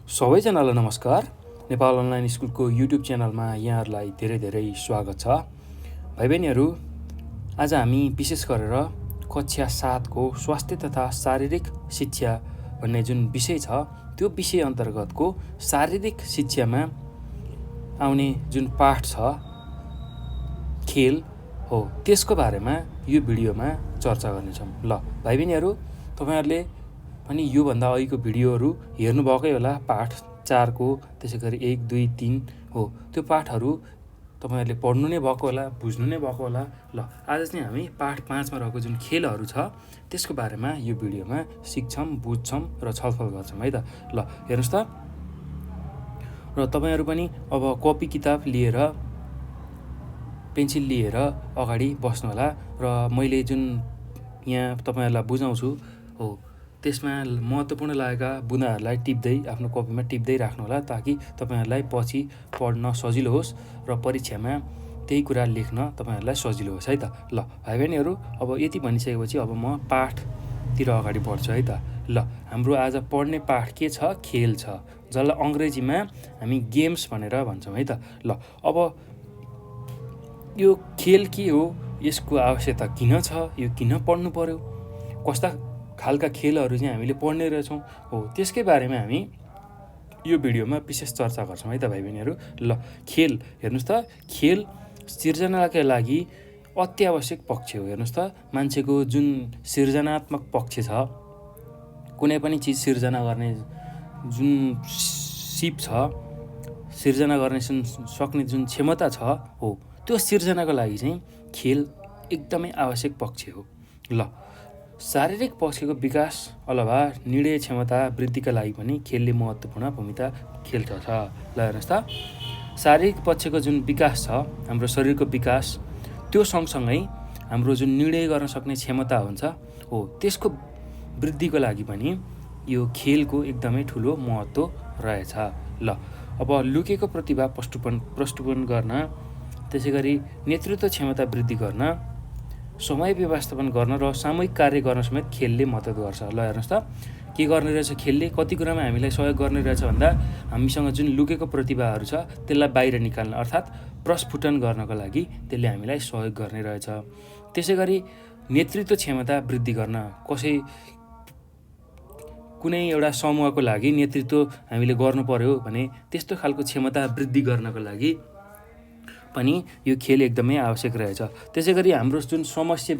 सबैजनालाई नमस्कार। नेपाल अनलाइन स्कुलको युट्युब च्यानलमा यहाँहरूलाई धेरै धेरै स्वागत छ। भाइ बहिनीहरू, आज हामी विशेष गरेर कक्षा 7को स्वास्थ्य तथा शारीरिक शिक्षा भन्ने जुन विषय छ त्यो विषय अन्तर्गतको शारीरिक शिक्षामा आउने जुन पाठ छ खेल हो त्यसको बारेमा यो भिडियोमा चर्चा गर्नेछौँ। ल भाइ बहिनीहरू, तपाईँहरूले पनि योभन्दा अघिको भिडियोहरू हेर्नुभएकै होला। पाठ 4को त्यसै गरी 1, 2, 3 हो त्यो पाठहरू तपाईँहरूले पढ्नु नै भएको होला, बुझ्नु नै भएको होला। ल आज चाहिँ हामी पाठ 5मा रहेको जुन खेलहरू छ त्यसको बारेमा यो भिडियोमा सिक्छौँ, बुझ्छौँ र छलफल गर्छौँ है त। ल हेर्नुहोस् त, र तपाईँहरू पनि अब कपी किताब लिएर पेन्सिल लिएर अगाडि बस्नु होला र मैले जुन यहाँ तपाईँहरूलाई बुझाउँछु हो त्यसमा महत्त्वपूर्ण लागेका बुँदाहरूलाई टिप्दै आफ्नो कपीमा टिप्दै राख्नु होला, ताकि तपाईँहरूलाई पछि पढ्न सजिलो होस् र परीक्षामा त्यही कुरा लेख्न तपाईँहरूलाई सजिलो होस् है त। ल भाइ बहिनीहरू, अब यति भनिसकेपछि अब म पाठतिर अगाडि बढ्छु है त। ल हाम्रो आज पढ्ने पाठ के छ? खेल छ, जसलाई अङ्ग्रेजीमा हामी गेम्स भनेर भन्छौँ है त। ल अब यो खेल के हो, यसको आवश्यकता किन छ, यो किन पढ्नु पर्यो, कस्ता खालका खेलहरू चाहिँ हामीले पढ्ने रहेछौँ हो त्यसकै बारेमा हामी यो भिडियोमा विशेष चर्चा गर्छौँ है त भाइ बहिनीहरू। ल खेल हेर्नुहोस् त, खेल सिर्जनाका लागि अत्यावश्यक पक्ष हो। हेर्नुहोस् त, मान्छेको जुन सिर्जनात्मक पक्ष छ, कुनै पनि चिज सिर्जना गर्ने जुन सिप छ, सिर्जना गर्ने सक्ने जुन क्षमता छ हो त्यो सिर्जनाको लागि चाहिँ खेल एकदमै आवश्यक पक्ष हो। ल शारीरिक पक्षको विकास अलावा निर्णय क्षमता वृद्धिका लागि पनि खेलले महत्त्वपूर्ण भूमिका खेल्छ। ल हेर्नुहोस् त, शारीरिक पक्षको जुन विकास छ, हाम्रो शरीरको विकास, त्यो सँगसँगै हाम्रो जुन निर्णय गर्न सक्ने क्षमता हुन्छ हो त्यसको वृद्धिको लागि पनि यो खेलको एकदमै ठुलो महत्त्व रहेछ। ल अब लुकेको प्रतिभा प्रष्टुपन गर्न, त्यसै गरी नेतृत्व क्षमता वृद्धि गर्न, समय व्यवस्थापन गर्न र सामूहिक कार्य गर्न समेत खेलले मद्दत गर्छ। ल हेर्नुहोस् त, के गर्ने रहेछ खेलले? कति कुरामा हामीलाई सहयोग गर्ने रहेछ भन्दा हामीसँग जुन लुकेको प्रतिभाहरू छ त्यसलाई बाहिर निकाल्न अर्थात् प्रस्फुटन गर्नको लागि त्यसले हामीलाई सहयोग गर्ने रहेछ। त्यसै गरी नेतृत्व क्षमता वृद्धि गर्न, कुनै एउटा समूहको लागि नेतृत्व हामीले गर्नु पर्यो भने त्यस्तो खालको क्षमता वृद्धि गर्नको लागि पनि यो खेल एकदमै आवश्यक रहेछ। त्यसै गरी हाम्रो जुन समय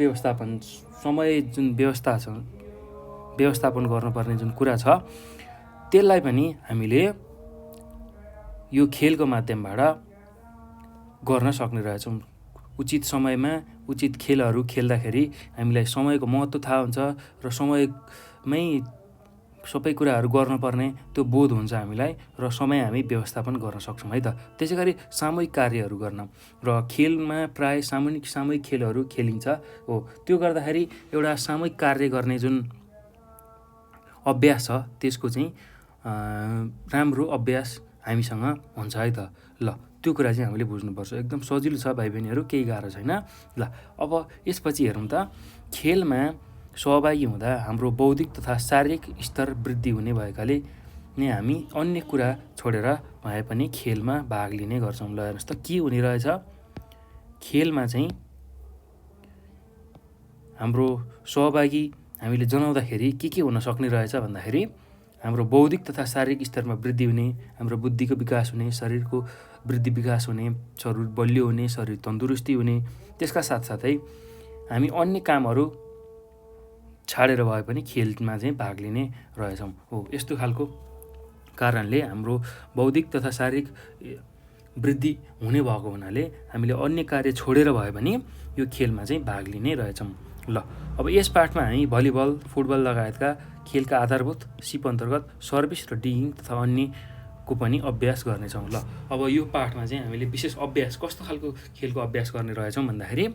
व्यवस्थापन गर्नुपर्ने जुन कुरा छ त्यसलाई पनि हामीले यो खेलको माध्यमबाट गर्न सक्ने रहेछौँ। उचित समयमा उचित खेलहरू खेल्दाखेरि हामीलाई समयको महत्त्व थाहा हुन्छ र समयमै सबै कुराहरू गर्नुपर्ने त्यो बोध हुन्छ हामीलाई, र समय हामी व्यवस्थापन गर्न सक्छौँ है त। त्यसै गरी सामूहिक कार्यहरू गर्न, र खेलमा प्राय सामूहिक खेलहरू खेलिन्छ हो त्यो गर्दाखेरि एउटा सामूहिक कार्य गर्ने जुन अभ्यास छ त्यसको चाहिँ राम्रो अभ्यास हामीसँग हुन्छ है त। ल त्यो कुरा चाहिँ हामीले बुझ्नुपर्छ। एकदम सजिलो छ भाइ बहिनीहरू, केही गाह्रो छैन। ल अब यसपछि हेरौँ त, खेलमा सहभागी हुँदा हाम्रो बौद्धिक तथा शारीरिक स्तर वृद्धि हुने भएकाले नै हामी अन्य कुरा छोडेर भए पनि खेलमा भाग लिने गर्छौँ। ल हेर्नुहोस् त, के हुने रहेछ खेलमा चाहिँ हाम्रो सहभागी हामीले जनाउँदाखेरि के हुन सक्ने रहेछ भन्दाखेरि हाम्रो बौद्धिक तथा शारीरिक स्तरमा वृद्धि हुने, हाम्रो बुद्धिको विकास हुने, शरीरको वृद्धि विकास हुने, शरीर बलियो हुने, शरीर तन्दुरुस्ती हुने, त्यसका साथसाथै हामी अन्य कामहरू छाडेर भए पनि खेलमा चाहिँ भाग लिने रहेछौँ हो। यस्तो खालको कारणले हाम्रो बौद्धिक तथा शारीरिक वृद्धि हुने भएको हुनाले हामीले अन्य कार्य छोडेर भए पनि यो खेलमा चाहिँ भाग लिने रहेछौँ। ल अब यस पाठमा हामी भलिबल, फुटबल लगायतका खेलका आधारभूत सिप अन्तर्गत सर्भिस र डिगिङ तथा अन्यको पनि अभ्यास गर्नेछौँ। ल अब यो पाठमा चाहिँ हामीले विशेष अभ्यास कस्तो खालको खेलको अभ्यास गर्ने रहेछौँ भन्दाखेरि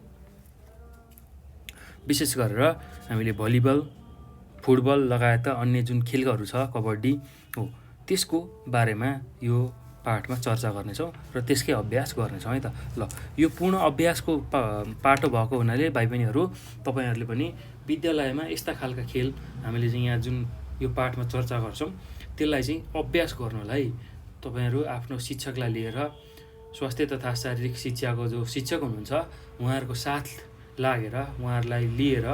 विशेष गरेर हामीले भलिबल, फुटबल लगायतका अन्य जुन खेलहरू छ, कबड्डी हो त्यसको बारेमा यो पाठमा चर्चा गर्नेछौँ र त्यसकै अभ्यास गर्नेछौँ है त। ल यो पूर्ण अभ्यासको पाठो भएको हुनाले भाइ बहिनीहरू, तपाईँहरूले पनि विद्यालयमा यस्ता खालका खेल हामीले चाहिँ यहाँ जुन यो पाठमा चर्चा गर्छौँ त्यसलाई चाहिँ अभ्यास गर्नलाई तपाईहरू आफ्नो शिक्षकलाई लिएर स्वास्थ्य तथा शारीरिक शिक्षाको जो शिक्षक हुनुहुन्छ उहाँहरूको साथ लागेर उहाँहरूलाई लिएर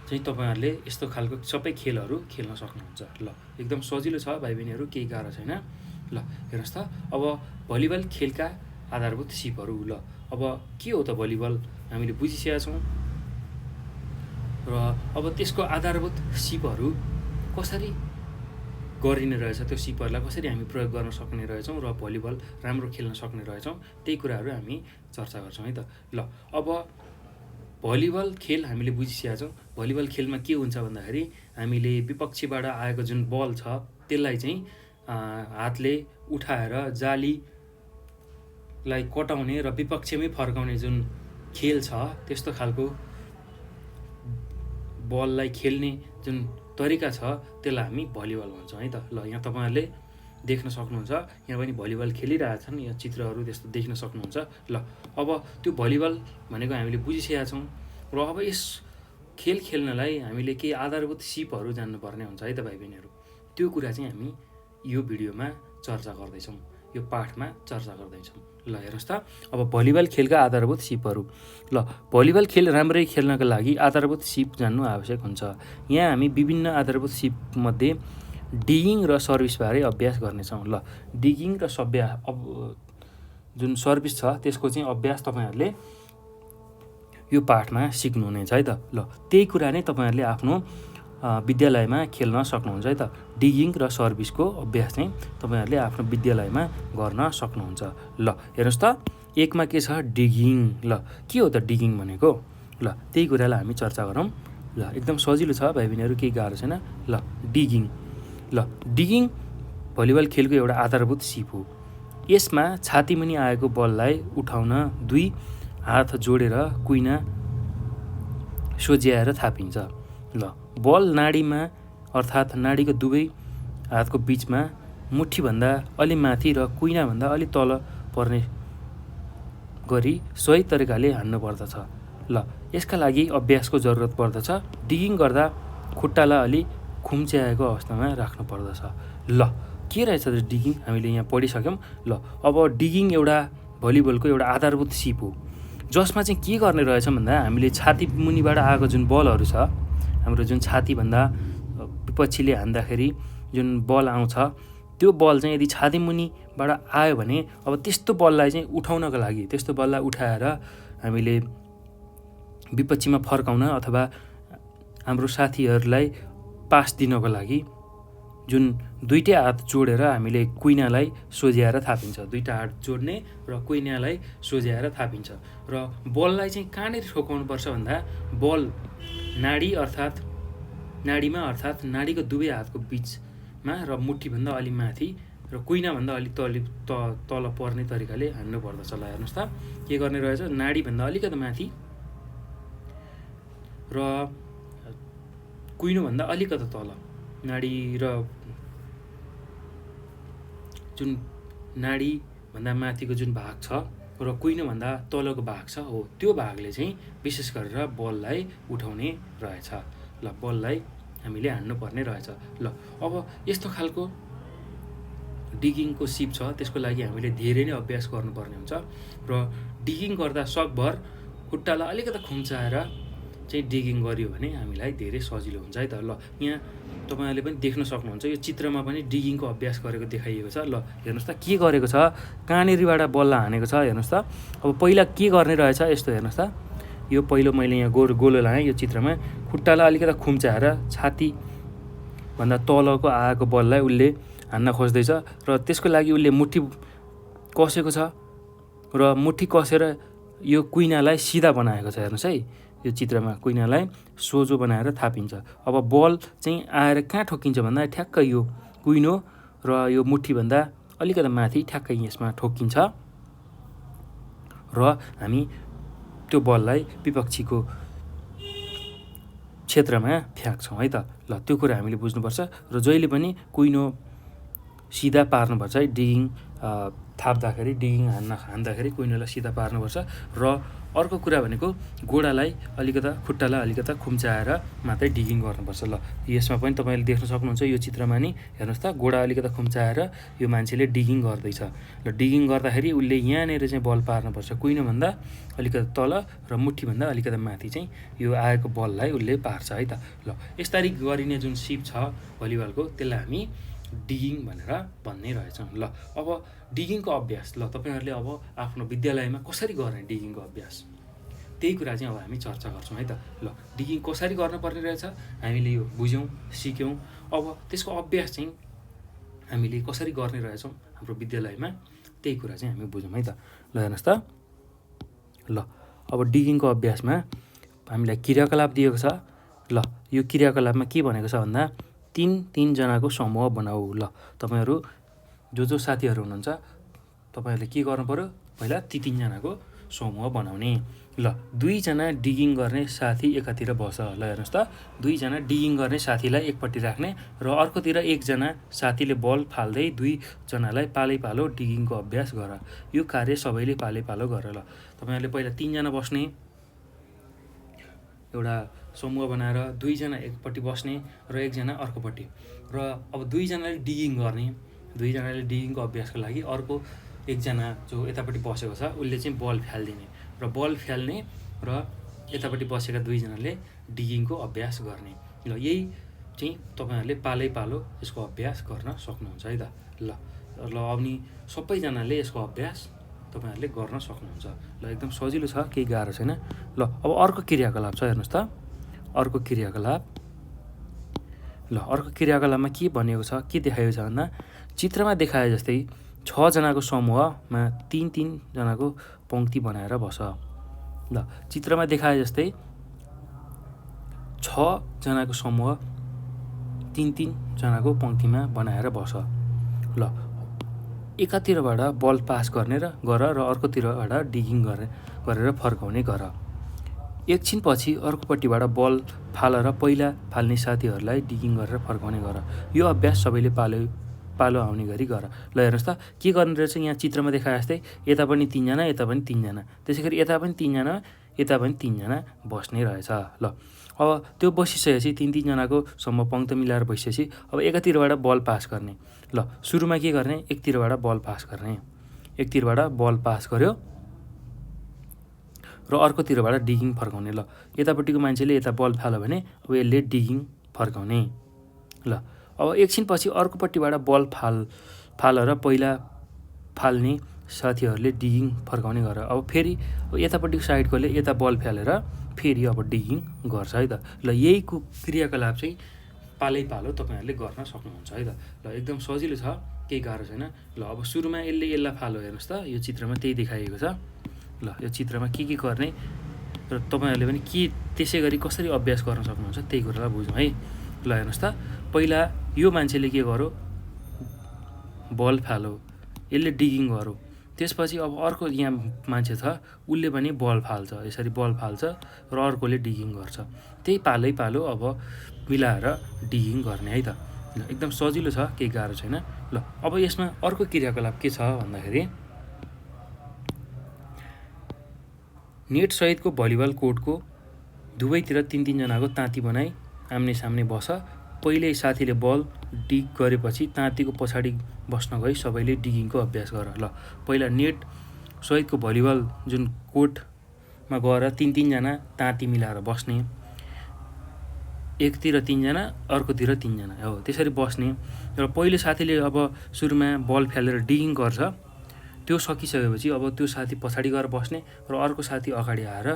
चाहिँ तपाईहरूले यस्तो खालको सबै खेलहरू खेल्न सक्नुहुन्छ। ल एकदम सजिलो छ भाइ बहिनीहरू, केही गाह्रो छैन। ल हेर्नुहोस् त, अब भलिबल खेलका आधारभूत सिपहरू। ल अब के हो त भलिबल हामीले बुझिसकेका छौँ र अब त्यसको आधारभूत सिपहरू कसरी गरिने रहेछ, त्यो सिपहरूलाई कसरी हामी प्रयोग गर्न सक्ने रहेछौँ र भलिबल राम्रो खेल्न सक्ने रहेछौँ, त्यही कुराहरू हामी चर्चा गर्छौँ है त। ल अब भलिबल खेल हामीले बुझिसकेका छौँ। भलिबल खेलमा के हुन्छ भन्दाखेरि हामीले विपक्षीबाट आएको जुन बल छ त्यसलाई चाहिँ हातले उठाएर जालीलाई कटाउने र विपक्षमै फर्काउने जुन खेल छ त्यस्तो खालको बललाई खेल्ने जुन तरिका छ त्यसलाई हामी भलिबल भन्छौँ है त। ल यहाँ तपाईँहरूले देख्न सक्नुहुन्छ, यहाँ पनि भलिबल खेलिरहेछन्, यहाँ चित्रहरू त्यस्तो देख्न सक्नुहुन्छ। ल अब त्यो भलिबल भनेको हामीले बुझिसकेका छौँ र अब यस खेल खेल्नलाई हामीले केही आधारभूत सिपहरू जान्नुपर्ने हुन्छ है त भाइ बहिनीहरू। त्यो कुरा चाहिँ हामी यो भिडियोमा चर्चा गर्दैछौँ, यो पाठमा चर्चा गर्दैछौँ। ल हेर्नुहोस् त, अब भलिबल खेलका आधारभूत सिपहरू। ल भलिबल खेल राम्ररी खेल्नका लागि आधारभूत सिप जान्नु आवश्यक हुन्छ। यहाँ हामी विभिन्न आधारभूत सिपमध्ये डिगिङ र सर्भिसबारे अभ्यास गर्नेछौँ। ल डिगिङ र जुन सर्भिस छ त्यसको चाहिँ अभ्यास तपाईँहरूले यो पाठमा सिक्नुहुनेछ है त। ल त्यही कुरा नै तपाईँहरूले आफ्नो विद्यालयमा खेल्न सक्नुहुन्छ है त। डिगिङ र सर्भिसको अभ्यास चाहिँ तपाईँहरूले आफ्नो विद्यालयमा गर्न सक्नुहुन्छ। ल हेर्नुहोस् त, एकमा के छ डिगिङ। ल के हो त डिगिङ भनेको? ल त्यही कुरालाई हामी चर्चा गरौँ। ल एकदम सजिलो छ भाइ बहिनीहरू, केही गाह्रो छैन। ल डिगिङ। ल डिगिङ भलिबल खेलको एउटा आधारभूत सिप हो। यसमा छातीमुनि आएको बललाई उठाउन दुई हात जोडेर कुइना सोझ्याएर थापिन्छ। ल बल नाडीमा अर्थात् नाडीको दुवै हातको बिचमा मुठीभन्दा अलि माथि र कुइनाभन्दा अलि तल पर्ने गरी सही तरिकाले हान्नुपर्दछ। ल यसका लागि अभ्यासको जरुरत पर्दछ। डिगिङ गर्दा खुट्टालाई अलि खुम्च्याएको अवस्थामा राख्नुपर्दछ। ल के रहेछ त डिगिङ हामीले यहाँ पढिसक्यौँ। ल अब डिगिङ एउटा भलिबलको एउटा आधारभूत सिप हो, जसमा चाहिँ के गर्ने रहेछ भन्दा हामीले छाती मुनिबाट आएको जुन बलहरू छ, हाम्रो जुन छातीभन्दा विपक्षीले हान्दाखेरि जुन बल आउँछ त्यो बल चाहिँ यदि छाती मुनिबाट आयो भने अब त्यस्तो बललाई चाहिँ उठाउनको लागि, त्यस्तो बललाई उठाएर हामीले विपक्षीमा फर्काउन अथवा हाम्रो साथीहरूलाई पास दिनको लागि जुन दुईटै हात जोडेर हामीले कुइनालाई सोझ्याएर थापिन्छ। दुईटा हात जोड्ने र कुइनालाई सोझ्याएर थापिन्छ र बललाई चाहिँ कहाँनिर ठोकाउनुपर्छ भन्दा बल नाडीमा अर्थात् नाडीको दुवै हातको बिचमा र मुठीभन्दा अलि माथि र कुइनाभन्दा अलि तल पर्ने तरिकाले हान्नुपर्दछ। ल हेर्नुहोस् त के गर्ने रहेछ, नाडीभन्दा अलिकति माथि र कुइनोभन्दा अलिकति तल, नाडी र जुन नाडीभन्दा माथिको जुन भाग छ र कुइनोभन्दा तलको भाग छ हो त्यो भागले चाहिँ विशेष गरेर बललाई उठाउने रहेछ। ल बललाई हामीले हान्नुपर्ने रहेछ। ल अब यस्तो खालको डिगिङको सिप छ, त्यसको लागि हामीले धेरै नै अभ्यास गर्नुपर्ने हुन्छ र डिगिङ गर्दा सकभर खुट्टालाई अलिकति खुम्चाएर चाहिँ डिगिङ गरियो भने हामीलाई धेरै सजिलो हुन्छ है त। ल यहाँ तपाईँहरूले पनि देख्न सक्नुहुन्छ, यो चित्रमा पनि डिगिङको अभ्यास गरेको देखाइएको छ। ल हेर्नुहोस् त के गरेको छ, कहाँनिरबाट बललाई हानेको छ हेर्नुहोस् त। अब पहिला के गर्ने रहेछ यस्तो हेर्नुहोस् त, यो पहिलो मैले यहाँ गोलो लाएँ यो चित्रमा, खुट्टालाई अलिकति खुम्चाएर छातीभन्दा तलको आएको बललाई उसले हान्न खोज्दैछ र त्यसको लागि उसले मुठी कसेको छ र मुठी कसेर यो कुइनालाई सिधा बनाएको छ। हेर्नुहोस् है, यो चित्रमा कुइनालाई सोझो बनाएर थापिन्छ। अब बल चाहिँ आएर कहाँ ठोकिन्छ भन्दा ठ्याक्कै यो कुइनो र यो मुठीभन्दा अलिकति माथि ठ्याक्कै यसमा ठोकिन्छ र हामी त्यो बललाई विपक्षीको क्षेत्रमा फ्याँक्छौँ है त। ल त्यो कुरा हामीले बुझ्नुपर्छ र जहिले पनि कुइनो सिधा पार्नुपर्छ है। डिगिङ थाप्दाखेरि, डिगिङ हान्दाखेरि कुइनोलाई सिधा पार्नुपर्छ र अर्को कुरा भनेको गोडालाई अलिकता खुट्टालाई अलिकता खुम्चाएर मात्रै डिगिङ गर्नुपर्छ। ल यसमा पनि तपाईँले देख्न सक्नुहुन्छ यो चित्रमा नि हेर्नुहोस् त, गोडा अलिकता खुम्चाएर यो मान्छेले डिगिङ गर्दैछ। ल डिगिङ गर्दाखेरि उसले यहाँनिर चाहिँ बल पार्नुपर्छ, कुइनभन्दा अलिकता तल र मुठीभन्दा अलिकता माथि चाहिँ यो आएको बललाई उसले पार्छ है त। ल यसरी गरिने जुन सिप छ भलिबलको त्यसलाई हामी डिगिङ भनेर भन्ने रहेछौँ। ल अब डिगिङको अभ्यास, ल तपाईँहरूले अब आफ्नो विद्यालयमा कसरी गर्ने डिगिङको अभ्यास, त्यही कुरा चाहिँ अब हामी चर्चा गर्छौँ है त। ल डिगिङ कसरी गर्नुपर्ने रहेछ हामीले यो बुझ्यौँ, सिक्यौँ। अब त्यसको अभ्यास चाहिँ हामीले कसरी गर्ने रहेछौँ हाम्रो विद्यालयमा, त्यही कुरा चाहिँ हामी बुझौँ है त। ल हेर्नुहोस् त, ल अब डिगिङको अभ्यासमा हामीलाई क्रियाकलाप दिएको छ। ल यो क्रियाकलापमा के भनेको छ भन्दा 3-3जनाको समूह बनाऊ। ल तपाईँहरू जो साथीहरू हुनुहुन्छ तपाईँहरूले के गर्नु पऱ्यो, पहिला ती 3जनाको समूह बनाउने। ल 2जना डिगिङ गर्ने साथी एकातिर बस। ल हेर्नुहोस् त, 2जना डिगिङ गर्ने साथीलाई एकपट्टि राख्ने र अर्कोतिर 1जना साथीले बल फाल्दै 2जनालाई पालैपालो डिगिङको अभ्यास गर। यो कार्य सबैले पालैपालो गर। ल तपाईँहरूले पहिला 3जना बस्ने, एउटा समूह बनाएर 2जना एकपट्टि बस्ने र 1जना अर्कोपट्टि, र अब 2जनाले डिगिङ गर्ने। 2जनाले डिगिङको अभ्यासको लागि अर्को 1जना जो यतापट्टि बसेको छ उसले चाहिँ बल फ्यालिदिने र बल फ्याल्ने र यतापट्टि बसेका 2जनाले डिगिङको अभ्यास गर्ने। ल यही चाहिँ तपाईँहरूले पालैपालो यसको अभ्यास गर्न सक्नुहुन्छ है त। ल अनि सबैजनाले यसको अभ्यास तपाईँहरूले गर्न सक्नुहुन्छ। ल एकदम सजिलो छ, केही गाह्रो छैन। ल अब अर्को क्रियाकलाप छ, हेर्नुहोस् त, अर्को क्रियाकलाप। ल अर्को क्रियाकलापमा के भनिएको छ, के देखाएको छ भन्दा चित्रमा देखाए जस्तै 6जनाको समूहमा 3-3जनाको पङ्क्ति बनाएर बस। ल चित्रमा देखाए जस्तै 6जनाको समूह 3-3जनाको पङ्क्तिमा बनाएर बस। ल एकातिरबाट बल पास गर्ने गर र अर्कोतिरबाट डिगिङ गरेर फर्काउने गर। एकछिनपछि अर्कोपट्टिबाट बल फाल र पहिला फाल्ने साथीहरूलाई डिगिङ गरेर फर्काउने गर। यो अभ्यास सबैले पालो आउने गरी गर। ल हेर्नुहोस् त, के गर्ने रहेछ, यहाँ चित्रमा देखाए जस्तै यता पनि 3जना, यता पनि 3जना, त्यसै गरी यता पनि 3जना, यता पनि 3जना बस्ने रहेछ। ल अब त्यो बसिसकेपछि 3-3जनाको सम्म पङ्क्ति मिलाएर बसिसकेपछि अब एकातिरबाट बल पास गर्ने। ल सुरुमा के गर्ने, एकतिरबाट बल पास गर्ने, एकतिरबाट बल पास गर्यो र अर्कोतिरबाट डिगिङ फर्काउने। ल यतापट्टिको मान्छेले यता बल फाल्यो भने अब यसले डिगिङ फर्काउने। ल अब एकछिनपछि अर्कोपट्टिबाट बल फाल र पहिला फाल्ने साथीहरूले डिगिङ फर्काउने गर। अब फेरि यतापट्टिको साइडकोले यता बल फालेर फेरि अब डिगिङ गर्छ है त। ल यही क्रियाकलाप चाहिँ पालैपालो तपाईँहरूले गर्न सक्नुहुन्छ है त। ल एकदम सजिलो छ, केही गाह्रो छैन। ल अब सुरुमा यसलाई फालो, हेर्नुहोस् त, यो चित्रमा त्यही देखाइएको छ। ल यो चित्रमा के गर्ने र तपाईँहरूले पनि के त्यसै गरी कसरी अभ्यास गर्न सक्नुहुन्छ त्यही कुरालाई बुझौँ है। ल हेर्नुहोस् त, पहिला यो मान्छेले के गर्यो, बल फालो, यसले डिगिङ गर्यो। त्यसपछि अब अर्को यहाँ मान्छे छ उसले पनि बल फाल्छ, यसरी बल फाल्छ र अर्कोले डिगिङ गर्छ। त्यही पालैपालो अब मिलाएर डिगिङ गर्ने है त। एकदम सजिलो छ, केही गाह्रो छैन। ल अब यसमा अर्को क्रियाकलाप के छ भन्दाखेरि नेटसहितको भलिबल कोर्टको दुवैतिर 3-3जनाको ताती बनाई आम्ने सामने बस। पहिल्यै साथीले बल डिग गरेपछि तातीको पछाडि बस्न गई सबैले डिगिङको अभ्यास गर। ल पहिला नेट सहितको भलिबल जुन कोर्टमा गएर 3-3जना ताती मिलाएर बस्ने, एकतिर 3जना अर्कोतिर 3जना हो त्यसरी बस्ने र पहिले साथीले अब सुरुमा बल फ्यालेर डिगिङ गर्छ, त्यो सकिसकेपछि अब त्यो साथी पछाडि गएर बस्ने र अर्को साथी अगाडि आएर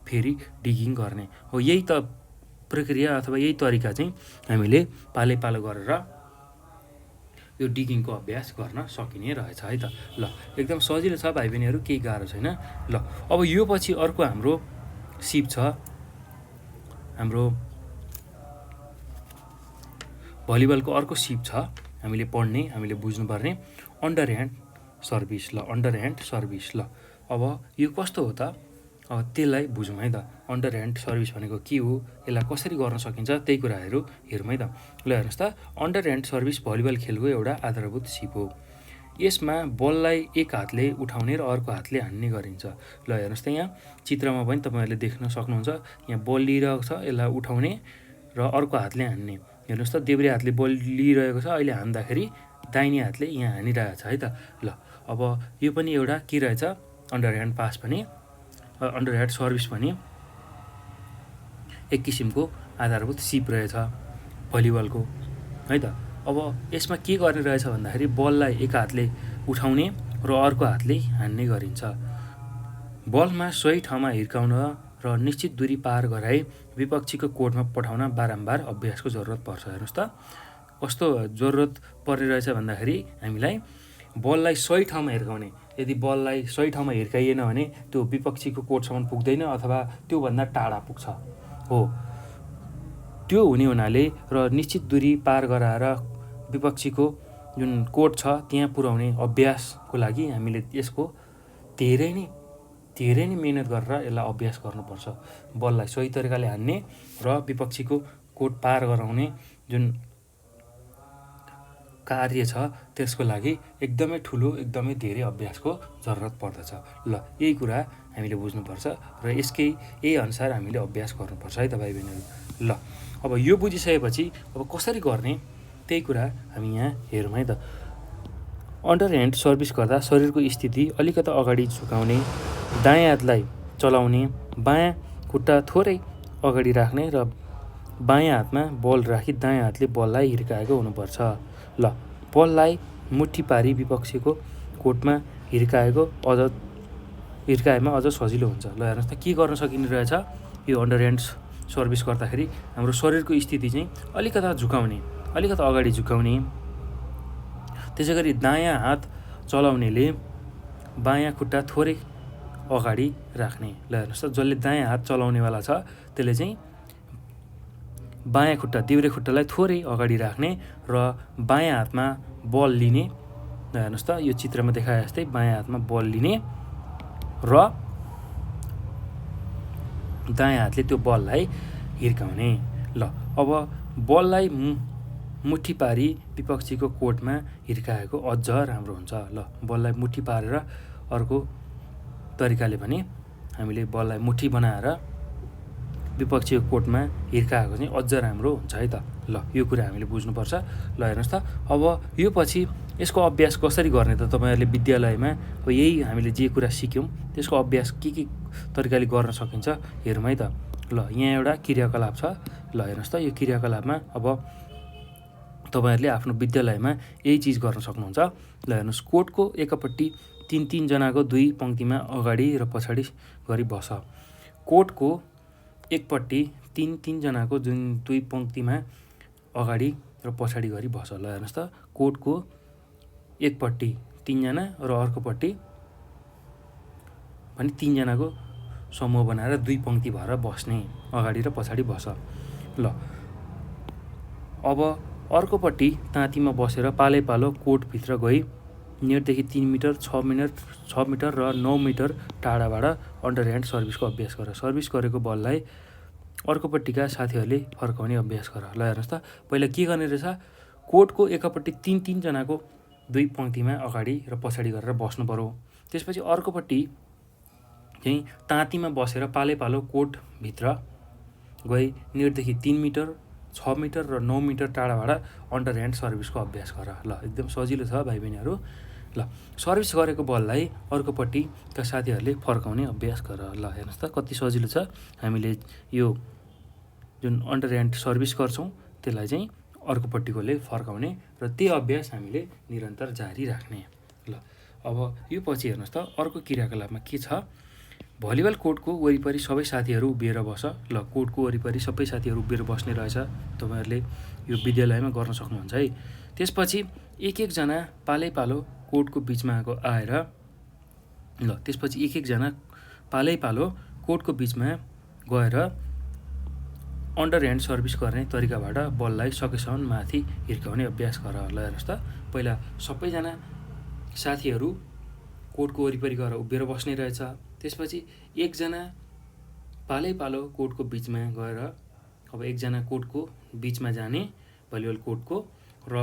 फेरि डिगिङ गर्ने हो। यही त प्रक्रिया अथवा यही तरिका चाहिँ हामीले पालैपालो गरेर यो डिगिङको अभ्यास गर्न सकिने रहेछ है त। ल एकदम सजिलो छ भाइ बहिनीहरू, केही गाह्रो छैन। ल अब यो पछि अर्को हाम्रो सिप छ, हाम्रो भलिबलको अर्को सिप छ हामीले पढ्ने, हामीले बुझ्नुपर्ने अन्डर ह्यान्ड सर्भिस। ल अन्डर ह्यान्ड सर्भिस। ल अब यो कस्तो हो त, अब त्यसलाई बुझौँ है त। अन्डर ह्यान्ड सर्भिस भनेको के हो, यसलाई कसरी गर्न सकिन्छ त्यही कुराहरू हेरौँ है त। ल हेर्नुहोस् त, अन्डर ह्यान्ड सर्भिस भलिबल खेलको एउटा आधारभूत सिप हो। यसमा बललाई एक हातले उठाउने र अर्को हातले हान्ने गरिन्छ। ल हेर्नुहोस् त यहाँ चित्रमा पनि तपाईँहरूले देख्न सक्नुहुन्छ, यहाँ बल लिइरहेको छ, यसलाई उठाउने र अर्को हातले हान्ने। हेर्नुहोस् त देब्रे हातले बल लिइरहेको छ, अहिले हान्दाखेरि दाहिने हातले यहाँ हानिरहेको छ है त। ल अब यो पनि एउटा के रहेछ, अन्डरह्यान्ड पास पनि, अन्डरह्यान्ड सर्भिस पनि एक किसिमको आधारभूत सिप रहेछ भलिबलको है त। अब यसमा के गर्ने रहेछ भन्दाखेरि बललाई एक हातले उठाउने र अर्को हातले हान्ने गरिन्छ। बलमा सही ठाउँमा हिर्काउन र निश्चित दूरी पार गराई विपक्षीको कोर्टमा पठाउन बारम्बार अभ्यासको जरुरत पर्छ। हेर्नुहोस् त कस्तो जरुरत पर्ने रहेछ भन्दाखेरि हामीलाई बललाई सही ठाउँमा हिर्काउने, यदि बललाई सही ठाउँमा हिर्काइएन भने त्यो विपक्षीको कोर्टसम्म पुग्दैन अथवा त्योभन्दा टाढा पुग्छ हो। त्यो हुने हुनाले र निश्चित दूरी पार गराएर विपक्षीको जुन कोर्ट छ त्यहाँ पुर्याउने अभ्यासको लागि हामीले यसको धेरै नै मिहिनेत गरेर यसलाई अभ्यास गर्नुपर्छ। बललाई सही तरिकाले हान्ने र विपक्षीको कोर्ट पार गराउने जुन कार्य छ त्यसको लागि एकदमै ठुलो, एकदमै धेरै अभ्यासको जरुरत पर्दछ। ल यही कुरा हामीले बुझ्नुपर्छ र यही अनुसार हामीले अभ्यास गर्नुपर्छ है त भाइ बहिनीहरू। ल अब यो बुझिसकेपछि अब कसरी गर्ने त्यही कुरा हामी यहाँ हेरौँ है त। अन्डरह्यान्ड सर्भिस गर्दा शरीरको स्थिति अलिकता अगाडि झुकाउने, दायाँ हातलाई चलाउने, बायाँ खुट्टा थोरै अगाडि राख्ने र बायाँ हातमा बल राखी दायाँ हातले बललाई हिर्काएको हुनुपर्छ। ल बललाई मुठी पारी विपक्षीको कोर्टमा हिर्काएमा अझ सजिलो हुन्छ। ल हेर्नुहोस् त के गर्न सकिने रहेछ, यो अन्डरह्यान्ड सर्भिस गर्दाखेरि हाम्रो शरीरको स्थिति चाहिँ अलिकता झुकाउने, अलिकता अगाडि झुकाउने। त्यसै गरी दायाँ हात चलाउनेले बायाँ खुट्टा थोरै अगाडि राख्ने। ल हेर्नुहोस् त जसले दायाँ हात चलाउनेवाला छ त्यसले चाहिँ बायाँ खुट्टा देब्रे खुट्टालाई थोरै अगाडि राख्ने र बायाँ हातमा बल लिने। ल हेर्नुहोस् त यो चित्रमा देखाए जस्तै बायाँ हातमा बल लिने र दायाँ हातले त्यो बललाई हिर्काउने। ल अब बललाई मुठी पारी विपक्षीको कोर्टमा हिर्काएको अझ राम्रो हुन्छ। ल बललाई मुठी पारेर अर्को तरिकाले भने हामीले बललाई मुठी बनाएर विपक्षीको कोर्टमा हिर्काएको चाहिँ अझ राम्रो हुन्छ है त। ल यो कुरा हामीले बुझ्नुपर्छ। ल हेर्नुहोस् त अब यो पछि यसको अभ्यास कसरी गर्ने त तपाईँहरूले विद्यालयमा अब यही हामीले जे कुरा सिक्यौँ त्यसको अभ्यास के तरिकाले गर्न सकिन्छ हेरौँ है त। ल यहाँ एउटा क्रियाकलाप छ। ल हेर्नुहोस् त यो क्रियाकलापमा अब तपाईँहरूले आफ्नो विद्यालयमा यही चिज गर्न सक्नुहुन्छ। ल हेर्नुहोस् कोर्टको एकपट्टि 3 जनाको 2 पङ्क्तिमा अगाडि र पछाडि गरी बस। कोर्टको एकपट्टि 3 जनाको जुन 2 पङ्क्तिमा अगाडि र पछाडि गरी बस। ल हेर्नुहोस् त कोर्टको एकपट्टि 3 जना र अर्कोपट्टि पनि 3 जनाको समूह बनाएर 2 पङ्क्ति भएर बस्ने, अगाडि र पछाडि बस। ल अब अर्कोपट्टि ताँतीमा बसेर पालै पालो कोर्टभित्र गई नेटदेखि 3 मिटर, 6 मिटर र 9 मिटर टाढाबाट अन्डरह्यान्ड सर्भिसको अभ्यास गर। सर्भिस गरेको बललाई अर्कोपट्टिका साथीहरूले फर्काउने अभ्यास गर। ल हेर्नुहोस् त पहिला के गर्ने रहेछ, कोर्टको एकपट्टि 3 जनाको 2 पङ्क्तिमा अगाडि र पछाडि गरेर बस्नु पर्यो। त्यसपछि अर्कोपट्टि चाहिँ ताँतीमा बसेर पालै पालो कोर्टभित्र गई नेटदेखि 3 मिटर, 6 मिटर र 9 मिटर टाढाबाट अन्डरह्यान्ड सर्भिसको अभ्यास गर। ल एकदम सजिलो छ भाइ बहिनीहरू। ल सर्भिस गरेको बललाई अर्कोपट्टिका साथीहरूले फर्काउने अभ्यास गर। ल हेर्नुहोस् त कति सजिलो छ। हामीले यो जुन अन्डरह्यान्ड सर्भिस गर्छौँ त्यसलाई चाहिँ अर्कोपट्टिकोले फर्काउने र त्यो अभ्यास हामीले निरन्तर जारी राख्ने। ल अब यो पछि हेर्नुहोस् त अर्को क्रियाकलापमा के छ, भलिबल कोर्टको वरिपरि सबै साथीहरू उभिएर बस। ल कोर्टको वरिपरि सबै साथीहरू उभिएर बस्ने रहेछ, तपाईँहरूले यो विद्यालयमा गर्न सक्नुहुन्छ है। त्यसपछि एक जना पालै पालो कोर्टको बिचमा आएर पालै पालो कोर्टको बिचमा गएर अन्डरह्यान्ड सर्भिस गर्ने तरिकाबाट बललाई सकेसम्म माथि हिर्काउने अभ्यास गर। ल हेर्नुहोस् त पहिला सबैजना साथीहरू कोर्टको वरिपरि गएर उभिएर बस्ने रहेछ। त्यसपछि एकजना पालै पालो कोर्टको बिचमा गएर अब एकजना कोर्टको बिचमा जाने भलिबल कोर्टको र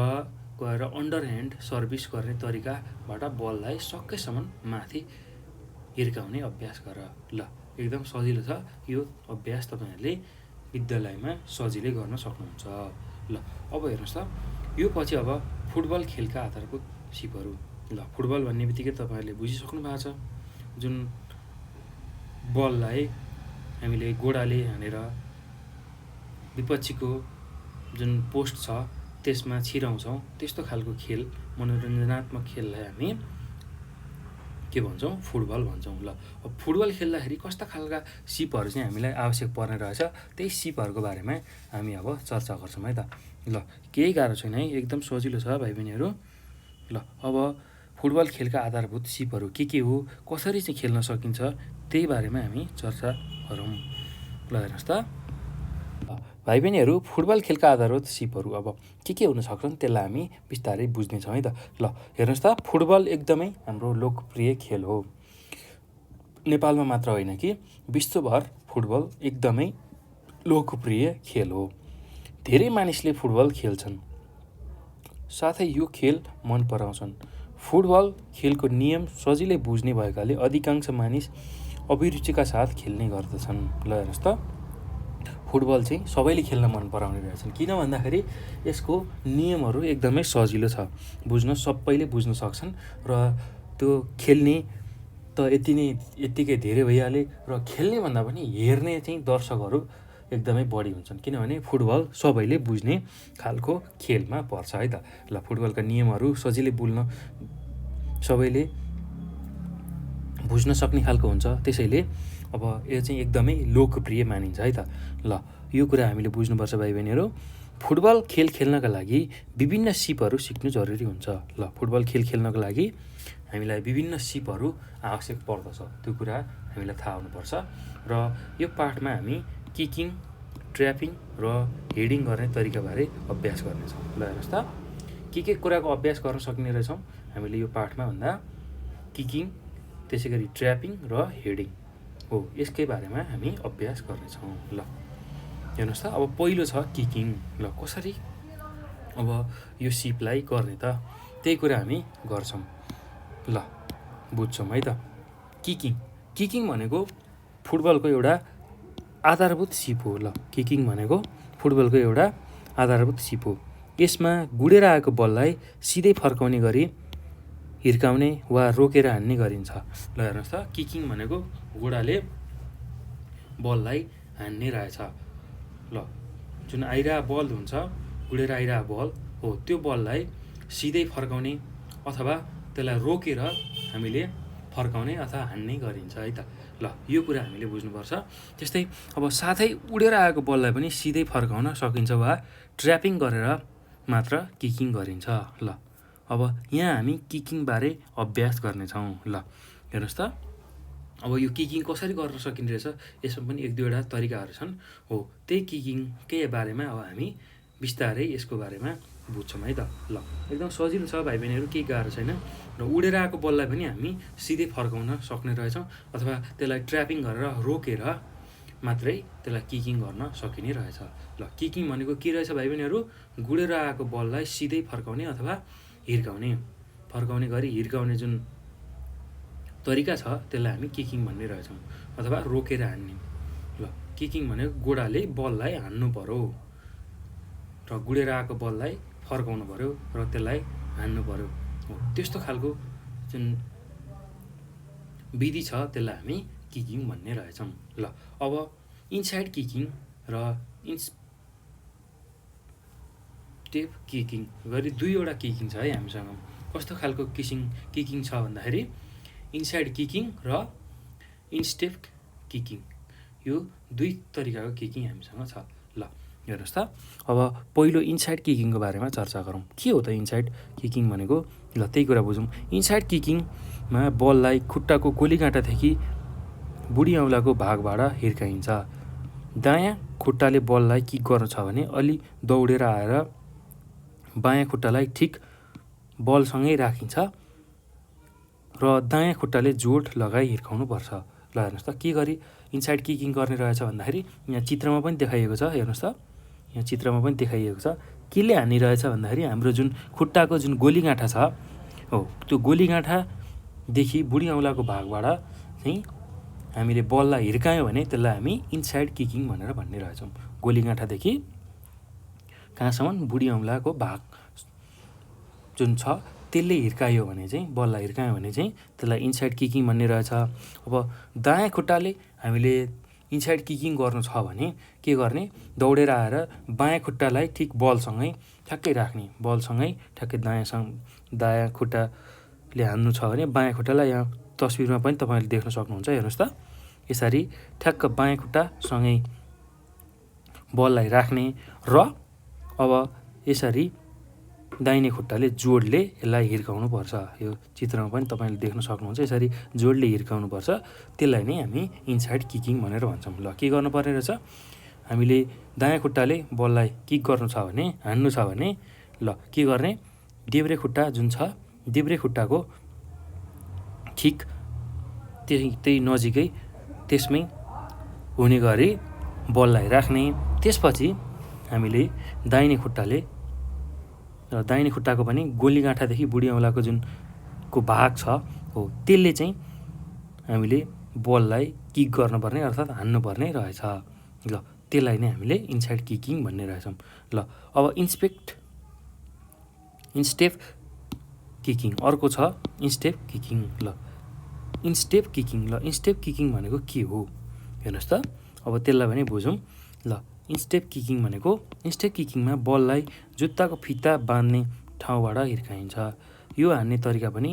गएर अन्डर ह्यान्ड सर्भिस गर्ने तरिकाबाट बललाई सकेसम्म माथि हिर्काउने अभ्यास गर। ल एकदम सजिलो छ यो अभ्यास, तपाईँहरूले विद्यालयमा सजिलै गर्न सक्नुहुन्छ। ल अब हेर्नुहोस् त, यो पछि अब फुटबल खेलका आधारभूत सिपहरू। ल फुटबल भन्ने बित्तिकै तपाईँहरूले बुझिसक्नु भएको छ, जुन बललाई हामीले गोडाले हानेर विपक्षीको जुन पोस्ट छ त्यसमा छिराउँछौँ, त्यस्तो खालको खेल, मनोरञ्जनात्मक खेललाई हामी के भन्छौँ? फुटबल भन्छौँ। ल अब फुटबल खेल्दाखेरि कस्ता खालका सिपहरू चाहिँ हामीलाई आवश्यक पर्ने रहेछ, त्यही सिपहरूको बारेमा हामी अब चर्चा गर्छौँ है त। ल केही गाह्रो छैन है, एकदम सजिलो छ भाइ बहिनीहरू। ल अब फुटबल खेलका आधारभूत सिपहरू के हो, कसरी चाहिँ खेल्न सकिन्छ, त्यही बारेमा हामी चर्चा गरौँ। ल हेर्नुहोस् त भाइ बहिनीहरू, फुटबल खेलका आधारभूत सिपहरू अब के हुन सक्छन् त्यसलाई हामी बिस्तारै बुझ्नेछौँ है त। ल हेर्नुहोस् त, फुटबल एकदमै हाम्रो लोकप्रिय खेल हो। नेपालमा मात्र होइन कि विश्वभर फुटबल एकदमै लोकप्रिय खेल हो। धेरै मानिसले फुटबल खेल्छन्, साथै यो खेल मन पराउँछन्। फुटबल खेलको नियम सजिलै बुझ्ने भएकाले अधिकांश मानिस अभिरुचिका साथ खेल्ने गर्दछन्। ल हेर्नुहोस् त, फुटबल चाहिँ सबैले खेल्न मन पराउने रहेछन्, किन भन्दाखेरि यसको नियमहरू एकदमै सजिलो छ बुझ्न, सबैले बुझ्न सक्छन् र त्यो खेल्ने त यत्तिकै धेरै भइहाले र खेल्ने भन्दा पनि हेर्ने चाहिँ दर्शकहरू एकदमै बढी हुन्छन्, किनभने फुटबल सबैले बुझ्ने खालको खेलमा पर्छ है त। ल फुटबलका नियमहरू सजिलै सबैले बुझ्न सक्ने खालको हुन्छ, त्यसैले अब यो चाहिँ एकदमै लोकप्रिय मानिन्छ है त। ल यो कुरा हामीले बुझ्नुपर्छ भाइ बहिनीहरू। फुटबल खेल खेल्नका लागि विभिन्न सिपहरू सिक्नु जरुरी हुन्छ। ल फुटबल खेल खेल्नको लागि हामीलाई विभिन्न सिपहरू आवश्यक पर्दछ, त्यो कुरा हामीलाई थाहा हुनुपर्छ। र यो पाठमा हामी किकिङ, ट्र्यापिङ र हेडिङ गर्ने तरिकाबारे अभ्यास गर्नेछौँ। ल हेर्नुहोस् त, के कुराको अभ्यास गर्न सक्ने रहेछौँ हामीले यो पाठमा भन्दा किकिङ, त्यसै गरी ट्र्यापिङ र हेडिङ हो, यसकै बारेमा हामी अभ्यास गर्नेछौँ। ल हेर्नुहोस् त, अब पहिलो छ किकिङ। ल कसरी अब यो सिपलाई गर्ने त, त्यही कुरा हामी गर्छौँ। ल बुझ्छौँ है त। किकिङ भनेको फुटबलको एउटा आधारभूत सिप हो। ल किकिङ भनेको फुटबलको एउटा आधारभूत सिप हो। यसमा गुडेर आएको बललाई सिधै फर्काउने गरी हिर्काउने वा रोकेर हान्ने गरिन्छ। ल हेर्नुहोस् त, किकिङ भनेको गोडाले बललाई हान्ने रहेछ। ल जुन आइरहेको बल हुन्छ, गुडेर आइरहेको बल हो, त्यो बललाई सिधै फर्काउने अथवा त्यसलाई रोकेर हामीले फर्काउने अथवा हान्ने गरिन्छ है त। ल यो कुरा हामीले बुझ्नुपर्छ। त्यस्तै अब साथै उडेर आएको बललाई पनि सिधै फर्काउन सकिन्छ वा ट्र्यापिङ गरेर मात्र किकिङ गरिन्छ। ल अब यहाँ हामी किकिङबारे अभ्यास गर्नेछौँ। ल हेर्नुहोस् त, अब यो किकिङ कसरी गर्न सकिने रहेछ, यसमा पनि एक दुईवटा तरिकाहरू छन् हो, त्यही किकिङकै बारेमा अब हामी बिस्तारै यसको बारेमा बुझ्छौँ है त। ल एकदम सजिलो छ भाइ बहिनीहरू, केही गाह्रो छैन। र उडेर आएको बललाई पनि हामी सिधै फर्काउन सक्ने रहेछौँ अथवा त्यसलाई ट्र्यापिङ गरेर रोकेर मात्रै त्यसलाई किकिङ गर्न सकिने रहेछ। ल किकिङ भनेको के रहेछ भाइ बहिनीहरू, गुडेर आएको बललाई सिधै फर्काउने अथवा फर्काउने गरी हिर्काउने जुन तरिका छ त्यसलाई हामी किकिङ भन्ने रहेछौँ, अथवा रोकेर हान्ने। ल किकिङ भनेको गोडाले बललाई हान्नु पर्यो र गुडेर आएको बललाई फर्काउनु पर्यो र त्यसलाई हान्नु पर्यो हो, त्यस्तो खालको जुन विधि छ त्यसलाई हामी किकिङ भन्ने रहेछौँ। ल अब इनसाइड किकिङ र इनस्टेप किकिङ गरी दुईवटा किकिङ छ है हामीसँग। कस्तो खालको किकिङ छ भन्दाखेरि इनसाइड किकिङ र इनस्टेप किकिङ, यो दुई तरिकाको किकिङ हामीसँग छ। ल हेर्नुहोस् त, अब पहिलो इनसाइड किकिङको बारेमा चर्चा गरौँ। के हो त इनसाइड किकिङ भनेको? ल त्यही कुरा बुझौँ। इनसाइड किकिङमा बललाई खुट्टाको गोलीकाँटादेखि बुढी औँलाको भागबाट हिर्काइन्छ। दायाँ खुट्टाले बललाई किक गर्नु छ भने अलि दौडेर आएर बायाँ खुट्टालाई ठिक बलसँगै राखिन्छ र दायाँ खुट्टाले जोड लगाई हिर्काउनु पर्छ। ल हेर्नुहोस् त, के गरी इनसाइड किकिङ गर्ने रहेछ भन्दाखेरि यहाँ चित्रमा पनि देखाइएको छ। हेर्नुहोस् त, यहाँ चित्रमा पनि देखाइएको छ केले हानिरहेछ भन्दाखेरि हाम्रो जुन खुट्टाको जुन गोलीगाँठा छ हो त्यो गोलीगाँठादेखि बुढी औँलाको भागबाट चाहिँ हामीले बललाई हिर्कायौँ भने त्यसलाई हामी इनसाइड किकिङ भनेर भन्ने रहेछौँ। गोलीगाँठादेखि कहाँसम्म बुढी औँलाको भाग जुन छ त्यसले हिर्कायो भने चाहिँ बललाई हिर्कायो भने चाहिँ त्यसलाई इनसाइड किकिङ भन्ने रहेछ। अब दायाँ खुट्टाले हामीले इनसाइड किकिङ गर्नु छ भने के गर्ने, दौडेर आएर बायाँ खुट्टालाई ठिक बलसँगै ठ्याक्कै राख्ने, बलसँगै ठ्याक्कै दायाँ खुट्टाले हान्नु छ भने बायाँ खुट्टालाई यहाँ तस्बिरमा पनि तपाईँले देख्न सक्नुहुन्छ। हेर्नुहोस् त, यसरी ठ्याक्क बायाँ खुट्टासँगै बललाई राख्ने र अब यसरी दाहिने खुट्टाले जोडले यसलाई हिर्काउनुपर्छ। यो चित्रमा पनि तपाईँले देख्न सक्नुहुन्छ। यसरी जोडले हिर्काउनुपर्छ, त्यसलाई नै हामी इनसाइड किकिङ भनेर भन्छौँ। ल, के गर्नुपर्ने रहेछ, हामीले दायाँ खुट्टाले बललाई किक गर्नु छ भने, हान्नु छ भने ल के गर्ने, देब्रे खुट्टा जुन छ देब्रे खुट्टाको ठिक त्यही नजिकै त्यसमै हुने गरी बललाई राख्ने। त्यसपछि हामीले दाहिने खुट्टाको पनि गोलीगाँठादेखि बुढी औँलाको जुन को भाग छ हो त्यसले चाहिँ हामीले बललाई किक गर्नुपर्ने अर्थात् हान्नुपर्ने रहेछ। ल, त्यसलाई नै हामीले इनसाइड किकिङ भन्ने रहेछौँ। ल, अब इनस्टेप किकिङ अर्को छ, इनस्टेप किकिङ। ल, इनस्टेप किकिङ भनेको के हो हेर्नुहोस् त, अब त्यसलाई पनि बुझौँ। ल, इनस्टेप किकिङमा बललाई जुत्ताको फिता बाँध्ने ठाउँबाट हिर्काइन्छ। यो हान्ने तरिका पनि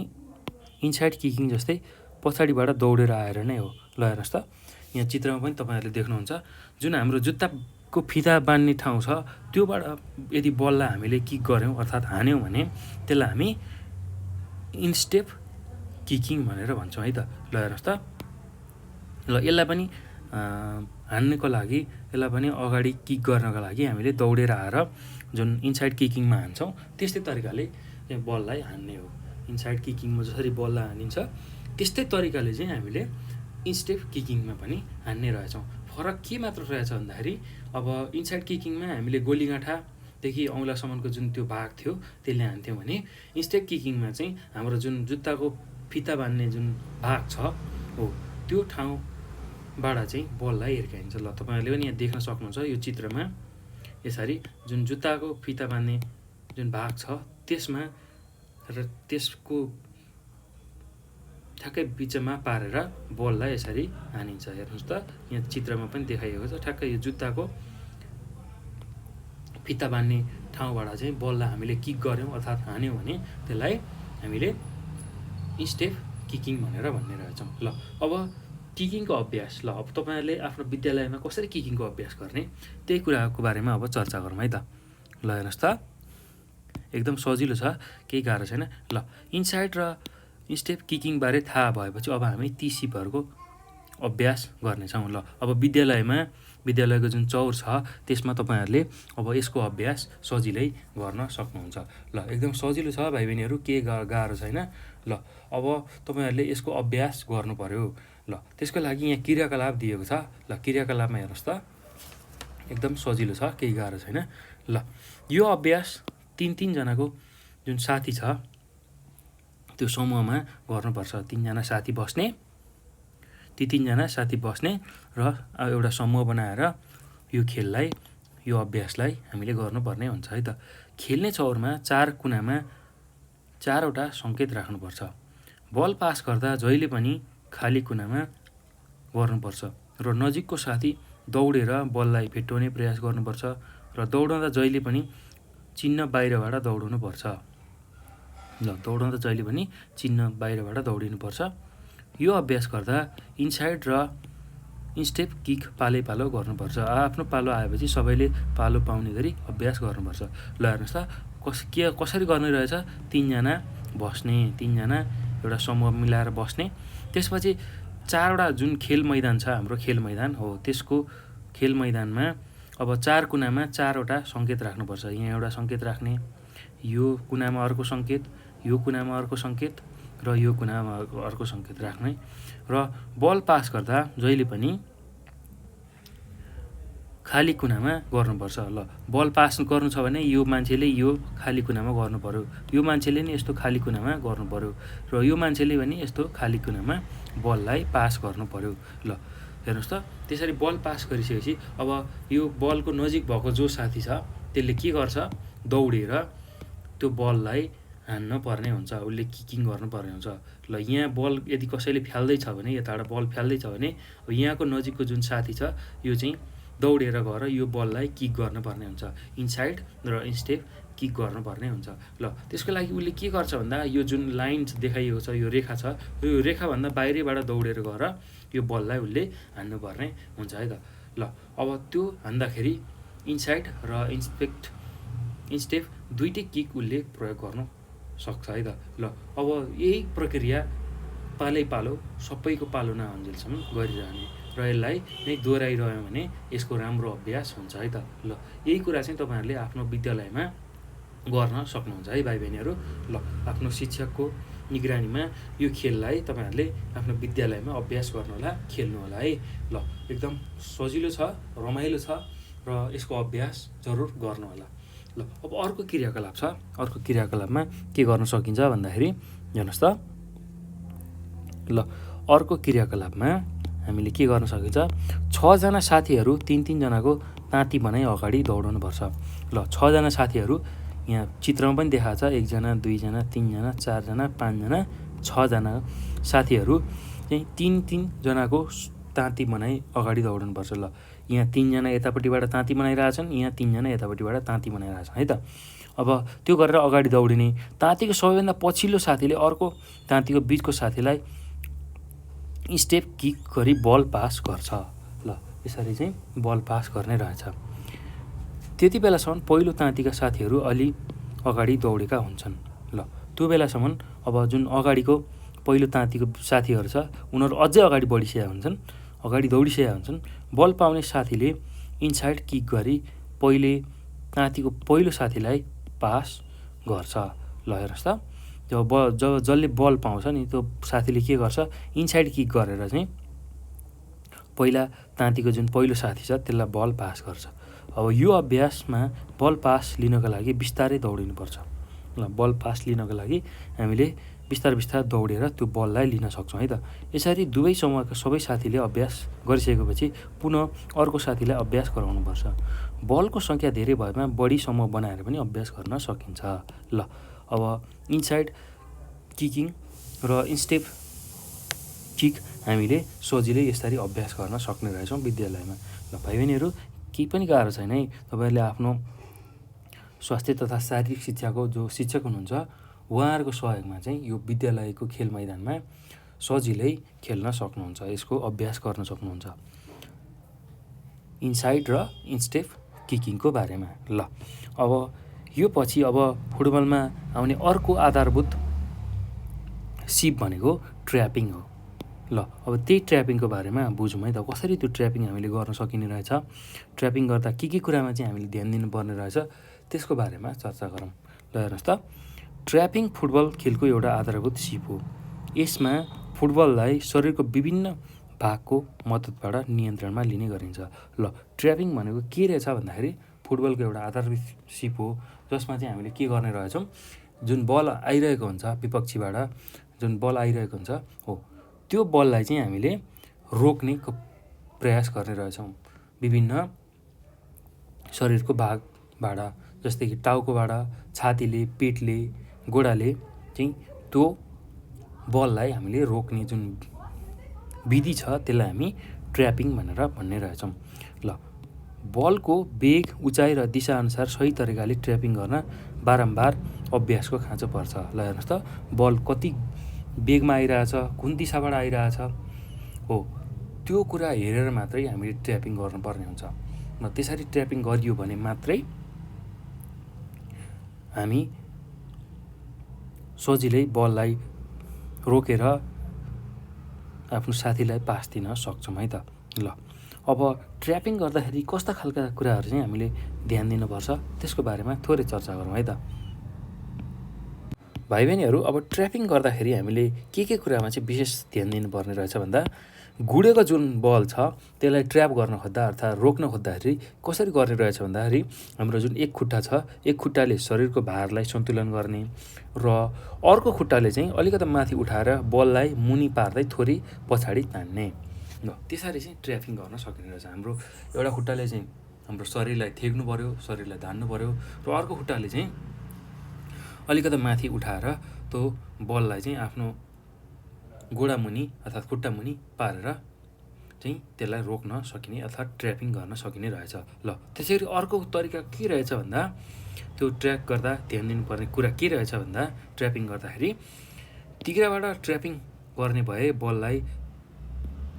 इनसाइड किकिङ जस्तै पछाडिबाट दौडेर आएर नै हो। ल, हेर्नुहोस् त, यहाँ चित्रमा पनि तपाईँहरूले देख्नुहुन्छ, जुन हाम्रो जुत्ताको फिता बाँध्ने ठाउँ छ त्योबाट यदि बललाई हामीले किक गऱ्यौँ अर्थात् हान्यौँ भने त्यसलाई हामी इनस्टेप किकिङ भनेर भन्छौँ है त। ल, हेर्नुहोस् त, ल यसलाई पनि हान्नको लागि, यसलाई पनि अगाडि किक गर्नको लागि हामीले दौडेर आएर जुन इनसाइड किकिङमा हान्छौँ त्यस्तै तरिकाले चाहिँ बललाई हान्ने हो। इनसाइड किकिङमा जसरी बललाई हानिन्छ त्यस्तै तरिकाले चाहिँ हामीले इनस्टेप किकिङमा पनि हान्ने रहेछौँ। फरक के मात्र रहेछ भन्दाखेरि अब इनसाइड किकिङमा हामीले गोलीगाँठादेखि औँलासम्मको जुन त्यो भाग थियो त्यसले हान्थ्यौँ भने इनस्टेप किकिङमा चाहिँ हाम्रो जुन जुत्ताको फिता बाँध्ने जुन भाग छ हो त्यो ठाउँबाट चाहिँ बललाई हिर्काइन्छ। ल, तपाईँहरूले पनि यहाँ देख्न सक्नुहुन्छ यो चित्रमा, यसरी जुन जुत्ताको फिता बाँध्ने जुन भाग छ त्यसमा र त्यसको ठ्याक्कै बिचमा पारेर बललाई यसरी हानिन्छ। हेर्नुहोस् त, यहाँ चित्रमा पनि देखाइएको छ, ठ्याक्कै यो जुत्ताको फिता बाँध्ने ठाउँबाट चाहिँ बललाई हामीले किक गऱ्यौँ अर्थात् हान्यौँ भने त्यसलाई हामीले इनस्टेप किकिङ भनेर भन्ने रहेछौँ। ल, अब किकिङको अभ्यास, ल अब तपाईँहरूले आफ्नो विद्यालयमा कसरी किकिङको अभ्यास गर्ने त्यही कुराको बारेमा अब चर्चा गरौँ है त। ल, हेर्नुहोस् त, एकदम सजिलो छ, केही गाह्रो छैन। ल, इनसाइड र इनस्टेप किकिङबारे थाहा भएपछि अब हामी ती सिपहरूको अभ्यास गर्नेछौँ। ल, अब विद्यालयको जुन चौर छ त्यसमा तपाईँहरूले अब यसको अभ्यास सजिलै गर्न सक्नुहुन्छ। ल, एकदम सजिलो छ भाइ बहिनीहरू, के गाह्रो छैन। ल, अब तपाईँहरूले यसको अभ्यास गर्नु पर्यो। ल, त्यसको लागि यहाँ क्रियाकलाप दिएको छ। ल, क्रियाकलापमा हेर्नुहोस् त, एकदम सजिलो छ, केही गाह्रो छैन। ल, यो अभ्यास 3-3जनाको जुन साथी छ त्यो समूहमा गर्नुपर्छ। 3जना साथी बस्ने, ती 3जना साथी बस्ने र एउटा समूह बनाएर यो खेललाई, यो अभ्यासलाई हामीले गर्नुपर्ने हुन्छ है त। खेल्ने चौरमा 4 कुनामा 4वटा सङ्केत राख्नुपर्छ। बल पास गर्दा जहिले पनि खाली कुनामा गर्नुपर्छ र नजिकको साथी दौडेर बललाई भेट्टाउने प्रयास गर्नुपर्छ र दौडँदा जहिले पनि चिन्ह बाहिरबाट दौडिनुपर्छ। ल, दौडँदा जहिले पनि चिन्ह बाहिरबाट दौडिनुपर्छ। यो अभ्यास गर्दा इनसाइड र इनस्टेप किक पालो गर्नुपर्छ। आफ्नो पालो आएपछि सबैले पालो पाउने गरी अभ्यास गर्नुपर्छ। ल, हेर्नुहोस् त, कसरी गर्ने रहेछ, 3जना बस्ने, 3जना एउटा समूह मिलाएर बस्ने। त्यसपछि 4वटा जुन खेल मैदान छ, हाम्रो खेल मैदान हो, त्यसको खेल मैदानमा अब 4 कुनामा 4वटा सङ्केत राख्नुपर्छ। यहाँ एउटा सङ्केत राख्ने, यो कुनामा अर्को सङ्केत, यो कुनामा अर्को सङ्केत र यो कुनामा अर्को सङ्केत राख्ने र बल पास गर्दा जहिले पनि खाली कुनामा गर्नुपर्छ। ल बल पास गर्नु छ भने यो मान्छेले यो खाली कुनामा गर्नु पर्यो, यो मान्छेले नि यस्तो खाली कुनामा गर्नु पर्यो, र यो मान्छेले पनि यस्तो खाली कुनामा बललाई पास गर्नु पर्यो। ल हेर्नुहोस् त, त्यसरी बल पास गरिसकेपछि अब यो बलको नजिक भएको जो साथी छ त्यसले के गर्छ, दौडेर त्यो बललाई हान्न पर्ने हुन्छ, उसले किकिङ गर्नुपर्ने हुन्छ। ल यहाँ बल यदि कसैले फ्याल्दैछ भने, यताबाट बल फ्याल्दैछ भने यहाँको नजिकको जुन साथी छ यो चाहिँ दौडेर गएर यो बललाई किक गर्नुपर्ने हुन्छ, इनसाइड र इनस्टेप किक गर्नुपर्ने हुन्छ। ल त्यसको लागि उसले के गर्छ भन्दा यो जुन लाइन देखाइएको छ, यो रेखा छ, यो रेखाभन्दा बाहिरैबाट दौडेर गएर यो बललाई उसले हान्नुपर्ने हुन्छ है त। ल अब त्यो हान्दाखेरि इनसाइड र इनस्टेप दुइटै किक उसले प्रयोग गर्नु सक्छ है त। ल अब यही प्रक्रिया पालो सबैको पालो नआउन्जेलसम्म गरिरहने र यसलाई नै दोहोऱ्याइरह्यो भने यसको राम्रो अभ्यास हुन्छ है त। ल यही कुरा चाहिँ तपाईँहरूले आफ्नो विद्यालयमा गर्न सक्नुहुन्छ है भाइ बहिनीहरू। ल आफ्नो शिक्षकको निगरानीमा यो खेललाई तपाईँहरूले आफ्नो विद्यालयमा अभ्यास गर्नुहोला, खेल्नुहोला है। ल एकदम सजिलो छ, रमाइलो छ र यसको अभ्यास जरुर गर्नुहोला। ल अब अर्को क्रियाकलाप छ, अर्को क्रियाकलापमा के गर्न सकिन्छ भन्दाखेरि हेर्नुहोस् त, ल अर्को क्रियाकलापमा हामीले के गर्न सकिन्छ, 6 जना साथीहरू 3-3 जनाको ताती बनाई अगाडि दौडाउनुपर्छ। ल 6 जना साथीहरू यहाँ चित्रमा पनि देखाएको छ, 1 जना 2 जना 3 जना 4 जना 5 जना 6 जना साथीहरू चाहिँ 3-3 जनाको ताती बनाई अगाडि दौडाउनुपर्छ। ल यहाँ 3 जना यतापट्टिबाट ताती बनाइरहेछन्, यहाँ 3 जना यतापट्टिबाट ताती बनाइरहेछन् है त। अब त्यो गरेर अगाडि दौडिने, तातीको सबैभन्दा पछिल्लो साथीले अर्को तातीको बिचको साथीलाई स्टेप किक गरी बल पास गर्छ। ल यसरी चाहिँ बल पास गर्ने रहेछ। त्यति बेलासम्म पहिलो तातीका साथीहरू अलि अगाडि दौडेका हुन्छन्। ल त्यो बेलासम्म अब जुन अगाडिको पहिलो तातीको साथीहरू छ उनीहरू अझै अगाडि बढिसकेका हुन्छन्, अगाडि दौडिसकेका हुन्छन्। बल पाउने साथीले इनसाइड किक गरी पहिले तातीको पहिलो साथीलाई पास गर्छ। ल हेर्नुहोस् त, जब जसले बल पाउँछ नि त्यो साथीले के गर्छ, इनसाइड किक गरेर चाहिँ पहिला तातीको जुन पहिलो साथी छ त्यसलाई बल पास गर्छ। अब यो अभ्यासमा बल पास लिनको लागि बिस्तारै दौडिनुपर्छ। ल बल पास लिनको लागि हामीले बिस्तारै दौडेर त्यो बललाई लिन सक्छौँ है त। यसरी दुवै समूहका सबै साथीले अभ्यास गरिसकेपछि पुनः अर्को साथीलाई अभ्यास गराउनुपर्छ। बलको सङ्ख्या धेरै भएमा बढी समूह बनाएर पनि अभ्यास गर्न सकिन्छ। ल अब इनसाइड किकिङ र इनस्टेप किक हामीले सजिलै यसरी अभ्यास गर्न सक्ने रहेछौँ विद्यालयमा। ल भाइ बहिनीहरू, केही पनि गाह्रो छैन है। तपाईँहरूले आफ्नो स्वास्थ्य तथा शारीरिक शिक्षाको जो शिक्षक हुनुहुन्छ उहाँहरूको सहयोगमा चाहिँ यो विद्यालयको खेल मैदानमा सजिलै खेल्न सक्नुहुन्छ, यसको अभ्यास गर्न सक्नुहुन्छ इनसाइड र इनस्टेप किकिङको बारेमा। ल अब यो पछि अब फुटबलमा आउने अर्को आधारभूत सिप भनेको ट्र्यापिङ हो। ल अब त्यही ट्र्यापिङको बारेमा बुझौँ है त, कसरी त्यो ट्र्यापिङ हामीले गर्न सकिने रहेछ, ट्र्यापिङ गर्दा के कुरामा चाहिँ हामीले ध्यान दिनुपर्ने रहेछ त्यसको बारेमा चर्चा गरौँ। ल हेर्नुहोस् त, ट्र्यापिङ फुटबल खेलको एउटा आधारभूत सिप हो। यसमा फुटबललाई शरीरको विभिन्न भागको मद्दतबाट नियन्त्रणमा लिने गरिन्छ। ल ट्र्यापिङ भनेको के रहेछ भन्दाखेरि फुटबलको एउटा आधारभूत सिप हो जसमा चाहिँ हामीले के गर्ने रहेछौँ, जुन बल आइरहेको हुन्छ विपक्षीबाट, जुन बल आइरहेको हुन्छ हो त्यो बललाई चाहिँ हामीले रोक्ने प्रयास गर्ने रहेछौँ विभिन्न शरीरको भागबाट, जस्तै कि टाउकोबाट, छातीले, पेटले, गोडाले चाहिँ त्यो बललाई हामीले रोक्ने जुन विधि छ त्यसलाई हामी ट्र्यापिङ भनेर भन्ने रहेछौँ। ल बलको वेग, उचाइ र दिशाअनुसार सही तरिकाले ट्र्यापिङ गर्न बारम्बार अभ्यासको खाँचो पर्छ। ल हेर्नुहोस् त, बल कति वेगमा आइरहेछ, कुन दिशाबाट आइरहेछ हो त्यो कुरा हेरेर मात्रै हामीले ट्र्यापिङ गर्नुपर्ने हुन्छ। र त्यसरी ट्र्यापिङ गरियो भने मात्रै हामी सजिलै बललाई रोकेर आफ्नो साथीलाई पास दिन सक्छौँ है त। ल अब ट्र्यापिङ गर्दाखेरि कस्ता खालका कुराहरू चाहिँ हामीले ध्यान दिनुपर्छ त्यसको बारेमा थोरै चर्चा गरौँ है त। भाइ बहिनीहरू, अब ट्र्यापिङ गर्दाखेरि हामीले के कुरामा चाहिँ विशेष ध्यान दिनुपर्ने रहेछ भन्दा गुडेको जुन बल छ त्यसलाई ट्र्याप गर्न खोज्दा अर्थात् रोक्न खोज्दाखेरि कसरी गर्ने रहेछ भन्दाखेरि हाम्रो जुन एक खुट्टा छ, एक खुट्टाले शरीरको भारलाई सन्तुलन गर्ने र अर्को खुट्टाले चाहिँ अलिकति माथि उठाएर बललाई मुनि पार्दै थोरै पछाडि तान्ने। ल त्यसरी चाहिँ ट्र्यापिङ गर्न सकिने रहेछ। हाम्रो एउटा खुट्टाले चाहिँ हाम्रो शरीरलाई थेक्नु पऱ्यो, शरीरलाई धान्नु पऱ्यो र अर्को खुट्टाले चाहिँ अलिकति माथि उठाएर त्यो बललाई चाहिँ आफ्नो गोडा मुनि अर्थात् खुट्टा मुनि पारेर चाहिँ त्यसलाई रोक्न सकिने अर्थात् ट्र्यापिङ गर्न सकिने रहेछ। ल त्यसरी अर्को तरिका के रहेछ भन्दा त्यो ट्र्याक गर्दा ध्यान दिनुपर्ने कुरा के रहेछ भन्दा ट्र्यापिङ गर्दाखेरि तिघ्राबाट ट्र्यापिङ गर्ने भए बललाई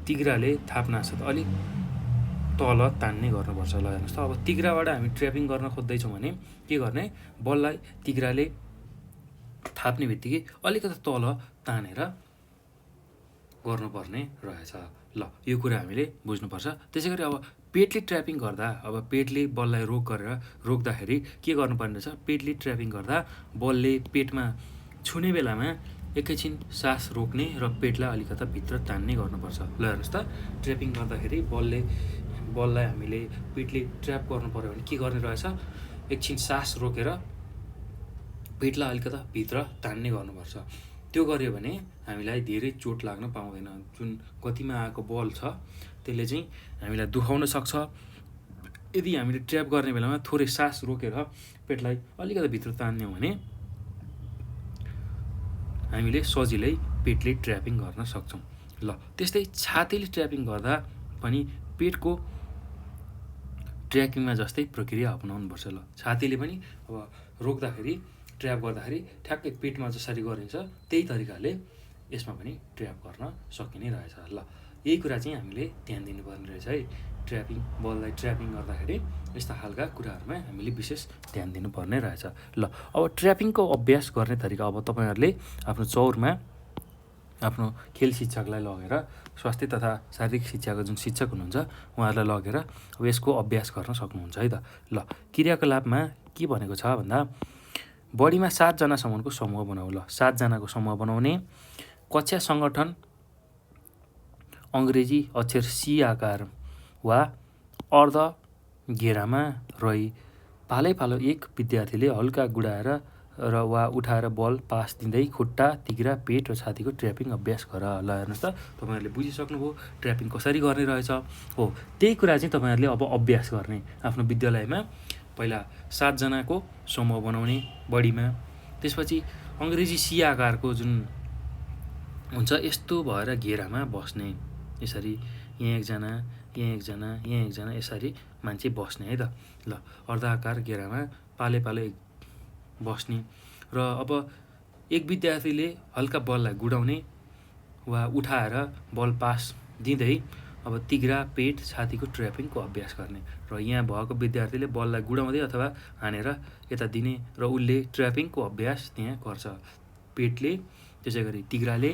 तिघ्राले थाप्नासाथ अलिक तल तान्ने गर्नुपर्छ। ल हेर्नुहोस् त, अब तिघ्राबाट हामी ट्र्यापिङ गर्न खोज्दैछौँ भने के गर्ने, बललाई तिघ्राले थाप्ने बित्तिकै अलिकति तल तानेर गर्नुपर्ने रहेछ। ल यो कुरा हामीले बुझ्नुपर्छ। त्यसै गरी अब पेटले ट्र्यापिङ गर्दा, अब पेटले बललाई रोक्दाखेरि के गर्नुपर्ने रहेछ, पेटले ट्र्यापिङ गर्दा बलले पेटमा छुने बेलामा एकैछिन सास रोक्ने र पेटलाई अलिकति भित्र तान्ने गर्नुपर्छ। ल हेर्नुहोस् त, ट्र्यापिङ गर्दाखेरि बललाई हामीले पेटले ट्र्याप गर्नु पऱ्यो भने के गर्ने रहेछ, एकछिन सास रोकेर पेटलाई अलिकति भित्र तान्ने गर्नुपर्छ। त्यो गर्यो भने हामीलाई धेरै चोट लाग्न पाउँदैन। जुन गतिमा आएको बल छ त्यसले चाहिँ हामीलाई दुखाउन सक्छ। यदि हामीले ट्र्याप गर्ने बेलामा थोरै सास रोकेर पेटलाई अलिकति भित्र तान्यौँ भने हामीले सजिलै पेटले ट्र्यापिङ गर्न सक्छौँ। ल त्यस्तै छातीले ट्र्यापिङ गर्दा पनि पेटको ट्र्याकिङमा जस्तै प्रक्रिया अपनाउनुपर्छ। ल छातीले पनि अब रोक्दाखेरि ट्र्याप गर्दाखेरि ठ्याक्कै पेटमा जसरी गरिन्छ त्यही तरिकाले यसमा पनि ट्र्याप गर्न सकिने रहेछ। ल यही कुरा चाहिँ हामीले ध्यान दिनुपर्ने रहेछ है। ट्र्यापिङ बललाई ट्र्यापिङ गर्दाखेरि यस्ता खालका कुराहरूमा हामीले विशेष ध्यान दिनुपर्ने रहेछ। ल अब ट्र्यापिङको अभ्यास गर्ने तरिका, अब तपाईँहरूले आफ्नो चौरमा आफ्नो खेल शिक्षकलाई लगेर, स्वास्थ्य तथा शारीरिक शिक्षाको जुन शिक्षक हुनुहुन्छ उहाँहरूलाई लगेर अब यसको अभ्यास गर्न सक्नुहुन्छ है त। ल क्रियाकलापमा के भनेको छ भन्दा बढीमा 7 जनासम्मको समूह बनाऊ। ल 7 जनाको समूह बनाउने, कक्षा सङ्गठन अङ्ग्रेजी अक्षर सी आकार वा अर्ध घेरामा रही पालै एक विद्यार्थीले हल्का गुडाएर र वा उठाएर बल पास दिँदै खुट्टा, तिघ्रा, पेट र छातीको ट्र्यापिङ अभ्यास गर। ल हेर्नुहोस् त, तपाईँहरूले बुझिसक्नुभयो ट्र्यापिङ कसरी गर्ने रहेछ हो। त्यही कुरा चाहिँ तपाईँहरूले अब अभ्यास गर्ने आफ्नो विद्यालयमा। पहिला 7 जनाको समूह बनाउने बढीमा, त्यसपछि अङ्ग्रेजी सी आकारको जुन हुन्छ यस्तो भएर घेरामा बस्ने, यसरी यहाँ एकजना, यहाँ एकजना, यहाँ एकजना, यसरी मान्छे बस्ने है त। ल अर्धाकार घेरामा पालै बस्ने र अब एक विद्यार्थीले हल्का बललाई गुडाउने वा उठाएर बल पास दिँदै अब तिघ्रा, पेट, छातीको ट्र्यापिङको अभ्यास गर्ने र यहाँ भएको विद्यार्थीले बललाई गुडाउँदै अथवा हानेर यता दिने र उसले ट्र्यापिङको अभ्यास त्यहाँ गर्छ। पेटले, त्यसै गरी तिघ्राले,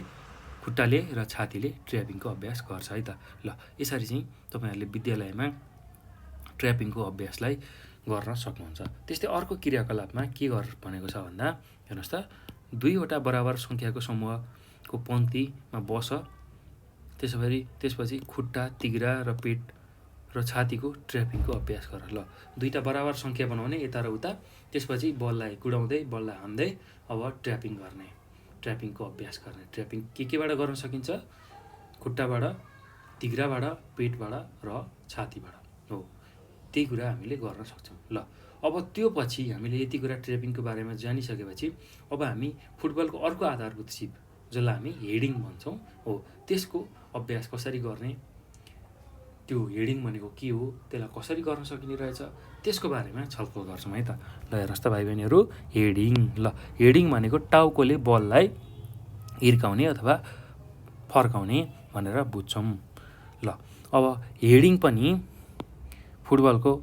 खुट्टाले र छातीले ट्र्यापिङको अभ्यास गर्छ है त। ल यसरी चाहिँ तपाईँहरूले विद्यालयमा ट्र्यापिङको अभ्यासलाई गर्न सक्नुहुन्छ। त्यस्तै अर्को क्रियाकलापमा के भनेको छ भन्दा हेर्नुहोस् त, 2वटा बराबर सङ्ख्याको समूहको पङ्क्तिमा बस, त्यसपछि खुट्टा, तिघ्रा र पेट र छातीको ट्र्यापिङको अभ्यास गर। ल 2टा बराबर सङ्ख्या बनाउने यता र उता, त्यसपछि बललाई गुडाउँदै बललाई हान्दै अब ट्र्यापिङ गर्ने, ट्र्यापिङको अभ्यास गर्ने। ट्र्यापिङ केबाट गर्न सकिन्छ, खुट्टाबाट, तिघ्राबाट, पेटबाट र छातीबाट हो। त्यही कुरा हामीले गर्न सक्छौँ। ल अब त्यो पछि हामीले यति कुरा ट्र्यापिङको बारेमा जानिसकेपछि अब हामी फुटबलको अर्को आधारभूत सिप जसलाई हामी हेडिङ भन्छौँ हो, त्यसको अभ्यास कसरी गर्ने, त्यो हेडिङ भनेको के हो, त्यसलाई कसरी गर्न सकिने रहेछ, त्यसको बारेमा छलफल गर्छौँ है त। ल हेर्नुहोस् त भाइ बहिनीहरू, हेडिङ। ल हेडिङ भनेको टाउकोले बललाई हिर्काउने अथवा फर्काउने भनेर बुझ्छौँ। ल अब हेडिङ पनि फुटबलको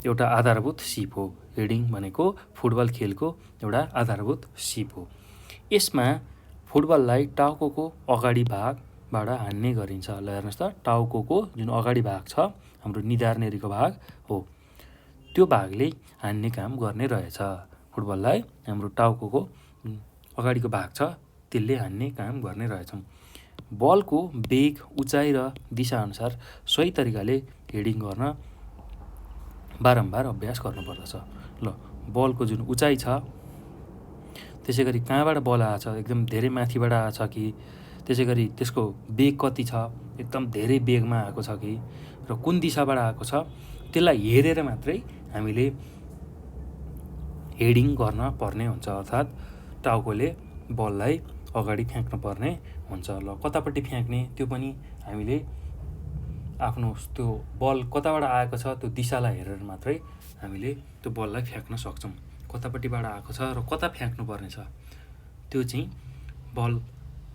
एउटा आधारभूत सिप हो। हेडिङ भनेको फुटबल खेलको एउटा आधारभूत सिप हो। यसमा फुटबललाई टाउकोको अगाडि भागबाट हान्ने गरिन्छ। ल हेर्नुहोस् त, टाउकोको जुन अगाडि भाग छ हाम्रो निधार नेरीको भाग हो, त्यो भागले हान्ने काम गर्ने रहेछ। फुटबललाई हाम्रो टाउकोको अगाडिको भाग छ त्यसले हान्ने काम गर्ने रहेछौँ। बलको वेग, उचाइ र दिशाअनुसार सही तरिकाले हेडिङ गर्न बारम्बार अभ्यास गर्नुपर्दछ। ल बलको जुन उचाइ छ, त्यसै गरी कहाँबाट बल आएछ, एकदम धेरै माथिबाट आएछ कि, त्यसै गरी त्यसको वेग कति छ, एकदम धेरै वेगमा आएको छ कि, र कुन दिशाबाट आएको छ, त्यसलाई हेरेर मात्रै हामीले हेडिङ गर्न पर्ने हुन्छ। अर्थात् टाउकोले बललाई अगाडि फ्याँक्नु पर्ने हुन्छ। ल कतापट्टि फ्याँक्ने त्यो पनि हामीले आफ्नो त्यो बल कताबाट आएको छ त्यो दिशालाई हेरेर मात्रै हामीले त्यो बललाई फ्याँक्न सक्छौँ। कतापट्टिबाट आएको छ र कता फ्याँक्नु पर्ने छ त्यो चाहिँ बल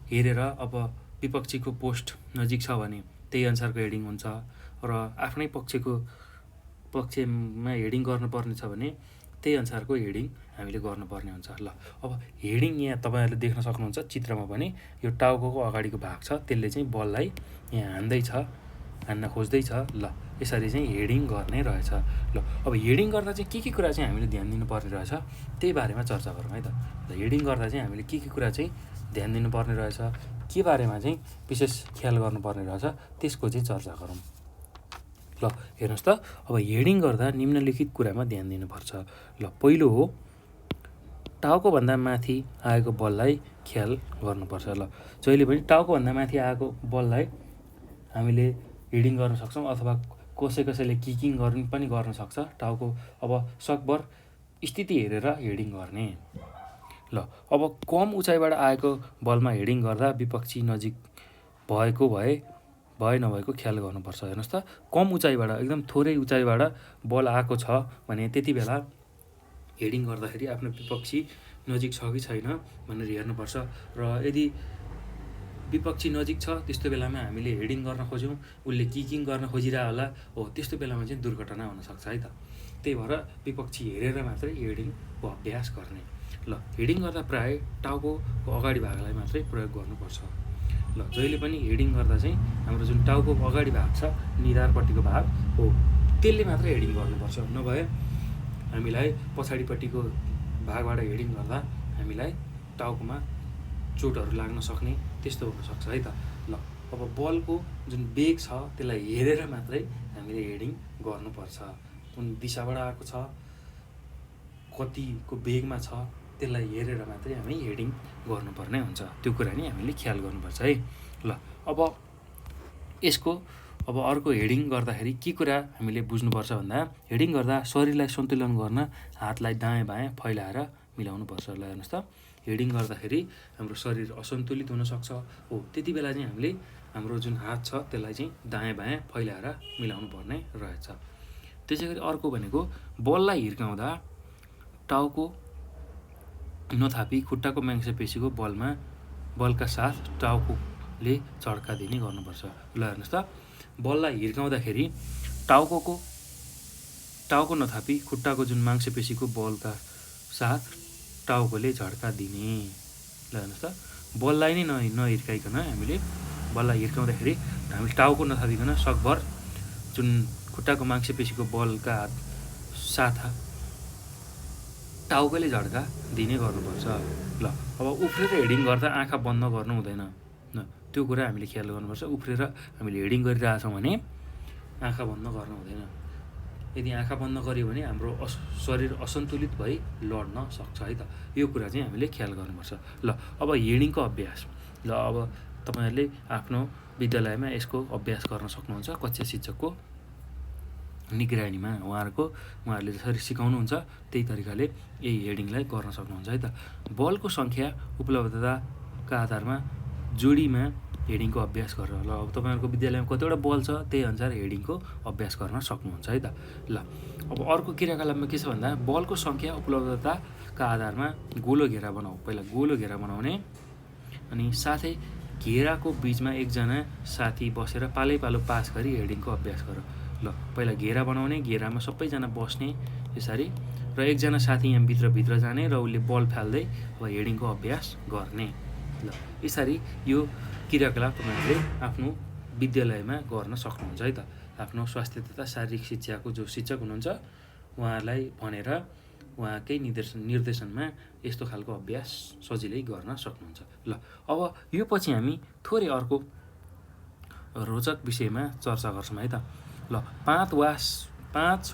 हेरेर, अब विपक्षीको पोस्ट नजिक छ भने त्यही अनुसारको हेडिङ हुन्छ, र आफ्नै पक्षमा हेडिङ गर्नुपर्ने छ भने त्यही अनुसारको हेडिङ हामीले गर्नुपर्ने हुन्छ। ल अब हेडिङ यहाँ तपाईँहरूले देख्न सक्नुहुन्छ चित्रमा पनि, यो टाउकोको अगाडिको भाग छ, त्यसले चाहिँ बललाई यहाँ हान्न खोज्दैछ। ल यसरी चाहिँ हेडिङ गर्ने रहेछ। ल अब हेडिङ गर्दा चाहिँ के कुरा चाहिँ हामीले ध्यान दिनुपर्ने रहेछ त्यही बारेमा चर्चा गरौँ है त। ल हेडिङ गर्दा चाहिँ हामीले के कुरा चाहिँ ध्यान दिनुपर्ने रहेछ, के बारेमा चाहिँ विशेष ख्याल गर्नुपर्ने रहेछ त्यसको चाहिँ चर्चा गरौँ। ल हेर्नुहोस् त, अब हेडिङ गर्दा निम्नलिखित कुरामा ध्यान दिनुपर्छ। ल पहिलो हो टाउकोभन्दा माथि आएको बललाई ख्याल गर्नुपर्छ। ल जहिले पनि टाउकोभन्दा माथि आएको बललाई हामीले हेडिङ गर्न सक्छौँ, अथवा कसैले किकिङ गर्न सक्छ। टाउको अब सकभर स्थिति हेरेर हेडिङ गर्ने। ल अब कम उचाइबाट आएको बलमा हेडिङ गर्दा विपक्षी नजिक भए नभएको ख्याल गर्नुपर्छ। हेर्नुहोस् त, कम उचाइबाट, एकदम थोरै उचाइबाट बल आएको छ भने त्यति बेला हेडिङ गर्दाखेरि आफ्नो विपक्षी नजिक छ कि छैन भनेर हेर्नुपर्छ। र यदि विपक्षी नजिक छ त्यस्तो बेलामा हामीले हेडिङ गर्न खोज्यौँ, उसले किकिङ गर्न खोजिरह होला, हो त्यस्तो बेलामा चाहिँ दुर्घटना हुनसक्छ है त। त्यही भएर विपक्षी हेरेर मात्रै हेडिङको अभ्यास गर्ने। ल हेडिङ गर्दा प्रायः टाउकोको अगाडि भागलाई मात्रै प्रयोग गर्नुपर्छ। ल जहिले पनि हेडिङ गर्दा चाहिँ हाम्रो जुन टाउकोको अगाडि भाग छ, निधारपट्टिको भाग हो, त्यसले मात्रै हेडिङ गर्नुपर्छ। नभए हामीलाई पछाडिपट्टिको भागबाट हेडिङ गर्दा हामीलाई टाउकोमा चोटहरू लाग्न सक्ने त्यस्तो हुनसक्छ है त। ल अब बलको जुन वेग छ त्यसलाई हेरेर मात्रै हामीले हेडिङ गर्नुपर्छ। कुन दिशाबाट आएको छ, कतिको वेगमा छ, त्यसलाई हेरेर मात्रै हामी हेडिङ गर्नुपर्ने हुन्छ। त्यो कुरा नि हामीले ख्याल गर्नुपर्छ है। ल अब यसको अर्को हेडिङ गर्दाखेरि के कुरा हामीले बुझ्नुपर्छ भन्दा, हेडिङ गर्दा शरीरलाई सन्तुलन गर्न हातलाई दायाँ बायाँ फैलाएर मिलाउनुपर्छ। ल हेर्नुहोस् त, हेडिङ गर्दाखेरि हाम्रो शरीर असन्तुलित हुनसक्छ, हो त्यति बेला चाहिँ हामीले हाम्रो जुन हात छ त्यसलाई चाहिँ दायाँ बायाँ फैलाएर मिलाउनु पर्ने रहेछ। त्यसै गरी अर्को भनेको बललाई हिर्काउँदा टाउको नथापी खुट्टाको मांसपेशीको बलका साथ टाउकोले झड्का दिने गर्नुपर्छ। ल हेर्नुहोस् त, बललाई हिर्काउँदाखेरि टाउको नथापी खुट्टाको जुन मांसपेशीको बलका साथ टाउकोले झड्का दिने। ल हेर्नुहोस् त, बललाई नै नहिर्काइकन हामीले बललाई हिर्काउँदाखेरि हामीले टाउको नथापिकन सकभर जुन खुट्टाको मांसपेशीको बलका साथ टाउकोले झड्का दिने गर्नुपर्छ। ल अब उफ्रेर हेडिङ गर्दा आँखा बन्द गर्नु हुँदैन। त्यो कुरा हामीले ख्याल गर्नुपर्छ। उफ्रेर हामीले हेडिङ गरिरहेछौँ भने आँखा बन्द गर्नु हुँदैन। यदि आँखा बन्द गऱ्यो भने हाम्रो शरीर असन्तुलित भई लड्न सक्छ है त। यो कुरा चाहिँ हामीले ख्याल गर्नुपर्छ। ल अब हेडिङको अभ्यास। ल अब तपाईँहरूले आफ्नो विद्यालयमा यसको अभ्यास गर्न सक्नुहुन्छ। कक्षा शिक्षकको निगरानीमा उहाँहरूले जसरी सिकाउनुहुन्छ त्यही तरिकाले यही हेडिङलाई गर्न सक्नुहुन्छ है त। बलको सङ्ख्या उपलब्धताका आधारमा जोडीमा हेडिङको अभ्यास गरेर, ल अब तपाईँहरूको विद्यालयमा कतिवटा बल छ त्यही अनुसार हेडिङको अभ्यास गर्न सक्नुहुन्छ है त। ल अब अर्को क्रियाकलापमा के छ भन्दा, बलको सङ्ख्या उपलब्धताका आधारमा गोलो घेरा बनाऊ। पहिला गोलो घेरा बनाउने, अनि साथै घेराको बिचमा एकजना साथी बसेर पालो पास गरी हेडिङको अभ्यास गर। ल पहिला घेरा बनाउने, घेरामा सबैजना बस्ने यसरी, र एकजना साथी यहाँ भित्र जाने र उसले बल फाल्दै अब हेडिङको अभ्यास गर्ने। ल यसरी यो क्रियाकलाप तपाईँहरूले आफ्नो विद्यालयमा गर्न सक्नुहुन्छ है त। आफ्नो स्वास्थ्य तथा शारीरिक शिक्षाको जो शिक्षक हुनुहुन्छ उहाँहरूलाई भनेर उहाँकै निर्देशनमा यस्तो खालको अभ्यास सजिलै गर्न सक्नुहुन्छ। ल अब यो पछि हामी थोरै अर्को रोचक विषयमा चर्चा गर्छौँ है त। ल 5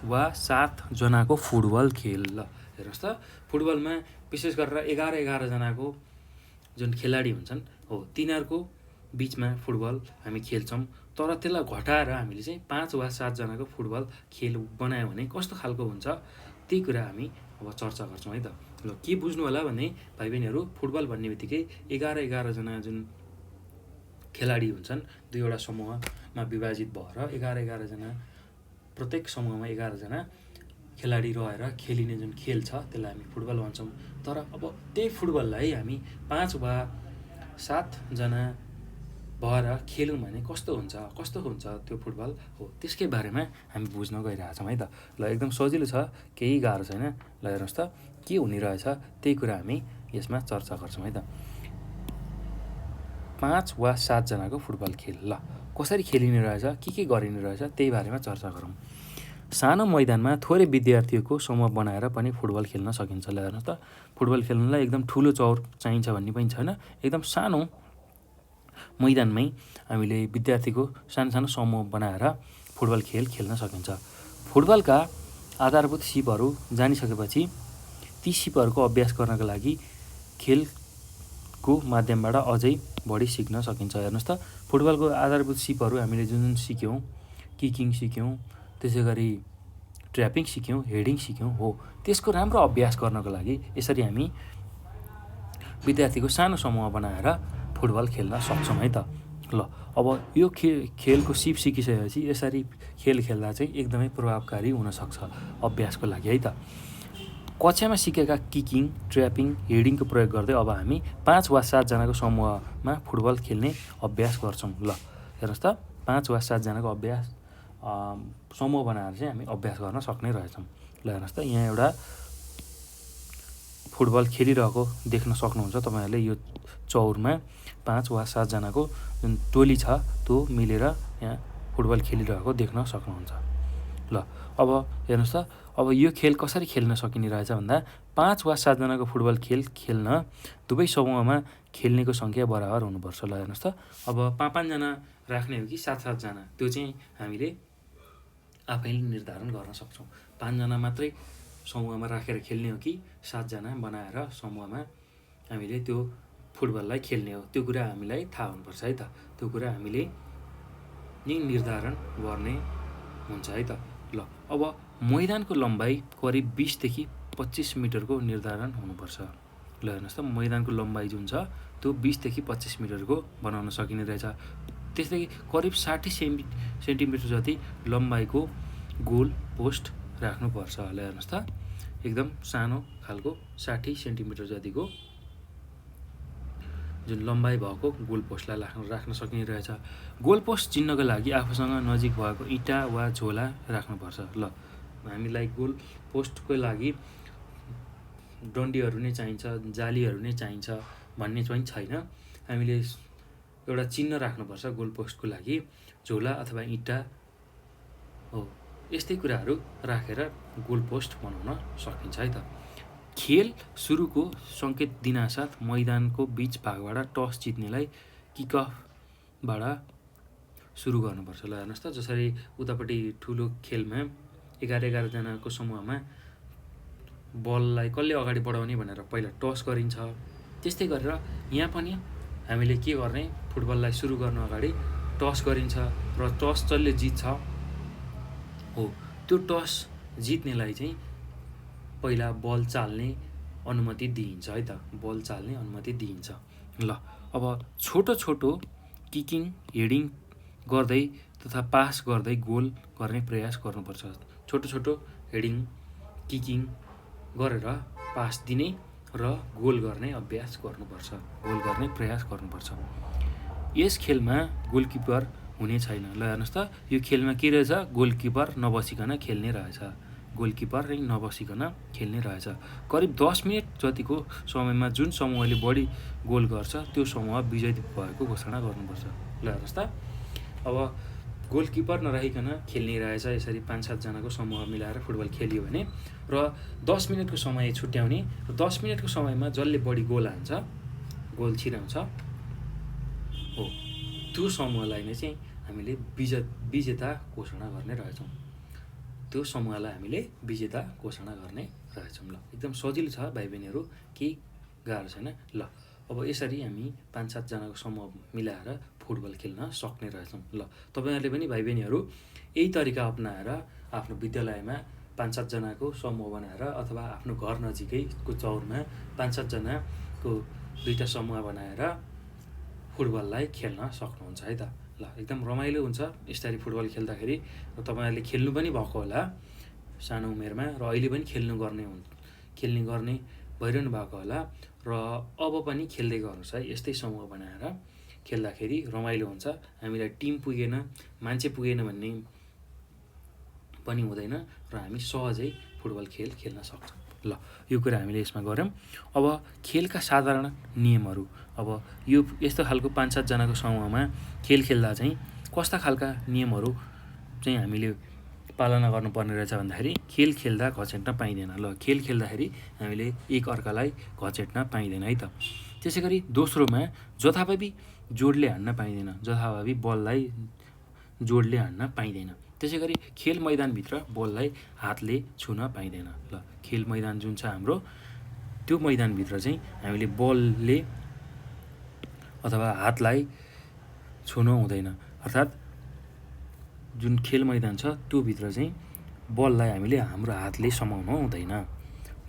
वा 7 जनाको फुटबल खेल। ल हेर्नुहोस् त, फुटबलमा विशेष गरेर 11 जनाको जुन खेलाडी हुन्छन् हो तिनीहरूको बिचमा फुटबल हामी खेल्छौँ। तर त्यसलाई घटाएर हामीले चाहिँ 5 वा 7 जनाको फुटबल खेल बनायो भने कस्तो खालको हुन्छ त्यही कुरा हामी अब चर्चा गर्छौँ है त। ल के बुझ्नु होला भने भाइ बहिनीहरू, फुटबल भन्ने बित्तिकै 11 जना जुन खेलाडी हुन्छन्, दुईवटा समूहमा विभाजित भएर 11 जना, प्रत्येक समूहमा 11 जना खेलाडी रहेर खेलिने जुन खेल छ त्यसलाई हामी फुटबल भन्छौँ। तर अब त्यही फुटबललाई हामी 5 वा 7 जना भएर खेल्यौँ भने कस्तो हुन्छ त्यो फुटबल हो, त्यसकै बारेमा हामी बुझ्न गइरहेछौँ है त। ल एकदम सजिलो छ, केही गाह्रो छैन। ल हेर्नुहोस् त के हुने रहेछ त्यही कुरा हामी यसमा चर्चा गर्छौँ है त। 5 वा 7 जनाको फुटबल खेल। ल कसरी खेलिने रहेछ, के गरिने रहेछ त्यही बारेमा चर्चा गरौँ। सानो मैदानमा थोरै विद्यार्थीको समूह बनाएर पनि फुटबल खेल्न सकिन्छ। ल हेर्नुहोस् त, फुटबल खेल्नलाई एकदम ठुलो चौर चाहिन्छ भन्ने पनि छैन, एकदम सानो मैदानमै हामीले विद्यार्थीको सानो समूह बनाएर फुटबल खेल खेल्न सकिन्छ। फुटबलका आधारभूत सिपहरू जानिसकेपछि ती सिपहरूको अभ्यास गर्नका लागि खेलको माध्यमबाट अझै बढी सिक्न सकिन्छ। हेर्नुहोस् त, फुटबलको आधारभूत सिपहरू हामीले जुन सिक्यौँ, किकिङ सिक्यौँ, त्यसै गरी ट्र्यापिङ सिक्यौँ, हेडिङ सिक्यौँ हो, त्यसको राम्रो अभ्यास गर्नको लागि यसरी हामी विद्यार्थीको सानो समूह बनाएर फुटबल खेल्न सक्छौँ है त। ल अब यो खेलको सिप सिकिसकेपछि यसरी खेल खेल्दा चाहिँ एकदमै प्रभावकारी हुनसक्छ अभ्यासको लागि है त। कक्षामा सिकेका किकिङ, ट्र्यापिङ, हेडिङको प्रयोग गर्दै अब हामी 5 वा 7 जनाको समूहमा फुटबल खेल्ने अभ्यास गर्छौँ। ल हेर्नुहोस् त, 5 वा 7 जनाको अभ्यास समूह बनाएर चाहिँ हामी अभ्यास गर्न सक्ने रहेछौँ। ल हेर्नुहोस् त, यहाँ एउटा फुटबल खेलिरहेको देख्न सक्नुहुन्छ तपाईँहरूले। यो चौरमा 5 वा 7 जनाको जुन टोली छ त्यो मिलेर यहाँ फुटबल खेलिरहेको देख्न सक्नुहुन्छ। ल अब हेर्नुहोस् त, अब यो खेल कसरी खेल्न सकिने रहेछ भन्दा 5 वा 7 जनाको फुटबल खेल खेल्न दुवै समूहमा खेल्नेको सङ्ख्या बराबर हुनुपर्छ। ल हेर्नुहोस् त, अब 5 जना राख्ने हो कि 7 जना त्यो चाहिँ हामीले आफैले निर्धारण गर्न सक्छौँ। 5 जना मात्रै समूहमा राखेर खेल्ने हो कि 7 जना बनाएर समूहमा हामीले त्यो फुटबललाई खेल्ने हो, त्यो कुरा हामीलाई थाहा हुनुपर्छ है त। त्यो कुरा हामीले नै निर्धारण गर्ने हुन्छ है त। ल अब मैदानको लम्बाइ करिब 20 देखि 25 मिटरको निर्धारण हुनुपर्छ। ल हेर्नुहोस् त, मैदानको लम्बाइ जुन छ त्यो 20 देखि 25 मिटरको बनाउन सकिने रहेछ। त्यस्तै करिब 60 सेन्टिमिटर जति लम्बाइको गोल पोस्ट राख्नुपर्छ। ल हेर्नुहोस् त, एकदम सानो खालको 60 सेन्टिमिटर जतिको जुन लम्बाइ भएको गोल पोस्टलाई राख्न सकिने रहेछ। गोल पोस्ट चिन्नको लागि आफूसँग नजिक भएको इँटा वा झोला राख्नुपर्छ। ल हामीलाई गोल पोस्टको लागि डन्डीहरू नै चाहिन्छ, जालीहरू नै चाहिन्छ भन्ने चाहिँ छैन। हामीले एउटा चिन्ह राख्नुपर्छ गोल पोस्टको लागि, झोला अथवा इँटा हो, यस्तै कुराहरू राखेर गोल पोस्ट बनाउन सकिन्छ है त। खेल सुरुको सङ्केत दिनासाथ मैदानको बिच भागबाट टस जित्नेलाई किकअफबाट सुरु गर्नुपर्छ। ल हेर्नुहोस् त, जसरी उतापट्टि ठुलो खेलमा 11 जनाको समूहमा बललाई कसले अगाडि बढाउने भनेर पहिला टस गरिन्छ, त्यस्तै गरेर यहाँ पनि हामीले के गर्ने, फुटबललाई सुरु गर्न अगाडि टस गरिन्छ र टस जसले जित्छ हो त्यो टस जित्नेलाई चाहिँ पहिला बल चाल्ने अनुमति दिइन्छ है त, बल चाल्ने अनुमति दिइन्छ। ल अब छोटो किकिङ, हेडिङ गर्दै तथा पास गर्दै गोल गर्ने प्रयास गर्नुपर्छ। छोटो हेडिङ, किकिङ गरेर पास दिने र गोल गर्ने अभ्यास गर्नुपर्छ, गोल गर्ने प्रयास गर्नुपर्छ। यस खेलमा गोलकिपर हुने छैन। ल हेर्नुहोस् त, यो खेलमा के रहेछ, गोलकिपर नबसिकन खेल्ने रहेछ, गोलकिपर नबसिकन खेल्ने रहेछ। करिब 10 मिनट जतिको समयमा जुन समूहले बढी गोल गर्छ त्यो समूह विजयी भएको घोषणा गर्नुपर्छ। ल हेर्नुहोस् त, अब गोलकिपर नरहिकन खेल्ने रहेछ। यसरी 5-7 जनाको समूह मिलाएर फुटबल खेलियो भने र 10 मिनटको समय छुट्याउने र 10 मिनटको समयमा जसले बढी गोल हान्छ, गोल छिराउँछ हो, त्यो समूहलाई नै चाहिँ हामीले विजेता घोषणा गर्ने रहेछौँ। त्यो समूहलाई हामीले विजेता घोषणा गर्ने रहेछौँ। ल, एकदम सजिलो छ भाइ बहिनीहरू, केही गाह्रो छैन। ल, अब यसरी हामी 5-7 जनाको समूह मिलाएर फुटबल खेल्न सक्ने रहेछौँ। ल, तपाईँहरूले पनि भाइ बहिनीहरू यही तरिका अपनाएर आफ्नो विद्यालयमा 5-7 जनाको समूह बनाएर अथवा आफ्नो घर नजिकैको चौरमा 5-7 जनाको 2टा समूह बनाएर फुटबललाई खेल्न सक्नुहुन्छ है त। ल, एकदम रमाइलो हुन्छ यसरी फुटबल खेल्दाखेरि। र तपाईँहरूले खेल्नु पनि भएको होला सानो उमेरमा, र अहिले पनि खेल्ने गर्ने भइरहनु भएको होला, र अब पनि खेल्दै गर्नुहोस् है। यस्तै समूह बनाएर खेल्दाखेरि रमाइलो हुन्छ। हामीलाई टिम पुगेन, मान्छे पुगेन भन्ने पनि हुँदैन र हामी सहजै फुटबल खेल्न सक्छौँ। ल, यो कुरा हामीले यसमा गऱ्यौँ। अब खेलका साधारण नियमहरू, अब यो यस्तो खालको 5-7 जनाको समूहमा खेल खेल्दा चाहिँ कस्ता खालका नियमहरू चाहिँ हामीले पालना गर्नुपर्ने रहेछ भन्दाखेरि खेल खेल्दा घचेट्न पाइँदैन। ल, खेल खेल्दाखेरि हामीले एक अर्कालाई घचेट्न पाइँदैन है त। त्यसै गरी दोस्रोमा जथाभावी जोडले हान्न पाइँदैन, जथाभावी बललाई जोडले हान्न पाइँदैन। त्यसै गरी खेल मैदानभित्र बललाई हातले छुन पाइँदैन। ल, खेल मैदान जुन छ हाम्रो, त्यो मैदानभित्र चाहिँ हामीले बलले अथवा हातलाई छुन हुँदैन। अर्थात् जुन खेल मैदान छ त्योभित्र चाहिँ बललाई हामीले हाम्रो हातले समाउन हुँदैन।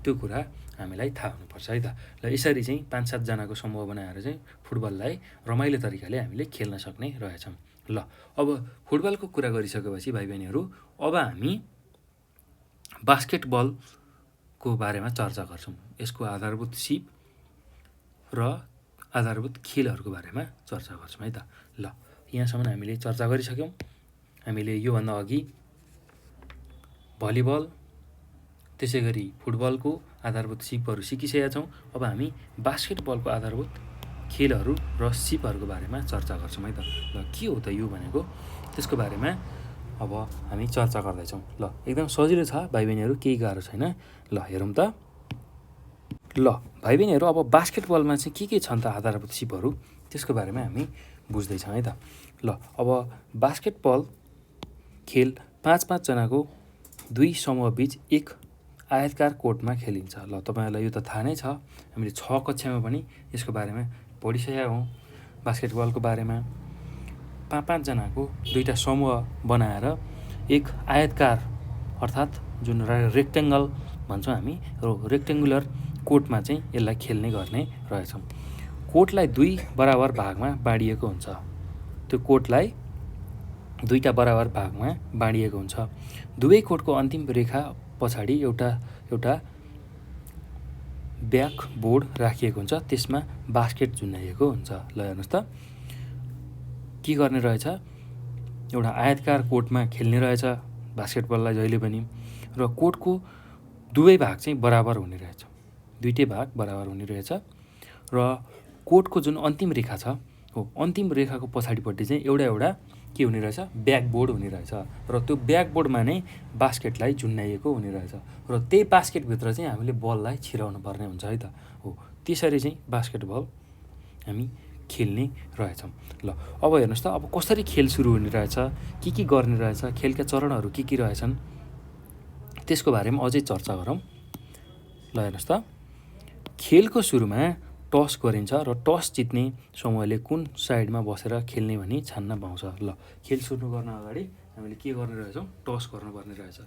त्यो कुरा हामीलाई थाहा हुनुपर्छ है त। ल, यसरी चाहिँ 5-7 जनाको समूह बनाएर चाहिँ फुटबललाई रमाइलो तरिकाले हामीले खेल्न सक्ने रहेछौँ। ल, अब फुटबलको कुरा गरिसकेपछि भाइ बहिनीहरू अब हामी बास्केटबलको बारेमा चर्चा गर्छौँ। यसको आधारभूत सिप र आधारभूत खेलहरूको बारेमा चर्चा गर्छौँ है त। ल, यहाँसम्म हामीले चर्चा गरिसक्यौँ। हामीले योभन्दा अघि भलिबल त्यसै गरी फुटबलको आधारभूत सिपहरू सिकिसकेका छौँ। अब हामी बास्केटबलको आधारभूत खेलहरू र सिपहरूको बारेमा चर्चा गर्छौँ है त। ल, के हो त यो भनेको, त्यसको बारेमा अब हामी चर्चा गर्दैछौँ। ल, एकदम सजिलो छ भाइ बहिनीहरू, केही गाह्रो छैन। ल, हेरौँ त। ल, भाइ बहिनीहरू अब बास्केटबलमा चाहिँ के छन् त आधारभूत सिपहरू, त्यसको बारेमा हामी बुझ्दैछौँ है त। ल, अब बास्केटबल खेल 5-5 जनाको 2 समूहबीच एक आयतकार कोर्टमा खेलिन्छ। ल, तपाईँहरूलाई यो त थाहा नै छ, हामीले 6 कक्षामा पनि यसको बारेमा पढिसकेका हौँ। बास्केटबलको बारेमा 5-5 जनाको 2टा समूह बनाएर एक आयतकार अर्थात् जुन रेक्टेङ्गल भन्छौँ हामी, रेक्टेङ्गुलर कोर्टमा चाहिँ यसलाई खेल्ने गर्ने रहेछौँ। कोर्टलाई 2 बराबर भागमा बाँडिएको हुन्छ। त्यो कोर्टलाई 2टा बराबर भागमा बाँडिएको हुन्छ। दुवै कोर्टको अन्तिम रेखा पछाडि एउटा ब्याक बोर्ड राखिएको हुन्छ, त्यसमा बास्केट झुन्डाइएको हुन्छ। ल, हेर्नुहोस् त के गर्ने रहेछ, एउटा आयतकार कोर्टमा खेल्ने रहेछ बास्केटबललाई जहिले पनि, र कोर्टको दुवै भाग चाहिँ बराबर हुने रहेछ, 2टै भाग बराबर हुने रहेछ। र कोर्टको जुन अन्तिम रेखा छ हो, अन्तिम रेखाको पछाडिपट्टि चाहिँ एउटा के हुने रहेछ, ब्याकबोर्ड हुने रहेछ, र त्यो ब्याकबोर्डमा नै बास्केटलाई झुन्डाइएको हुने रहेछ, र त्यही बास्केटभित्र चाहिँ हामीले बललाई छिराउनु पर्ने हुन्छ है त। हो, त्यसरी चाहिँ बास्केटबल हामी खेल्ने रहेछौँ। ल, अब हेर्नुहोस् त, अब कसरी खेल सुरु हुने रहेछ, के गर्ने रहेछ, खेलका चरणहरू के रहेछन्, त्यसको बारेमा अझै चर्चा गरौँ। ल, हेर्नुहोस् त, खेलको सुरुमा टस गरिन्छ र टस जित्ने समूहले कुन साइडमा बसेर खेल्ने भनी छान्न पाउँछ। ल, खेल सुरु गर्न अगाडि हामीले के गर्ने रहेछौँ, टस गर्नुपर्ने रहेछ।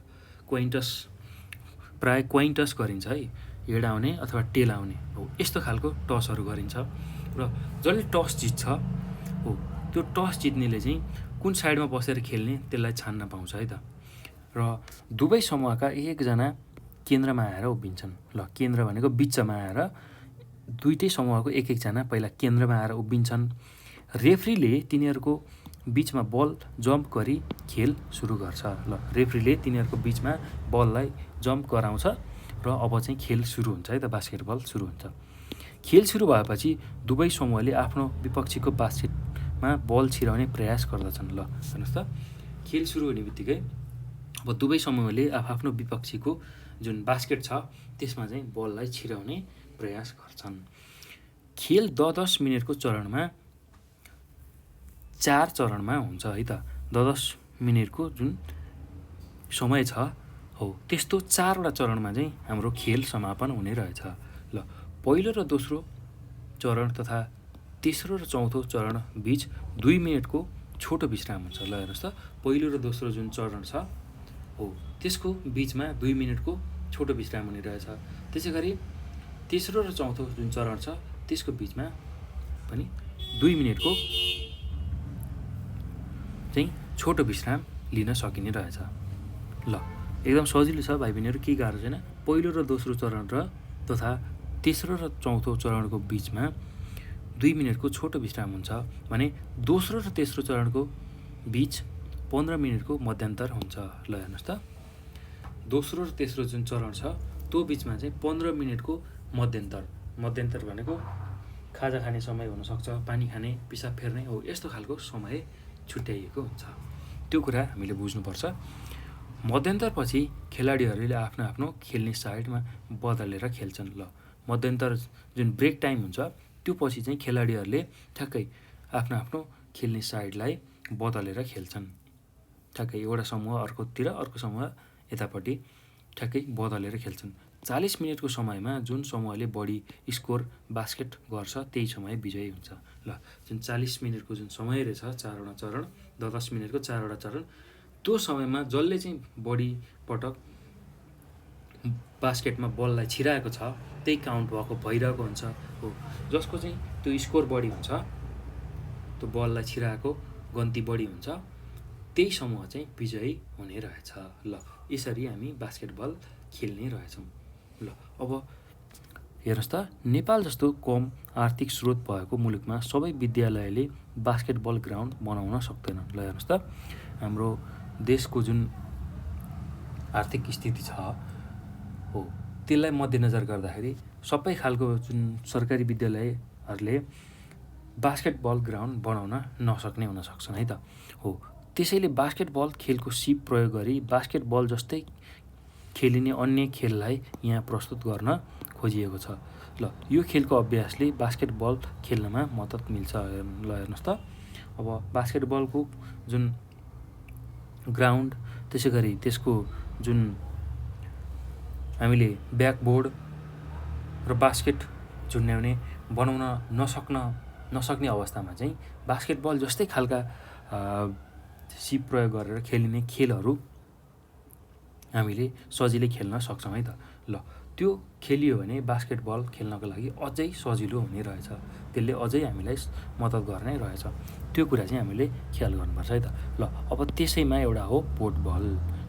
प्राय कोइन टस गरिन्छ है, हेड आउने अथवा टेल आउने हो, यस्तो खालको टसहरू गरिन्छ। र जसले टस जित्छ हो, त्यो टस जित्नेले चाहिँ कुन साइडमा बसेर खेल्ने त्यसलाई छान्न पाउँछ है त। र दुवै समूहका एकजना केन्द्रमा आएर उभिन्छन्। ल, केन्द्र भनेको बिचमा आएर 2टै समूहको एकजना पहिला केन्द्रमा आएर उभिन्छन्। रेफ्रीले तिनीहरूको बिचमा बल जम्प गरी खेल सुरु गर्छ। ल, रेफ्रीले तिनीहरूको बिचमा बललाई जम्प गराउँछ र अब चाहिँ खेल सुरु हुन्छ है त, बास्केटबल सुरु हुन्छ। खेल सुरु भएपछि दुवै समूहले आफ्नो विपक्षीको बास्केटमा बल छिराउने प्रयास गर्दछन्। ल, हेर्नुहोस् त, खेल सुरु हुने बित्तिकै अब दुवै समूहले आफ्नो विपक्षीको जुन बास्केट छ त्यसमा चाहिँ बललाई छिराउने प्रयास गर्छन्। खेल 10 मिनटको चरणमा 4 चरणमा हुन्छ है त। 10 मिनटको जुन समय छ हो त्यस्तो 4वटा चरणमा चाहिँ हाम्रो खेल समापन हुने रहेछ। ल पहिलो र दोस्रो चरण तथा तेस्रो र चौथो चरण बीच 2 मिनटको छोटो विश्राम हुन्छ। ल हेर्नुहोस् त, पहिलो र दोस्रो जुन चरण छ हो त्यसको बिचमा 2 मिनटको छोटो विश्राम हुने रहेछ। त्यसै गरी तेस्रो र चौथो जुन चरण छ त्यसको बिचमा पनि 2 मिनटको चाहिँ छोटो विश्राम लिन सकिने रहेछ। ल एकदम सजिलो छ भाइ बहिनीहरू, केही गाह्रो छैन। पहिलो र दोस्रो चरण र तथा तेस्रो र चौथो चरणको बिचमा 2 मिनटको छोटो विश्राम हुन्छ भने दोस्रो र तेस्रो चरणको बिच 15 मिनटको मध्यान्तर हुन्छ। ल हेर्नुहोस् त, दोस्रो र तेस्रो जुन चरण छ त्यो बिचमा चाहिँ 15 मिनटको मध्यान्तर भनेको खाजा खाने समय हुनसक्छ, पानी खाने, पिसाब फेर्ने हो यस्तो खालको समय छुट्याइएको हुन्छ। त्यो कुरा हामीले बुझ्नुपर्छ। मध्यान्तरपछि खेलाडीहरूले आफ्नो आफ्नो खेल्ने साइडमा बदलेर खेल्छन्। ल मध्यान्तर जुन ब्रेक टाइम हुन्छ त्यो पछि चाहिँ खेलाडीहरूले ठ्याक्कै आफ्नो आफ्नो खेल्ने साइडलाई बदलेर खेल्छन्। ठ्याक्कै एउटा समूह अर्कोतिर, अर्को समूह यतापट्टि ठ्याक्कै बदलेर खेल्छन्। 40 मिनटको समयमा जुन समूहले बढी स्कोर बास्केट गर्छ त्यही समय विजयी हुन्छ। ल जुन 40 मिनटको जुन समय रहेछ 4वटा चरण, 10 मिनटको 4वटा चरण, त्यो समयमा जसले चाहिँ बढी पटक बास्केटमा बललाई छिराएको छ त्यही काउन्ट भइरहेको हुन्छ हो। जसको चाहिँ त्यो स्कोर बढी हुन्छ, त्यो बललाई छिराएको गन्ती बढी हुन्छ, त्यही समूह चाहिँ विजयी हुने रहेछ। ल यसरी हामी बास्केटबल खेल्ने रहेछौँ। ल अब हेर्नुहोस् त, नेपाल जस्तो कम आर्थिक स्रोत भएको मुलुकमा सबै विद्यालयले बास्केटबल ग्राउन्ड बनाउन सक्दैन। ल हेर्नुहोस् त, हाम्रो देशको जुन आर्थिक स्थिति छ हो त्यसलाई मध्यनजर गर्दाखेरि सबै खालको जुन सरकारी विद्यालयहरूले बास्केटबल ग्राउन्ड बनाउन नसक्ने हुन सक्छन् है त हो। त्यसैले बास्केटबल खेलको सिप प्रयोग गरी बास्केटबल जस्तै खेलिने अन्य खेललाई यहाँ प्रस्तुत गर्न खोजिएको छ। ल यो खेलको अभ्यासले बास्केटबल खेल्नमा मद्दत मिल्छ। ल हेर्नुहोस् त, अब बास्केटबलको जुन ग्राउन्ड, त्यसै गरी त्यसको जुन हामीले ब्याकबोर्ड र बास्केट झुन्ड्याउने बनाउन नसक्ने अवस्थामा चाहिँ बास्केटबल जस्तै खालका सिप प्रयोग गरेर खेलिने खेलहरू हामीले सजिलै खेल्न सक्छौँ है त। ल त्यो खेलियो भने बास्केटबल खेल्नको लागि अझै सजिलो हुने रहेछ, त्यसले अझै हामीलाई मद्दत गर्ने रहेछ। त्यो कुरा चाहिँ हामीले ख्याल गर्नुपर्छ है त। ल अब त्यसैमा एउटा हो पोटबल।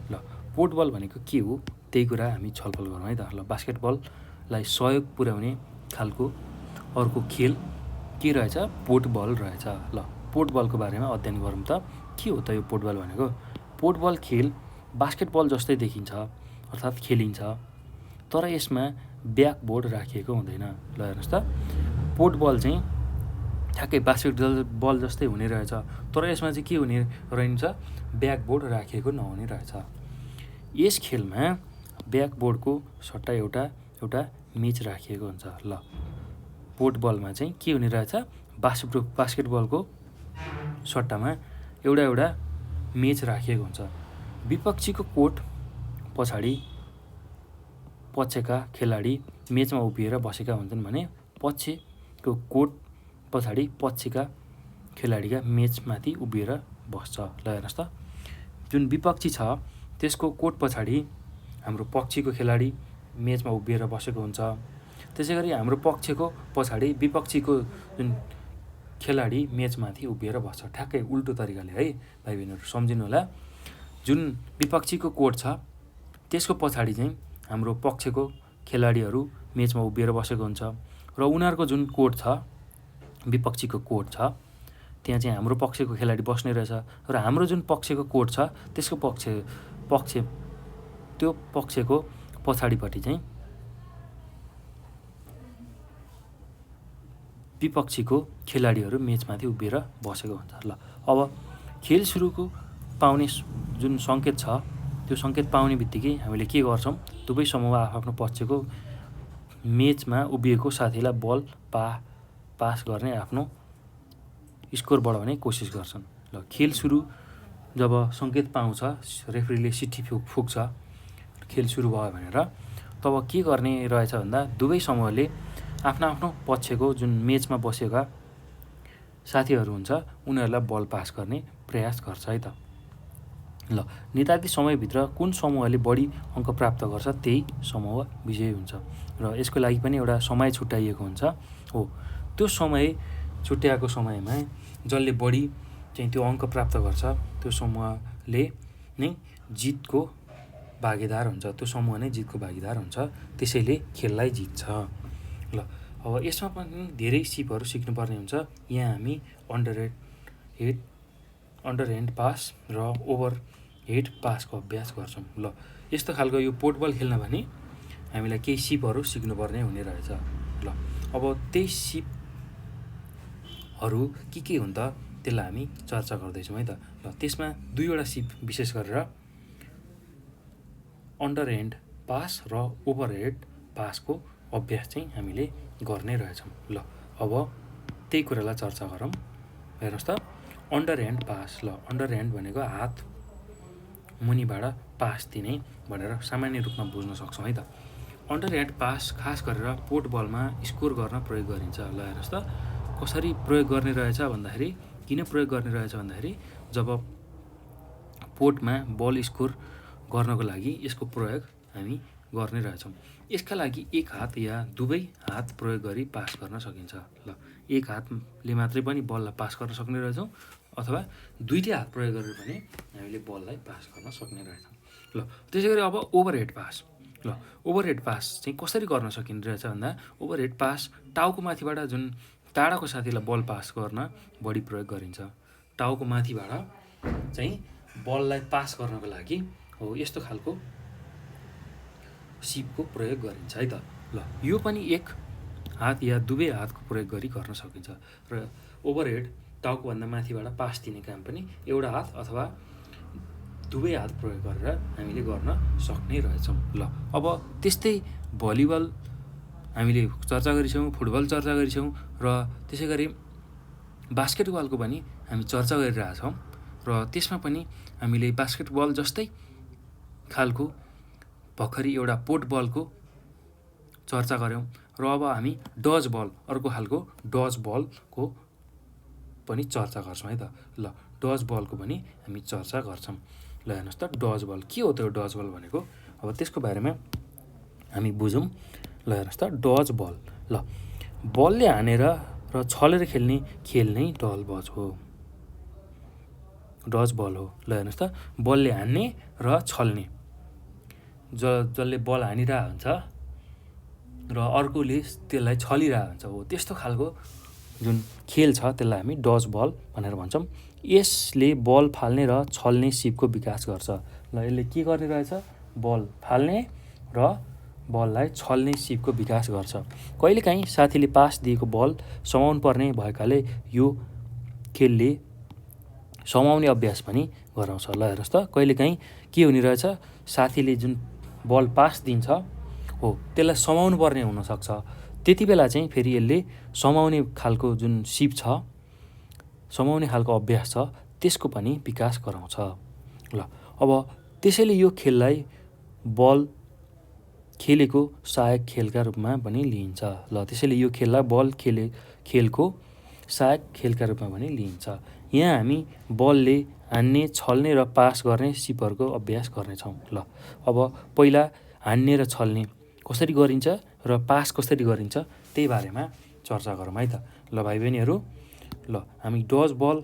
ल पोटबल भनेको के हो त्यही कुरा हामी छलफल गरौँ है त। ल बास्केटबललाई सहयोग पुर्याउने खालको अर्को खेल के रहेछ? पोटबल रहेछ। ल पोटबलको बारेमा अध्ययन गरौँ त। के हो त यो पोटबल भनेको? पोटबल खेल बास्केटबल जस्तै देखिन्छ अर्थात् खेलिन्छ, तर यसमा ब्याकबोर्ड राखिएको हुँदैन। ल हेर्नुहोस् त, पोटबल चाहिँ ठ्याक्कै बास्केटबल जस्तै हुने रहेछ, तर यसमा चाहिँ के हुने रहन्छ? ब्याकबोर्ड राखिएको नहुने रहेछ। यस खेलमा ब्याकबोर्डको सट्टा एउटा मेच राखिएको हुन्छ। ल पोटबलमा चाहिँ के हुने रहेछ? बास्केटबलको सट्टामा एउटा मेच राखिएको हुन्छ। विपक्षीको कोर्ट पछाडि पक्षका खेलाडी मेचमा उभिएर बसेका हुन्छन् भने पक्षको कोर्ट पछाडि पक्षका खेलाडीका मेचमाथि उभिएर बस्छ। ल हेर्नुहोस् त, जुन विपक्षी छ त्यसको कोर्ट पछाडि हाम्रो पक्षीको खेलाडी मेचमा उभिएर बसेको हुन्छ। त्यसै गरी हाम्रो पक्षको पछाडि विपक्षीको जुन खेलाडी मेचमाथि उभिएर बस्छ। ठ्याक्कै उल्टो तरिकाले है भाइ बहिनीहरू सम्झिनु होला। जुन विपक्षीको कोर्ट छ त्यसको पछाडि चाहिँ हाम्रो पक्षको खेलाडीहरू मेचमा उभिएर बसेको हुन्छ र उनीहरूको जुन कोर्ट छ, विपक्षीको कोर्ट छ, त्यहाँ चाहिँ हाम्रो पक्षको खेलाडी बस्ने रहेछ र हाम्रो जुन पक्षको कोर्ट छ त्यसको त्यो पक्षको पछाडिपट्टि चाहिँ विपक्षीको खेलाडीहरू मेचमाथि उभिएर बसेको हुन्छ। ल अब खेल सुरुको पाउने जुन सङ्केत छ त्यो सङ्केत पाउने बित्तिकै हामीले के गर्छौँ, दुवै समूह आफ्नो पक्षको मेचमा उभिएको साथीलाई बल पास गर्ने आफ्नो स्कोर बढाउने कोसिस गर्छन्। ल खेल सुरु जब सङ्केत पाउँछ, रेफ्रीले सिटी फुक्छ खेल सुरु भयो भनेर, तब के गर्ने रहेछ भन्दा दुवै समूहले आफ्नो आफ्नो पक्षको जुन मेचमा बसेका साथीहरू हुन्छ उनीहरूलाई बल पास गर्ने प्रयास गर्छ है त। ल निर्धारित समयभित्र कुन समूहले बढी अङ्क प्राप्त गर्छ त्यही समूह विजयी हुन्छ र यसको लागि पनि एउटा समय छुट्याइएको हुन्छ। हो त्यो समय छुट्याएको समयमा जसले बढी चाहिँ त्यो अङ्क प्राप्त गर्छ त्यो समूहले नै जितको भागीदार हुन्छ, त्यो समूह नै जितको भागीदार हुन्छ, त्यसैले खेललाई जित्छ। ल अब यसमा पनि धेरै सिपहरू सिक्नुपर्ने हुन्छ। यहाँ हामी अन्डरह्यान्ड पास र ओभरहेड पासको अभ्यास गर्छौँ। ल यस्तो खालको यो फुटबल खेल्न भने हामीलाई केही सिपहरू सिक्नुपर्ने हुने रहेछ। ल अब त्यही सिपहरू के हुन् त त्यसलाई हामी चर्चा गर्दैछौँ है त। ल त्यसमा दुईवटा सिप विशेष गरेर अन्डरह्यान्ड पास र ओभरहेड पासको अभ्यास चाहिँ हामीले गर्ने रहेछौँ। ल अब त्यही कुरालाई चर्चा गरौँ। हेर्नुहोस् त, अन्डरह्यान्ड पास। ल अन्डरह्यान्ड भनेको हात मुनिबाट पास दिने भनेर सामान्य रूपमा बुझ्न सक्छौँ है त। अन्डरह्यान्ड पास खास गरेर फुटबलमा स्कोर गर्न प्रयोग गरिन्छ। ल हेर्नुहोस् त कसरी प्रयोग गर्ने रहेछ भन्दाखेरि, किन प्रयोग गर्ने रहेछ भन्दाखेरि जब पोटमा बल स्कोर गर्नको लागि यसको प्रयोग हामी गर्ने रहेछौँ। यसका लागि एक हात या दुवै हात प्रयोग गरी पास गर्न सकिन्छ। ल एक हातले मात्रै पनि बललाई पास गर्न सक्ने रहेछौँ अथवा दुईटै हात प्रयोग गरेर पनि हामीले बललाई पास गर्न सक्ने रहेछौँ। ल त्यसै गरी अब ओभरहेड पास। ल ओभरहेड पास चाहिँ कसरी गर्न सकिने रहेछ भन्दा ओभरहेड पास टाउको माथिबाट जुन टाढाको साथीलाई बल पास गर्न बढी प्रयोग गरिन्छ। टाउको माथिबाट चाहिँ बललाई पास गर्नको लागि हो यस्तो खालको सिपको प्रयोग गरिन्छ है त। ल यो पनि एक हात या दुवै हातको प्रयोग गरी गर्न सकिन्छ र ओभरहेड टाउकोभन्दा माथिबाट पास दिने काम पनि एउटा हात अथवा दुवै हात प्रयोग गरेर हामीले गर्न सक्ने रहेछौँ। ल अब त्यस्तै भलिबल हामीले चर्चा गरिछौँ, फुटबल चर्चा गरिछौँ र त्यसै गरी बास्केटबलको पनि हामी चर्चा गरिरहेछौँ र त्यसमा पनि हामीले बास्केटबल जस्तै खालको भर्खरै एउटा फुटबलको चर्चा गऱ्यौँ र अब हामी डज बल, अर्को खालको डज बलको पनि चर्चा गर्छौँ है त। ल डज बलको पनि हामी चर्चा गर्छौँ। ल हेर्नुहोस् त डज बल के हो त यो डज बल भनेको, अब त्यसको बारेमा हामी बुझौँ। ल हेर्नुहोस् त डज बल। ल बलले हानेर र छलेर खेल्ने खेल नै डज हो, डज बल हो। ल हेर्नुहोस् त बलले हान्ने र छल्ने, जसले बल हानिरहेको हुन्छ र अर्कोले त्यसलाई छलिरहेको हुन्छ, हो त्यस्तो खालको जुन खेल छ त्यसलाई हामी डज बल भनेर भन्छौँ। यसले बल फाल्ने र छल्ने सिपको विकास गर्छ। ल यसले के गर्ने रहेछ, बल फाल्ने र बललाई छल्ने सिपको विकास गर्छ। कहिलेकाहीँ साथीले पास दिएको बल समाउनु पर्ने भएकाले यो खेलले समाउने अभ्यास पनि गराउँछ। ल हेर्नुहोस् त कहिलेकाहीँ के हुने रहेछ, साथीले जुन बल पास दिन्छ हो त्यसलाई समाउनु पर्ने हुनसक्छ, त्यति बेला चाहिँ फेरि यसले समाउने खालको जुन सिप छ, समाउने खालको अभ्यास छ त्यसको पनि विकास गराउँछ। ल अब त्यसैले यो खेललाई बल खेलेको सहायक खेलका रूपमा पनि लिइन्छ। ल त्यसैले यो खेललाई बल खेलको सहायक खेलका रूपमा पनि लिइन्छ। यहाँ हामी बलले हान्ने, छल्ने र पास गर्ने सिपहरूको अभ्यास गर्नेछौँ। ल अब पहिला हान्ने र छल्ने कसरी गरिन्छ र पास कसरी गरिन्छ त्यही बारेमा चर्चा गरौँ है त। ल भाइ बहिनीहरू, ल हामी डज बल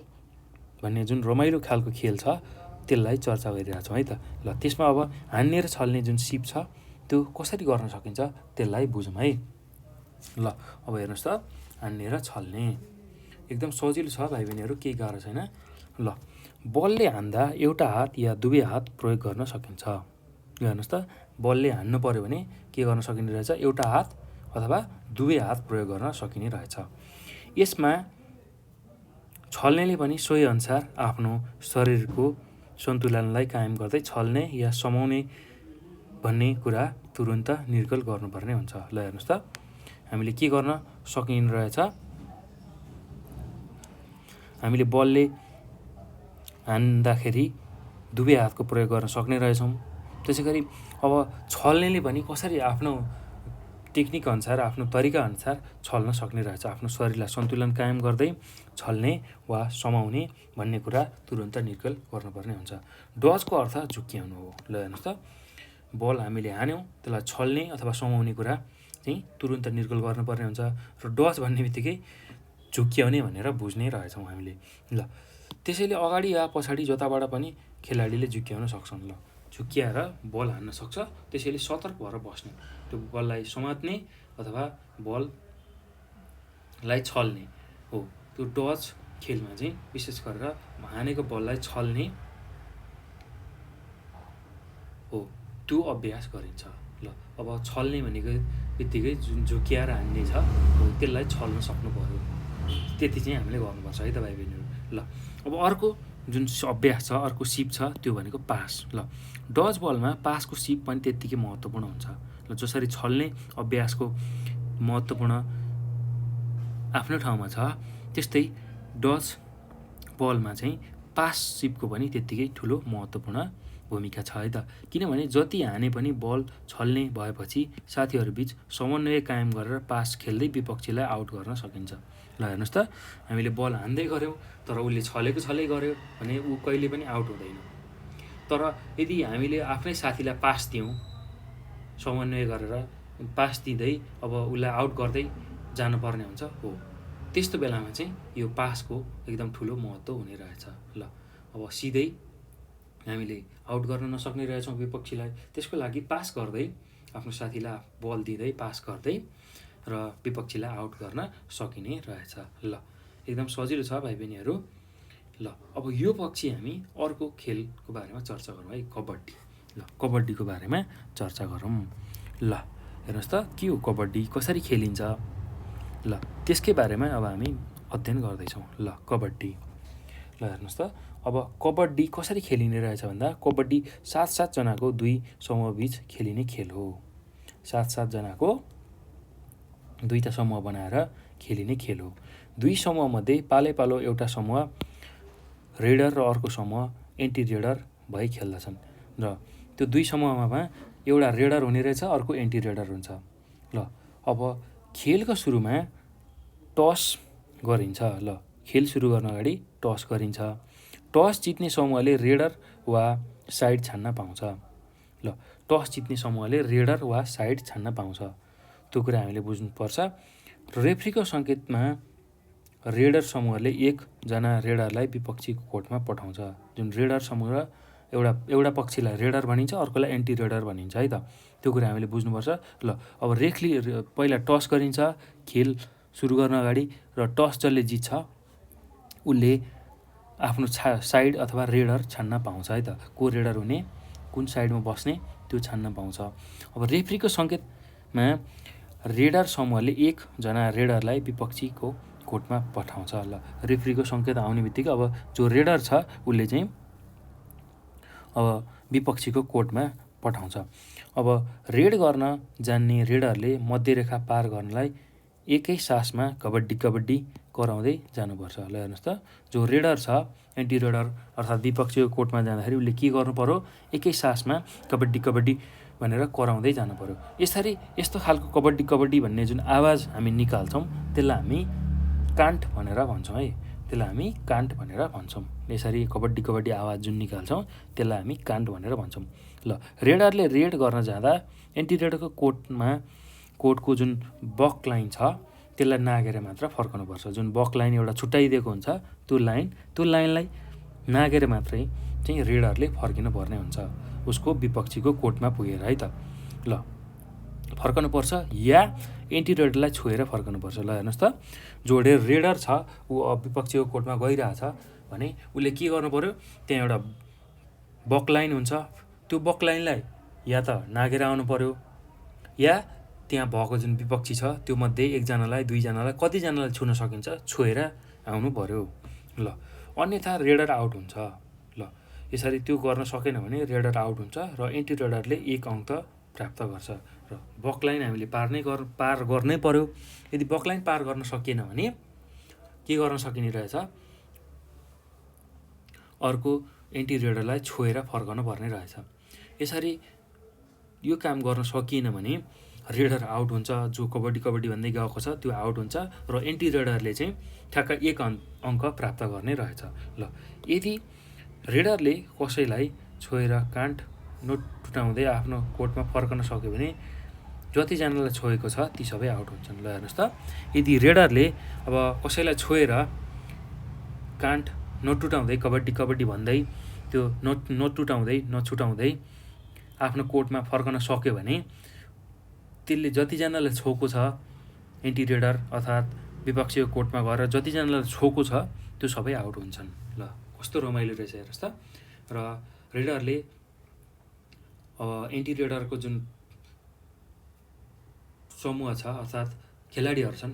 भन्ने जुन रमाइलो खालको खेल छ त्यसलाई चर्चा गरिरहेछौँ है त। ल त्यसमा अब हान्ने र छल्ने जुन सिप छ त्यो कसरी गर्न सकिन्छ त्यसलाई बुझौँ है। ल अब हेर्नुहोस् त हान्ने र छल्ने एकदम सजिलो छ भाइ बहिनीहरू, केही गाह्रो छैन। ल बलले हान्दा एउटा हात या दुवै हात प्रयोग गर्न सकिन्छ। हेर्नुहोस् त बलले हान्नु पऱ्यो भने के गर्न सकिने रहेछ, एउटा हात अथवा दुवै हात प्रयोग गर्न सकिने रहेछ। यसमा छल्नेले पनि सोही अनुसार आफ्नो शरीरको सन्तुलनलाई कायम गर्दै छल्ने या समाउने भन्ने कुरा तुरुन्त निर्गल गर्नुपर्ने हुन्छ। ल हेर्नुहोस् त हामीले के गर्न सकिरहेछ, हामीले बलले हान्दाखेरि दुवै हातको प्रयोग गर्न सक्ने रहेछौँ। त्यसै गरी अब छल्नेले पनि कसरी आफ्नो टेक्निक अनुसार आफ्नो तरिका अनुसार छल्न सक्ने रहेछ, आफ्नो शरीरलाई सन्तुलन कायम गर्दै छल्ने वा समाउने भन्ने कुरा तुरुन्त निर्गल गर्नुपर्ने हुन्छ। डजको अर्थ झुक्क्याउनु हो। ल हेर्नुहोस् त बल हामीले हान्यौँ, त्यसलाई छल्ने अथवा समाउने कुरा चाहिँ तुरुन्त निर्गल गर्नुपर्ने हुन्छ। र डज भन्ने बित्तिकै झुक्क्याउने भनेर बुझ्ने रहेछौँ हामीले। ल त्यसैले अगाडि या पछाडि जताबाट पनि खेलाडीले झुक्क्याउन सक्छन्। ल झुक्क्याएर बल हान्न सक्छ, त्यसैले सतर्क भएर बस्ने, त्यो बललाई समात्ने अथवा बललाई छल्ने हो। त्यो डज खेलमा चाहिँ विशेष गरेर हानेको बललाई छल्ने हो, त्यो अभ्यास गरिन्छ। ल अब छल्ने भनेको बित्तिकै जुन झुक्क्याएर हान्ने छ हो त्यसलाई छल्न सक्नु पर्यो, त्यति चाहिँ हामीले गर्नुपर्छ है त भाइ बहिनीहरू। ल अब अर्को जुन अभ्यास छ, अर्को सिप छ, त्यो भनेको पास। ल डज बलमा पासको सिप पनि त्यत्तिकै महत्त्वपूर्ण हुन्छ। ल जसरी छल्ने अभ्यासको महत्त्वपूर्ण आफ्नो ठाउँमा छ, त्यस्तै डज बलमा चाहिँ पास सिपको पनि त्यत्तिकै ठुलो महत्त्वपूर्ण भूमिका छ है त। किनभने जति हाने पनि बल छल्ने भएपछि साथीहरूबीच समन्वय कायम गरेर पास खेल्दै विपक्षीलाई आउट गर्न सकिन्छ। ल हेर्नुहोस् त हामीले बल हान्दै गऱ्यौँ तर उसले छलेको गर्यो भने ऊ कहिले पनि आउट हुँदैन। तर यदि हामीले आफ्नै साथीलाई पास दियौँ, समन्वय गरेर पास दिँदै अब उसलाई आउट गर्दै जानुपर्ने हुन्छ हो, त्यस्तो बेलामा चाहिँ यो पासको एकदम ठुलो महत्त्व हुने रहेछ। ल अब सिधै हामीले आउट गर्न नसक्ने रहेछौँ विपक्षीलाई, त्यसको लागि पास गर्दै आफ्नो साथीलाई बल दिँदै पास गर्दै र विपक्षीलाई आउट गर्न सकिने रहेछ। ल एकदम सजिलो छ भाइ बहिनीहरू। ल अब यो पछि हामी अर्को खेलको बारेमा चर्चा गरौँ है, कबड्डी। ल कबड्डीको बारेमा चर्चा गरौँ। ल हेर्नुहोस् त के हो कबड्डी, कसरी खेलिन्छ, ल त्यसकै बारेमा अब हामी अध्ययन गर्दैछौँ। ल कबड्डी, ल हेर्नुहोस् त अब कबड्डी कसरी खेलिने रहेछ भन्दा कबड्डी 7-7 जनाको दुई समूहबीच खेलिने खेल हो। 7-7 जनाको दुईवटा समूह बनाएर खेलिने खेल हो। दुई समूहमध्ये पालैपालो एउटा समूह रेडर र अर्को समूह एन्टी रेडर भई खेल्दछन् र त्यो दुई समूहमा एउटा रेडर हुने रहेछ, अर्को एन्टी रेडर हुन्छ। ल अब खेलको सुरुमा टस गरिन्छ। ल खेल सुरु गर्न अगाडि टस गरिन्छ। टस जित्ने समूहले रेडर वा साइड छान्न पाउँछ। ल टस जित्ने समूहले रेडर वा साइड छान्न पाउँछ, त्यो कुरा हामीले बुझ्नुपर्छ। रेफ्रीको सङ्केतमा रेडर समूहले एकजना रेडरलाई विपक्षीको कोर्टमा पठाउँछ। जुन रेडर समूह एउटा पक्षीलाई रेडर भनिन्छ, अर्कोलाई एन्टी रेडर भनिन्छ है त, त्यो कुरा हामीले बुझ्नुपर्छ। ल अब पहिला टस गरिन्छ खेल सुरु गर्न अगाडि, र टस जसले जित्छ उसले आफ्नो साइड अथवा रेडर छान्न पाउँछ है त, को रेडर हुने, कुन साइडमा बस्ने त्यो छान्न पाउँछ। अब रेफ्रीको सङ्केतमा रेडर समूहले एकजना रेडरलाई विपक्षीको कोर्टमा पठाउँछ। ल रेफ्रीको सङ्केत आउने बित्तिकै अब जो रेडर छ उसले चाहिँ अब विपक्षीको कोर्टमा पठाउँछ। अब रेड गर्न जान्ने रेडरले मध्यरेखा पार गर्नलाई एकै सासमा कबड्डी कबड्डी कराउँदै जानुपर्छ। ल हेर्नुहोस् त जो रेडर छ एन्टी रेडर अर्थात् विपक्षीको कोर्टमा जाँदाखेरि उसले के गर्नु पर्यो, एकै सासमा कबड्डी कबड्डी भनेर कराउँदै जानु पर्यो। यस्तो खालको कबड्डी कबड्डी भन्ने जुन आवाज हामी निकाल्छौँ त्यसलाई हामी कान्ट भनेर भन्छौँ है, त्यसलाई हामी कान्ट भनेर भन्छौँ। यसरी कबड्डी कबड्डी आवाज जुन निकाल्छौँ त्यसलाई हामी कान्ट भनेर भन्छौँ। ल रेडरले रेड गर्न जाँदा एन्टी रेडरको कोर्टको जुन बक लाइन छ त्यसलाई नागेर मात्र फर्कनुपर्छ। जुन बक लाइन एउटा छुट्याइदिएको हुन्छ त्यो लाइनलाई नागेर मात्रै चाहिँ रेडरले फर्किनु पर्ने हुन्छ उसको विपक्षीको कोर्टमा पुगेर है त। ल फर्कनुपर्छ या एन्टी रेडरलाई छोएर फर्कनुपर्छ। ल हेर्नुहोस् त जो रेडर छ ऊ विपक्षीको कोर्टमा गइरहेछ भने उसले के गर्नु पर्यो, त्यहाँ एउटा बक लाइन हुन्छ, त्यो बक लाइनलाई या त नागेर आउनु पर्यो या त्यहाँ भएको जुन विपक्षी छ त्यो मध्ये एकजनालाई दुईजनालाई कतिजनालाई छुन सकिन्छ छोएर आउनु पर्यो। ल अन्यथा रेडर आउट हुन्छ। ल यसरी त्यो गर्न सकेन भने रेडर आउट हुन्छ र एन्टी रेडरले 1 अङ्क प्राप्त गर्छ र बकलाइन हामीले पार गर्नै पर्यो। यदि बकलाइन पार गर्न सकिएन भने के गर्न सकिने रहेछ, अर्को एन्टी रेडरलाई छोएर फर्कन पर्ने रहेछ। यसरी यो काम गर्न सकिएन भने रेडर आउट हुन्छ, जो कबड्डी भन्दै गएको छ त्यो आउट हुन्छ र एन्टी रेडरले चाहिँ ठ्याक्क 1 अङ्क प्राप्त गर्ने रहेछ। ल यदि रेडरले कसैलाई छोएर कान्ट नोट टुटाउँदै आफ्नो कोर्टमा फर्कन सक्यो भने जतिजनालाई छोएको छ ती सबै आउट हुन्छन्। ल हेर्नुहोस् त, यदि रेडरले अब कसैलाई छोएर कान्ट नोट टुटाउँदै कबड्डी भन्दै त्यो नछुटाउँदै आफ्नो कोर्टमा फर्कन सक्यो भने त्यसले जतिजनालाई छोएको छ एन्टी रेडर अर्थात् विपक्षीय कोर्टमा गएर जतिजनालाई छोएको छ त्यो सबै आउट हुन्छन्। ल कस्तो रमाइलो रहेछ हेर्नुहोस् त। र रेडरले अब एन्टी रेडरको जुन समूह छ अर्थात् खेलाडीहरू छन्